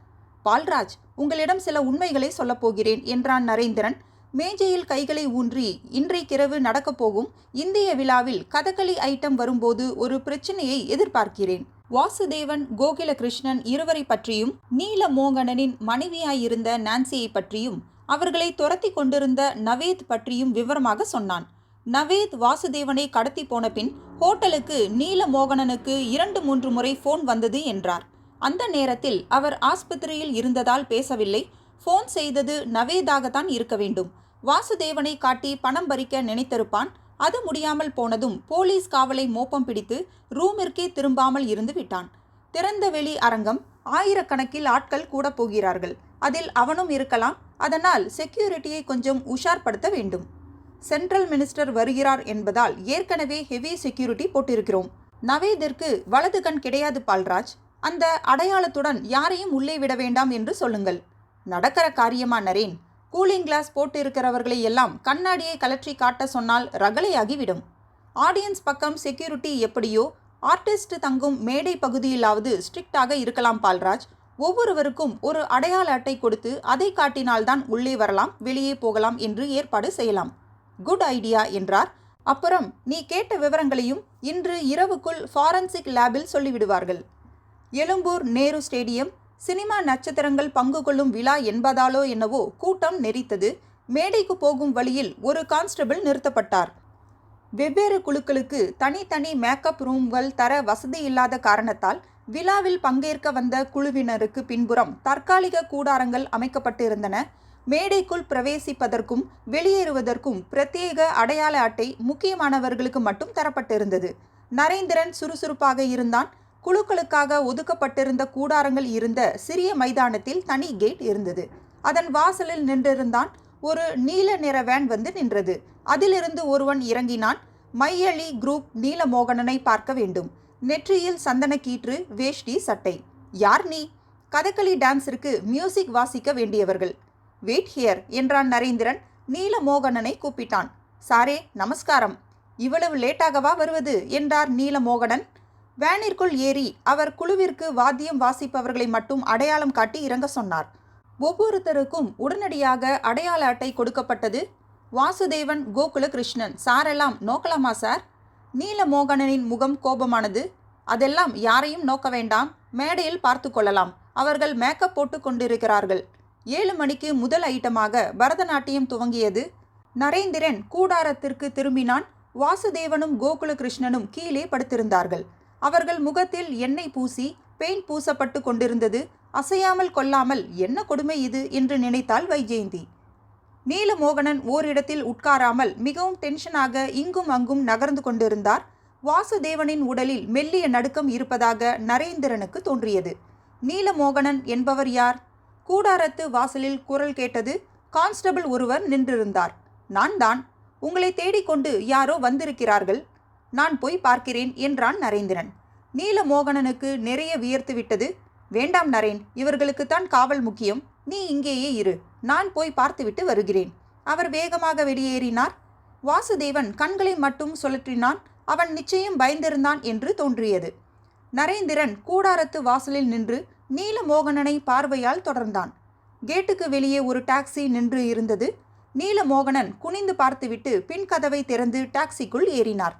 பால்ராஜ், உங்களிடம் சில உண்மைகளை சொல்லப்போகிறேன் என்றான் நரேந்திரன். மேஜையில் கைகளை ஊன்றி, இன்றைக்கிரவு நடக்கப்போகும் இந்திய விழாவில் கதகளி ஐட்டம் வரும்போது ஒரு பிரச்சனையை எதிர்பார்க்கிறேன். வாசுதேவன், கோகுலகிருஷ்ணன் இருவரை பற்றியும், நீலமோகனனின் மனைவியாயிருந்த நான்சியை பற்றியும், அவர்களை துரத்தி கொண்டிருந்த நவேத் பற்றியும் விவரமாக சொன்னான். நவேத் வாசுதேவனை கடத்தி போன பின் ஹோட்டலுக்கு நீலமோகனனுக்கு 2-3 முறை போன் வந்தது என்றார். அந்த நேரத்தில் அவர் ஆஸ்பத்திரியில் இருந்ததால் பேசவில்லை. போன் செய்தது நவேதாகத்தான் இருக்க வேண்டும். வாசுதேவனை காட்டி பணம் பறிக்க நினைத்திருப்பான். அது முடியாமல் போனதும் போலீஸ் காவலை மோப்பம் பிடித்து ரூமிற்கே திரும்பாமல் இருந்து விட்டான். திறந்த வெளி அரங்கம், ஆயிரக்கணக்கில் ஆட்கள் கூட போகிறார்கள். அதில் அவனும் இருக்கலாம். அதனால் செக்யூரிட்டியை கொஞ்சம் உஷார்படுத்த வேண்டும். சென்ட்ரல் மினிஸ்டர் வருகிறார் என்பதால் ஏற்கனவே ஹெவி செக்யூரிட்டி போட்டிருக்கிறோம். நவேதிற்கு வலது கண் கிடையாது பால்ராஜ். அந்த அடையாளத்துடன் யாரையும் உள்ளே விட வேண்டாம் என்று சொல்லுங்கள். நடக்கிற காரியமா நரேன்? கூலிங் கிளாஸ் போட்டு இருக்கிறவர்களை எல்லாம் கண்ணாடியை கலற்றி காட்ட சொன்னால் ரகளையாகிவிடும். ஆடியன்ஸ் பக்கம் செக்யூரிட்டி எப்படியோ, ஆர்டிஸ்ட் தங்கும் மேடை பகுதியிலாவது ஸ்ட்ரிக்டாக இருக்கலாம் பால்ராஜ். ஒவ்வொருவருக்கும் ஒரு அடையாள அட்டை கொடுத்து அதை காட்டினால்தான் உள்ளே வரலாம், வெளியே போகலாம் என்று ஏற்பாடு செய்யலாம். குட் ஐடியா என்றார். அப்புறம் நீ கேட்ட விவரங்களையும் இன்று இரவுக்குள் ஃபாரன்சிக் லேபில் சொல்லிவிடுவார்கள். எழும்பூர் நேரு ஸ்டேடியம். சினிமா நட்சத்திரங்கள் பங்கு கொள்ளும் விழா என்பதாலோ என்னவோ கூட்டம் நெறித்தது. மேடைக்கு போகும் வழியில் ஒரு கான்ஸ்டபிள் நிறுத்தப்பட்டார். வெவ்வேறு குழுக்களுக்கு தனித்தனி மேக்கப் ரூம்கள் தர வசதி இல்லாத காரணத்தால் விழாவில் பங்கேற்க வந்த குழுவினருக்கு பின்புறம் தற்காலிக கூடாரங்கள் அமைக்கப்பட்டிருந்தன. மேடைக்குள் பிரவேசிப்பதற்கும் வெளியேறுவதற்கும் பிரத்யேக அடையாள அட்டை முக்கியமானவர்களுக்கு மட்டும் தரப்பட்டிருந்தது. நரேந்திரன் சுறுசுறுப்பாக இருந்தான். குழுக்களுக்காக ஒதுக்கப்பட்டிருந்த கூடாரங்கள் இருந்த சிறிய மைதானத்தில் தனி கேட் இருந்தது. அதன் வாசலில் நின்றிருந்தான். ஒரு நீல நிற வேன் வந்து நின்றது. அதிலிருந்து ஒருவன் இறங்கினான். மையலி குரூப் நீலமோகனனை பார்க்க வேண்டும். நெற்றியில் சந்தன கீற்று, வேஷ்டி, சட்டை. யார் நீ? கதகளி டான்ஸிற்கு மியூசிக் வாசிக்க வேண்டியவர்கள். வெயிட் ஹியர் என்றான் நரேந்திரன். நீலமோகனனை கூப்பிட்டான். சாரே நமஸ்காரம். இவ்வளவு லேட்டாகவா வருவது என்றார் நீலமோகனன். வேனிற்குள் ஏறி அவர் குழுவிற்கு வாத்தியம் வாசிப்பவர்களை மட்டும் அடையாளம் காட்டி இறங்க சொன்னார். ஒவ்வொருத்தருக்கும் உடனடியாக அடையாள அட்டை கொடுக்கப்பட்டது. வாசுதேவன், கோகுலகிருஷ்ணன் சாரெல்லாம் நோக்கலாமா சார்? நீலமோகனனின் முகம் கோபமானது. அதெல்லாம் யாரையும் நோக்க வேண்டாம், மேடையில் பார்த்து கொள்ளலாம். அவர்கள் மேக்கப் போட்டு கொண்டிருக்கிறார்கள். 7 மணிக்கு முதல் ஐட்டமாக பரதநாட்டியம் துவங்கியது. நரேந்திரன் கூடாரத்திற்கு திரும்பினான். வாசுதேவனும் கோகுலகிருஷ்ணனும் கீழே படுத்திருந்தார்கள். அவர்கள் முகத்தில் எண்ணெய் பூசி பெயிண்ட் பூசப்பட்டு கொண்டிருந்தது. அசையாமல் கொள்ளாமல் என்ன கொடுமை இது என்று நினைத்தாள் வைஜெயந்தி. நீலமோகனன் ஓரிடத்தில் உட்காராமல் மிகவும் டென்ஷனாக இங்கும் அங்கும் நகர்ந்து கொண்டிருந்தார். வாசுதேவனின் உடலில் மெல்லிய நடுக்கம் இருப்பதாக நரேந்திரனுக்கு தோன்றியது. நீலமோகனன் என்பவர் யார்? கூடாரத்து வாசலில் குரல் கேட்டது. கான்ஸ்டபிள் ஒருவர் நின்றிருந்தார். நான் தான். உங்களை தேடிக்கொண்டு யாரோ வந்திருக்கிறார்கள். நான் போய் பார்க்கிறேன் என்றான் நரேந்திரன். நீலமோகனனுக்கு நிறைய வியர்த்து விட்டது. வேண்டாம் நரேன், இவர்களுக்குத்தான் காவல் முக்கியம். நீ இங்கேயே இரு, நான் போய் பார்த்துவிட்டு வருகிறேன். அவர் வேகமாக வெளியேறினார். வாசுதேவன் கண்களை மட்டும் சுழற்றினான். அவன் நிச்சயம் பயந்திருந்தான் என்று தோன்றியது. நரேந்திரன் கூடாரத்து வாசலில் நின்று நீலமோகனனை பார்வையால் தொடர்ந்தான். கேட்டுக்கு வெளியே ஒரு டாக்ஸி நின்று இருந்தது. நீலமோகனன் குனிந்து பார்த்துவிட்டு பின் கதவை திறந்து டாக்ஸிக்குள் ஏறினார்.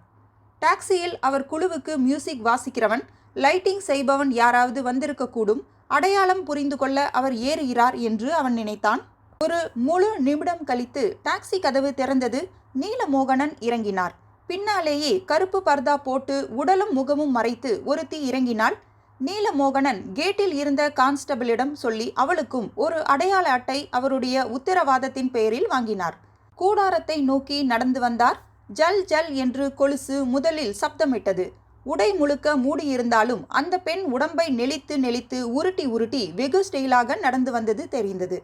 டாக்ஸியில் அவர் குழுவுக்கு மியூசிக் வாசிக்கிறவன், லைட்டிங் செய்பவன் யாராவது வந்திருக்கக்கூடும். அடையாளம் புரிந்து கொள்ள அவர் ஏறுகிறார் என்று அவன் நினைத்தான். ஒரு முழு நிமிடம் கழித்து டாக்ஸி கதவு திறந்தது. நீலமோகனன் இறங்கினார். பின்னாலேயே கருப்பு பர்தா போட்டு உடலும் முகமும் மறைத்து ஒருத்தி இறங்கினாள். நீலமோகனன் கேட்டில் இருந்த கான்ஸ்டபிளிடம் சொல்லி அவளுக்கும் ஒரு அடையாள அட்டை அவருடைய உத்தரவாதத்தின் பெயரில் வாங்கினார். கூடாரத்தை நோக்கி நடந்து வந்தார். ஜல் ஜல் என்று கொலுசு முதலில் சப்தமிட்டது. உடை முழுக்க மூடியிருந்தாலும் அந்த பெண் உடம்பை நெளித்து நெளித்து உருட்டி உருட்டி வெகு ஸ்டைலாக நடந்து வந்தது தெரிந்தது.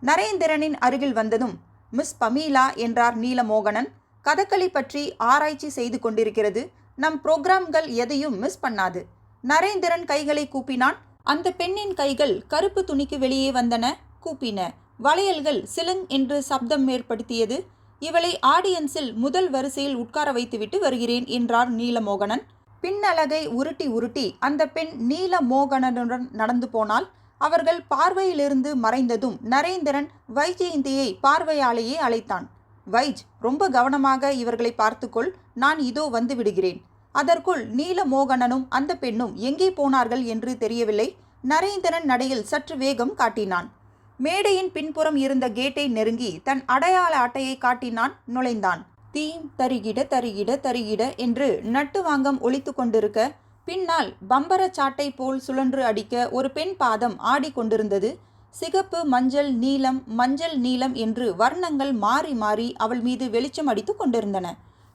நரேந்திரனின் அருகில் வந்ததும் மிஸ் பமீலா என்றார் நீலமோகனன். கதகளி பற்றி ஆராய்ச்சி செய்து கொண்டிருக்கிறது. நம் புரோகிராம்கள் எதையும் மிஸ் பண்ணாது. நரேந்திரன் கைகளை கூப்பினான். அந்த பெண்ணின் கைகள் கருப்பு துணிக்கு வெளியே வந்தன, கூப்பின. வளையல்கள் சிலுங் என்று சப்தம் ஏற்படுத்தியது. இவளை ஆடியன்ஸில் முதல் வரிசையில் உட்கார வைத்துவிட்டு வருகிறேன் என்றார் நீலமோகனன். பின்னலகை உருட்டி உருட்டி அந்த பெண் நீலமோகனனுடன் நடந்து போனாள். அவர்கள் பார்வையிலிருந்து மறைந்ததும் நரேந்திரன் வைஜெயந்தியை பார்வையாலேயே அழைத்தான். வைஜ், ரொம்ப கவனமாக இவர்களை பார்த்துக்கொள், நான் இதோ வந்து விடுகிறேன். அதற்குள் நீலமோகனனும் அந்த பெண்ணும் எங்கே போனார்கள் என்று தெரியவில்லை. நரேந்திரன் நடையில் சற்று வேகம் காட்டினான். மேடையின் பின்புறம் இருந்த கேட்டை நெருங்கி தன் அடையாள அட்டையை காட்டினான். நுழைந்தான். தீம் தரிகிட தரிகிட தரிகிட என்று நட்டுவாங்கம் ஒலித்து கொண்டிருக்க, பின்னால் பம்பர சாட்டை போல் சுழன்று அடிக்க ஒரு பெண் பாதம் ஆடிக்கொண்டிருந்தது. சிகப்பு, மஞ்சள், நீலம், மஞ்சள், நீலம் என்று வர்ணங்கள் மாறி மாறி அவள் மீது வெளிச்சம் அடித்து கொண்டிருந்தன.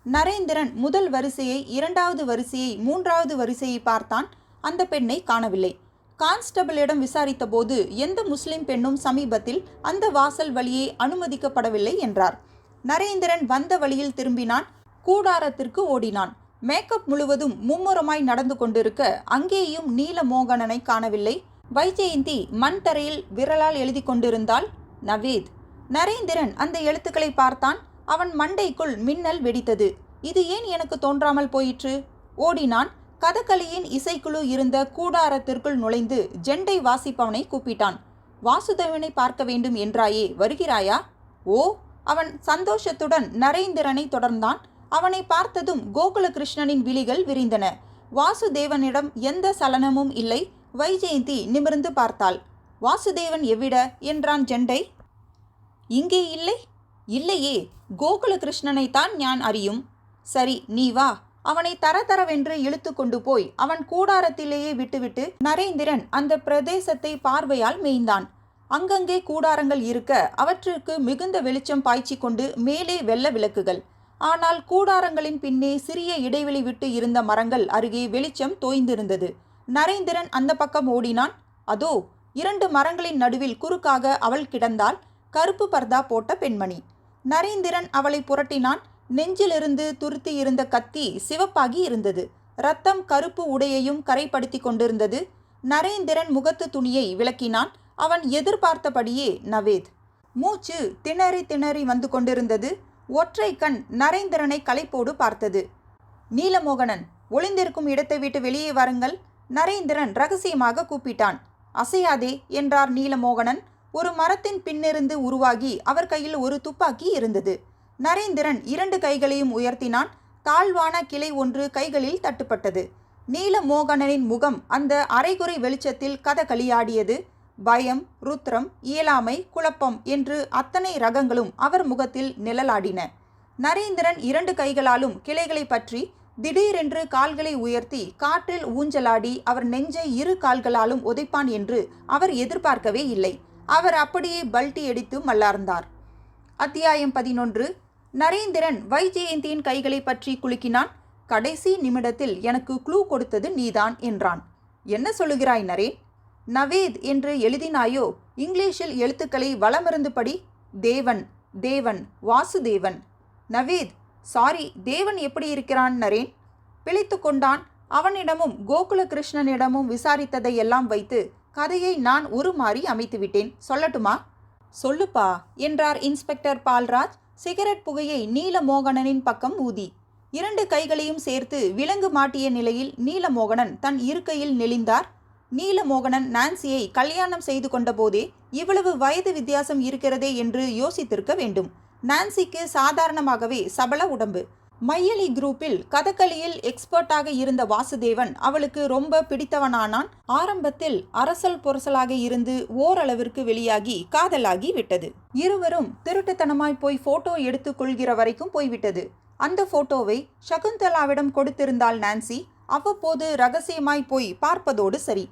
நரேந்திரன் முதல் வரிசையை, 2வது வரிசையை, 3வது வரிசையை பார்த்தான். அந்த பெண்ணை காணவில்லை. கான்ஸ்டபிளிடம் விசாரித்த போது எந்த முஸ்லிம் பெண்ணும் சமீபத்தில் அந்த வாசல் வழியே அனுமதிக்கப்படவில்லை என்றார். நரேந்திரன் வந்த வழியில் திரும்பினான். கூடாரத்திற்கு ஓடினான். மேக்கப் முழுவதும் மும்முரமாய் நடந்து கொண்டிருக்க அங்கேயும் நீலமோகனனை காணவில்லை. வைஜெயந்தி மண் தரையில் விரலால் எழுதி கொண்டிருந்தாள். நவேத். நரேந்திரன் அந்த எழுத்துக்களை பார்த்தான். அவன் மண்டைக்குள் மின்னல் வெடித்தது. இது ஏன் எனக்கு தோன்றாமல் போயிற்று? ஓடினான். கதகளியின் இசைக்குழு இருந்த கூடாரத்திற்குள் நுழைந்து ஜெண்டை வாசிப்பவனை கூப்பிட்டான். வாசுதேவனை பார்க்க வேண்டும் என்றாயே, வருகிறாயா? ஓ. அவன் சந்தோஷத்துடன் நரேந்திரனை தொடர்ந்தான். அவனை பார்த்ததும் கோகுலகிருஷ்ணனின் விழிகள் விரிந்தன. வாசுதேவனிடம் எந்த சலனமும் இல்லை. வைஜெயந்தி நிமிர்ந்து பார்த்தாள். வாசுதேவன் எவ்விட என்றான் ஜெண்டை. இங்கே இல்லை. இல்லையே, கோகுலகிருஷ்ணனைத்தான் ஞான் அறியும். சரி, நீ வா. அவனை தரதரவென்று இழுத்து கொண்டு போய் அவன் கூடாரத்திலேயே விட்டுவிட்டு நரேந்திரன் அந்த பிரதேசத்தை பார்வையால் மேய்ந்தான். அங்கங்கே கூடாரங்கள் இருக்க அவற்றிற்கு மிகுந்த வெளிச்சம் பாய்ச்சி கொண்டு மேலே வெள்ள விளக்குகள். ஆனால் கூடாரங்களின் பின்னே சிறிய இடைவெளி விட்டு இருந்த மரங்கள் அருகே வெளிச்சம் தோய்ந்திருந்தது. நரேந்திரன் அந்த பக்கம் ஓடினான். அதோ 2 மரங்களின் நடுவில் குறுக்காக அவள் கிடந்தாள். கருப்பு பர்தா போட்ட பெண்மணி. நரேந்திரன் அவளை புரட்டினான். நெஞ்சிலிருந்து துருத்தி இருந்த கத்தி சிவப்பாகி இருந்தது. இரத்தம் கருப்பு உடையையும் கரைப்படுத்தி கொண்டிருந்தது. நரேந்திரன் முகத்து துணியை விலக்கினான். அவன் எதிர்பார்த்தபடியே நவேத். மூச்சு திணறி திணறி வந்து கொண்டிருந்தது. ஒற்றை கண் நரேந்திரனை களைப்போடு பார்த்தது. நீலமோகனன், ஒளிந்திருக்கும் இடத்தை விட்டு வெளியே வாருங்கள். நரேந்திரன் ரகசியமாக கூப்பிட்டான். அசையாதே என்றார் நீலமோகனன். ஒரு மரத்தின் பின்னிருந்து உருவாகி அவர் கையில் ஒரு துப்பாக்கி இருந்தது. நரேந்திரன் 2 கைகளையும் உயர்த்தினான். தாழ்வான கிளை ஒன்று கைகளில் தட்டுப்பட்டது. நீலமோகனனின் முகம் அந்த அரைகுறை வெளிச்சத்தில் கதகளியாடியது. பயம், ருத்ரம், இயலாமை, குழப்பம் என்று அத்தனை ரகங்களும் அவர் முகத்தில் நிழலாடின. நரேந்திரன் 2 கைகளாலும் கிளைகளை பற்றி திடீரென்று கால்களை உயர்த்தி காற்றில் ஊஞ்சலாடி அவர் நெஞ்சை 2 கால்களாலும் உதைப்பான் என்று அவர் எதிர்பார்க்கவே இல்லை. அவர் அப்படியே பல்ட்டி அடித்து மல்லார்ந்தார். அத்தியாயம் 11. நரேந்திரன் வைஜெயந்தியின் கைகளை பற்றி குலுக்கினான். கடைசி நிமிடத்தில் எனக்கு க்ளூ கொடுத்தது நீதான் என்றான். என்ன சொல்லுகிறாய் நரேன்? நவேத் என்று எழுதினாயோ? இங்கிலீஷில் எழுத்துக்களை வலமிருந்து படி. தேவன், தேவன், வாசுதேவன். நவேத், சாரி, தேவன் எப்படி இருக்கிறான் நரேன்? பிழைத்து கொண்டான். அவனிடமும் கோகுலகிருஷ்ணனிடமும் விசாரித்ததையெல்லாம் வைத்து கதையை நான் உருமாறி அமைத்துவிட்டேன். சொல்லட்டுமா? சொல்லுப்பா என்றார் இன்ஸ்பெக்டர் பால்ராஜ் சிகரெட் புகையை நீலமோகனனின் பக்கம் ஊதி. 2 கைகளையும் சேர்த்து விலங்கு மாட்டிய நிலையில் நீலமோகனன் தன் இருக்கையில் நெளிந்தார். நீலமோகனன் நான்சியை கல்யாணம் செய்து கொண்ட போதே இவ்வளவு வயது வித்தியாசம் இருக்கிறதே என்று யோசித்திருக்க வேண்டும். நான்சிக்கு சாதாரணமாகவே சபல உடம்பு. மையலி குரூப்பில் கதகளியில் எக்ஸ்பர்ட்டாக இருந்த வாசுதேவன் அவளுக்கு ரொம்ப பிடித்தவனானான். ஆரம்பத்தில் அரசல் பொரசலாக இருந்து ஓரளவிற்கு வெளியாகி காதலாகி விட்டது. இருவரும் திருட்டுத்தனமாய் போய் போட்டோ எடுத்து கொள்கிற வரைக்கும் போய்விட்டது. அந்த போட்டோவை சகுந்தலாவிடம் கொடுத்திருந்தாள் நான்சி. அவ்வப்போது ரகசியமாய் போய் பார்ப்பதோடு சரி.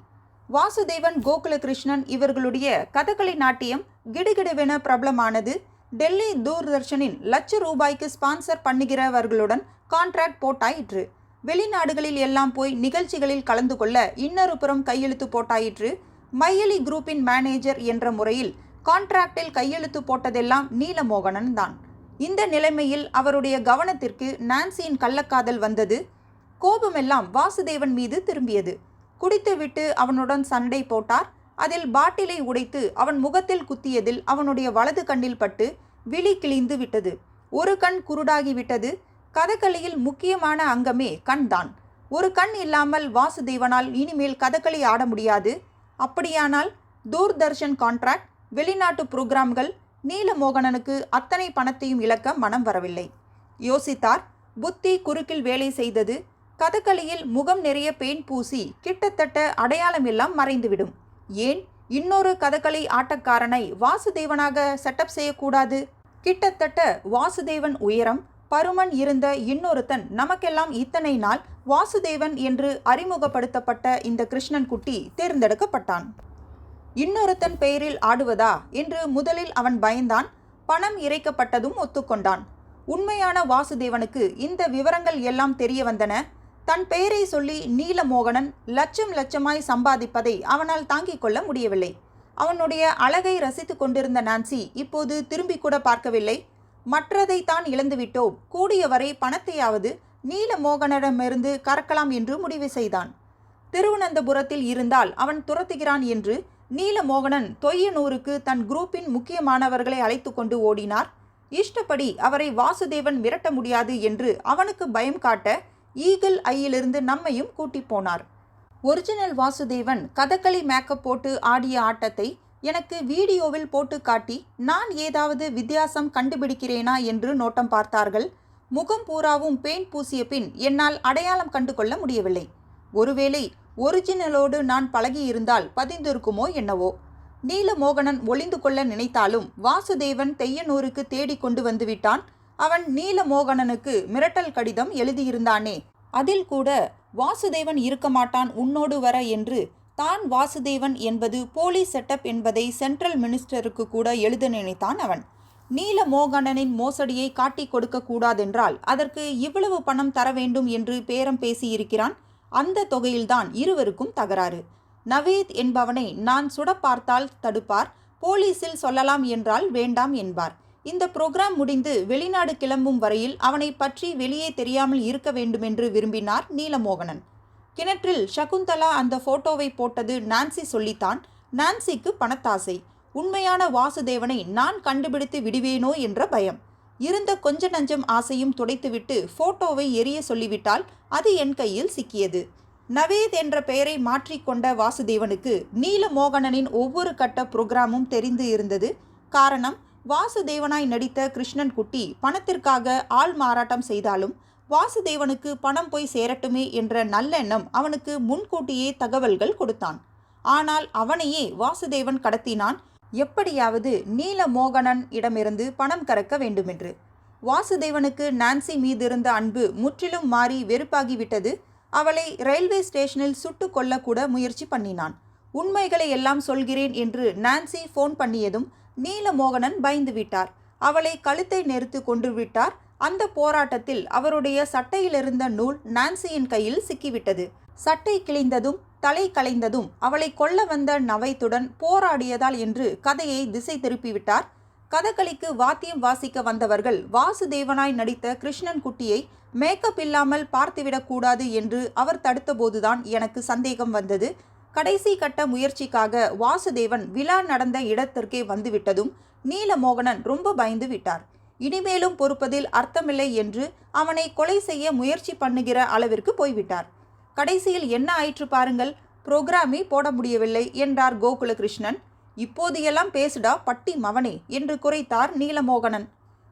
வாசுதேவன், கோகுலகிருஷ்ணன் இவர்களுடைய கதகளி நாட்டியம் கிடுகிடுவென பிரபலமானது. டெல்லி தூர்தர்ஷனின் ₹1,00,000 ஸ்பான்சர் பண்ணுகிறவர்களுடன் கான்ட்ராக்ட் போட்டாயிற்று. வெளிநாடுகளில் எல்லாம் போய் நிகழ்ச்சிகளில் கலந்து கொள்ள இன்னொரு புறம் கையெழுத்து போட்டாயிற்று. மையலி குரூப்பின் மேனேஜர் என்ற முறையில் கான்ட்ராக்டில் கையெழுத்து போட்டதெல்லாம் நீலமோகனன் தான். இந்த நிலைமையில் அவருடைய கவனத்திற்கு நான்சியின் கள்ளக்காதல் வந்தது. கோபமெல்லாம் வாசுதேவன் மீது திரும்பியது. குடித்துவிட்டு அவனுடன் சண்டை போட்டார். அதில் பாட்டிலை உடைத்து அவன் முகத்தில் குத்தியதில் அவனுடைய வலது கண்ணில் பட்டு விழி கிழிந்து விட்டது. ஒரு கண் குருடாகிவிட்டது. கதகளியில் முக்கியமான அங்கமே கண்தான். ஒரு கண் இல்லாமல் வாசுதேவனால் இனிமேல் கதகளி ஆட முடியாது. அப்படியானால் தூர்தர்ஷன் கான்ட்ராக்ட், வெளிநாட்டு புரோகிராம்கள். நீலமோகனனுக்கு அத்தனை பணத்தையும் இழக்க மனம் வரவில்லை. யோசித்தார். புத்தி குறுக்கில் வேலை செய்தது. கதகளியில் முகம் நிறைய பெயிண்ட் பூசி கிட்டத்தட்ட அடையாளமெல்லாம் மறைந்துவிடும். ஏன் இன்னொரு கதகளி ஆட்டக்காரனை வாசுதேவனாக செட்டப் செய்யக்கூடாது? கிட்டத்தட்ட வாசுதேவன் உயரம், பருமன் இருந்த இன்னொருத்தன் நமக்கெல்லாம் இத்தனை நாள் வாசுதேவன் என்று அறிமுகப்படுத்தப்பட்ட இந்த கிருஷ்ணன் குட்டி தேர்ந்தெடுக்கப்பட்டான். இன்னொருத்தன் பெயரில் ஆடுவதா என்று முதலில் அவன் பயந்தான். பணம் இறைக்கப்பட்டதும் ஒத்துக்கொண்டான். உண்மையான வாசுதேவனுக்கு இந்த விவரங்கள் எல்லாம் தெரிய வந்தன. தன் பெயரை சொல்லி நீலமோகனன் லட்சமாய் சம்பாதிப்பதை அவனால் தாங்கிக் கொள்ள முடியவில்லை. அவனுடைய அழகை ரசித்து கொண்டிருந்த நான்சி இப்போது திரும்பி கூட பார்க்கவில்லை. மற்றதை தான் இழந்துவிட்டோம், கூடியவரை பணத்தையாவது நீலமோகனிடமிருந்து கறக்கலாம் என்று முடிவு செய்தான். திருவனந்தபுரத்தில் இருந்தால் அவன் துரத்துகிறான் என்று நீலமோகனன் தொய்யனூருக்கு தன் குரூப்பின் முக்கியமானவர்களை அழைத்து கொண்டு ஓடினார். இஷ்டப்படி அவரை வாசுதேவன் விரட்ட முடியாது என்று அவனுக்கு பயம் காட்ட ஈகிள் ஐயிலிருந்து நம்மையும் கூட்டி போனார். ஒரிஜினல் வாசுதேவன் கதகளி மேக்கப் போட்டு ஆடிய ஆட்டத்தை எனக்கு வீடியோவில் போட்டு காட்டி நான் ஏதாவது வித்தியாசம் கண்டுபிடிக்கிறேனா என்று நோட்டம் பார்த்தார்கள். முகம் பூராவும் பெயிண்ட் பூசிய பின் என்னால் அடையாளம் கண்டு கொள்ள முடியவில்லை. ஒருவேளை ஒரிஜினலோடு நான் பழகியிருந்தால் பதிந்திருக்குமோ என்னவோ. நீலமோகனன் ஒளிந்து கொள்ள நினைத்தாலும் வாசுதேவன் தெய்யனூருக்கு தேடி கொண்டு வந்து விட்டான். அவன் நீலமோகனனுக்கு மிரட்டல் கடிதம் எழுதியிருந்தானே, அதில் கூட வாசுதேவன் இருக்க மாட்டான் உன்னோடு வர என்று. தான் வாசுதேவன் என்பது போலீஸ் செட்டப் என்பதை சென்ட்ரல் மினிஸ்டருக்கு கூட எழுத நினைத்தான் அவன். நீலமோகனனின் மோசடியை காட்டி கொடுக்க கூடாதென்றால் அதற்கு இவ்வளவு பணம் தர வேண்டும் என்று பேரம் பேசியிருக்கிறான். அந்த தொகையில்தான் இருவருக்கும் தகராறு. நவேத் என்பவனை நான் சுட பார்த்தால் தடுப்பார், போலீஸில் சொல்லலாம் என்றால் வேண்டாம் என்பார். இந்த புரோகிராம் முடிந்து வெளிநாடு கிளம்பும் வரையில் அவனை பற்றி வெளியே தெரியாமல் இருக்க வேண்டுமென்று விரும்பினார் நீலமோகனன். கிணற்றில் சகுந்தலா அந்த போட்டோவை போட்டது நான்சி சொல்லித்தான். நான்சிக்கு பணத்தாசை. உண்மையான வாசுதேவனை நான் கண்டுபிடித்து விடுவேனோ என்ற பயம். இருந்த கொஞ்ச நஞ்சம் ஆசையும் துடைத்துவிட்டு போட்டோவை எரிய சொல்லிவிட்டால் அது என் கையில் சிக்கியது. நவேத் என்ற பெயரை மாற்றிக்கொண்ட வாசுதேவனுக்கு நீலமோகனனின் ஒவ்வொரு கட்ட புரோகிராமும் தெரிந்து இருந்தது. காரணம், வாசுதேவனாய் நடித்த கிருஷ்ணன் குட்டி பணத்திற்காக ஆள் மாறாட்டம் செய்தாலும் வாசுதேவனுக்கு பணம் போய் சேரட்டுமே என்ற நல்லெண்ணம் அவனுக்கு முன்கூட்டியே தகவல்கள் கொடுத்தான். ஆனால் அவனையே வாசுதேவன் கடத்தினான், எப்படியாவது நீலமோகனன் இடமிருந்து பணம் கறக்க வேண்டுமென்று. வாசுதேவனுக்கு நான்சி மீதிருந்த அன்பு முற்றிலும் மாறி வெறுப்பாகிவிட்டது. அவளை ரயில்வே ஸ்டேஷனில் சுட்டு கொல்லக்கூட முயற்சி பண்ணினான். உண்மைகளை எல்லாம் சொல்கிறேன் என்று நான்சி ஃபோன் பண்ணியதும் நீலமோகனன் பயந்து விட்டார். அவளை கழுத்தை நெரித்து கொண்டு விட்டார். அந்த போராட்டத்தில் அவருடைய சட்டையிலிருந்த நூல் நான்சியின் கையில் சிக்கிவிட்டது. சட்டை கிழிந்ததும் தலை களைந்ததும் அவளை கொல்ல வந்த நவைத்துடன் போராடியதால் என்று கதையை திசை திருப்பிவிட்டார். கதகளிக்கு வாத்தியம் வாசிக்க வந்தவர்கள் வாசுதேவனாய் நடித்த கிருஷ்ணன் குட்டியை மேக்கப் இல்லாமல் பார்த்துவிடக்கூடாது என்று அவர் தடுத்தபோதுதான் எனக்கு சந்தேகம் வந்தது. கடைசி கட்ட முயற்சிக்காக வாசுதேவன் விழா நடந்த இடத்திற்கே வந்துவிட்டதும் நீலமோகனன் ரொம்ப பயந்து விட்டார். இனிமேலும் பொறுப்பதில் அர்த்தமில்லை என்று அவனை கொலை செய்ய முயற்சி பண்ணுகிற அளவிற்கு போய்விட்டார். கடைசியில் என்ன ஆயிற்று பாருங்கள், புரோகிராமே போட முடியவில்லை என்றார் கோகுலகிருஷ்ணன். இப்போது எல்லாம் பேசுடா பட்டி மவனே என்று குறைத்தார் நீலமோகனன்.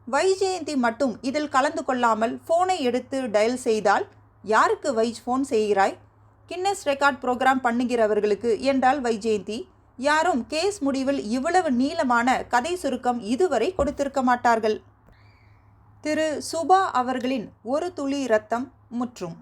வைஜெயந்தி மட்டும் இதில் கலந்து கொள்ளாமல் போனை எடுத்து டயல் செய்தால், யாருக்கு வைஜ் ஃபோன் செய்கிறாய்? கின்னஸ் ரெக்கார்ட் புரோகிராம் பண்ணுகிறவர்களுக்கு என்றால் வைஜெயந்தி. யாரும் கேஸ் முடிவில் இவ்வளவு நீளமான கதை சுருக்கம் இதுவரை கொடுத்திருக்க மாட்டார்கள். திரு சுபா அவர்களின் ஒரு துளி இரத்தம் முற்றும்.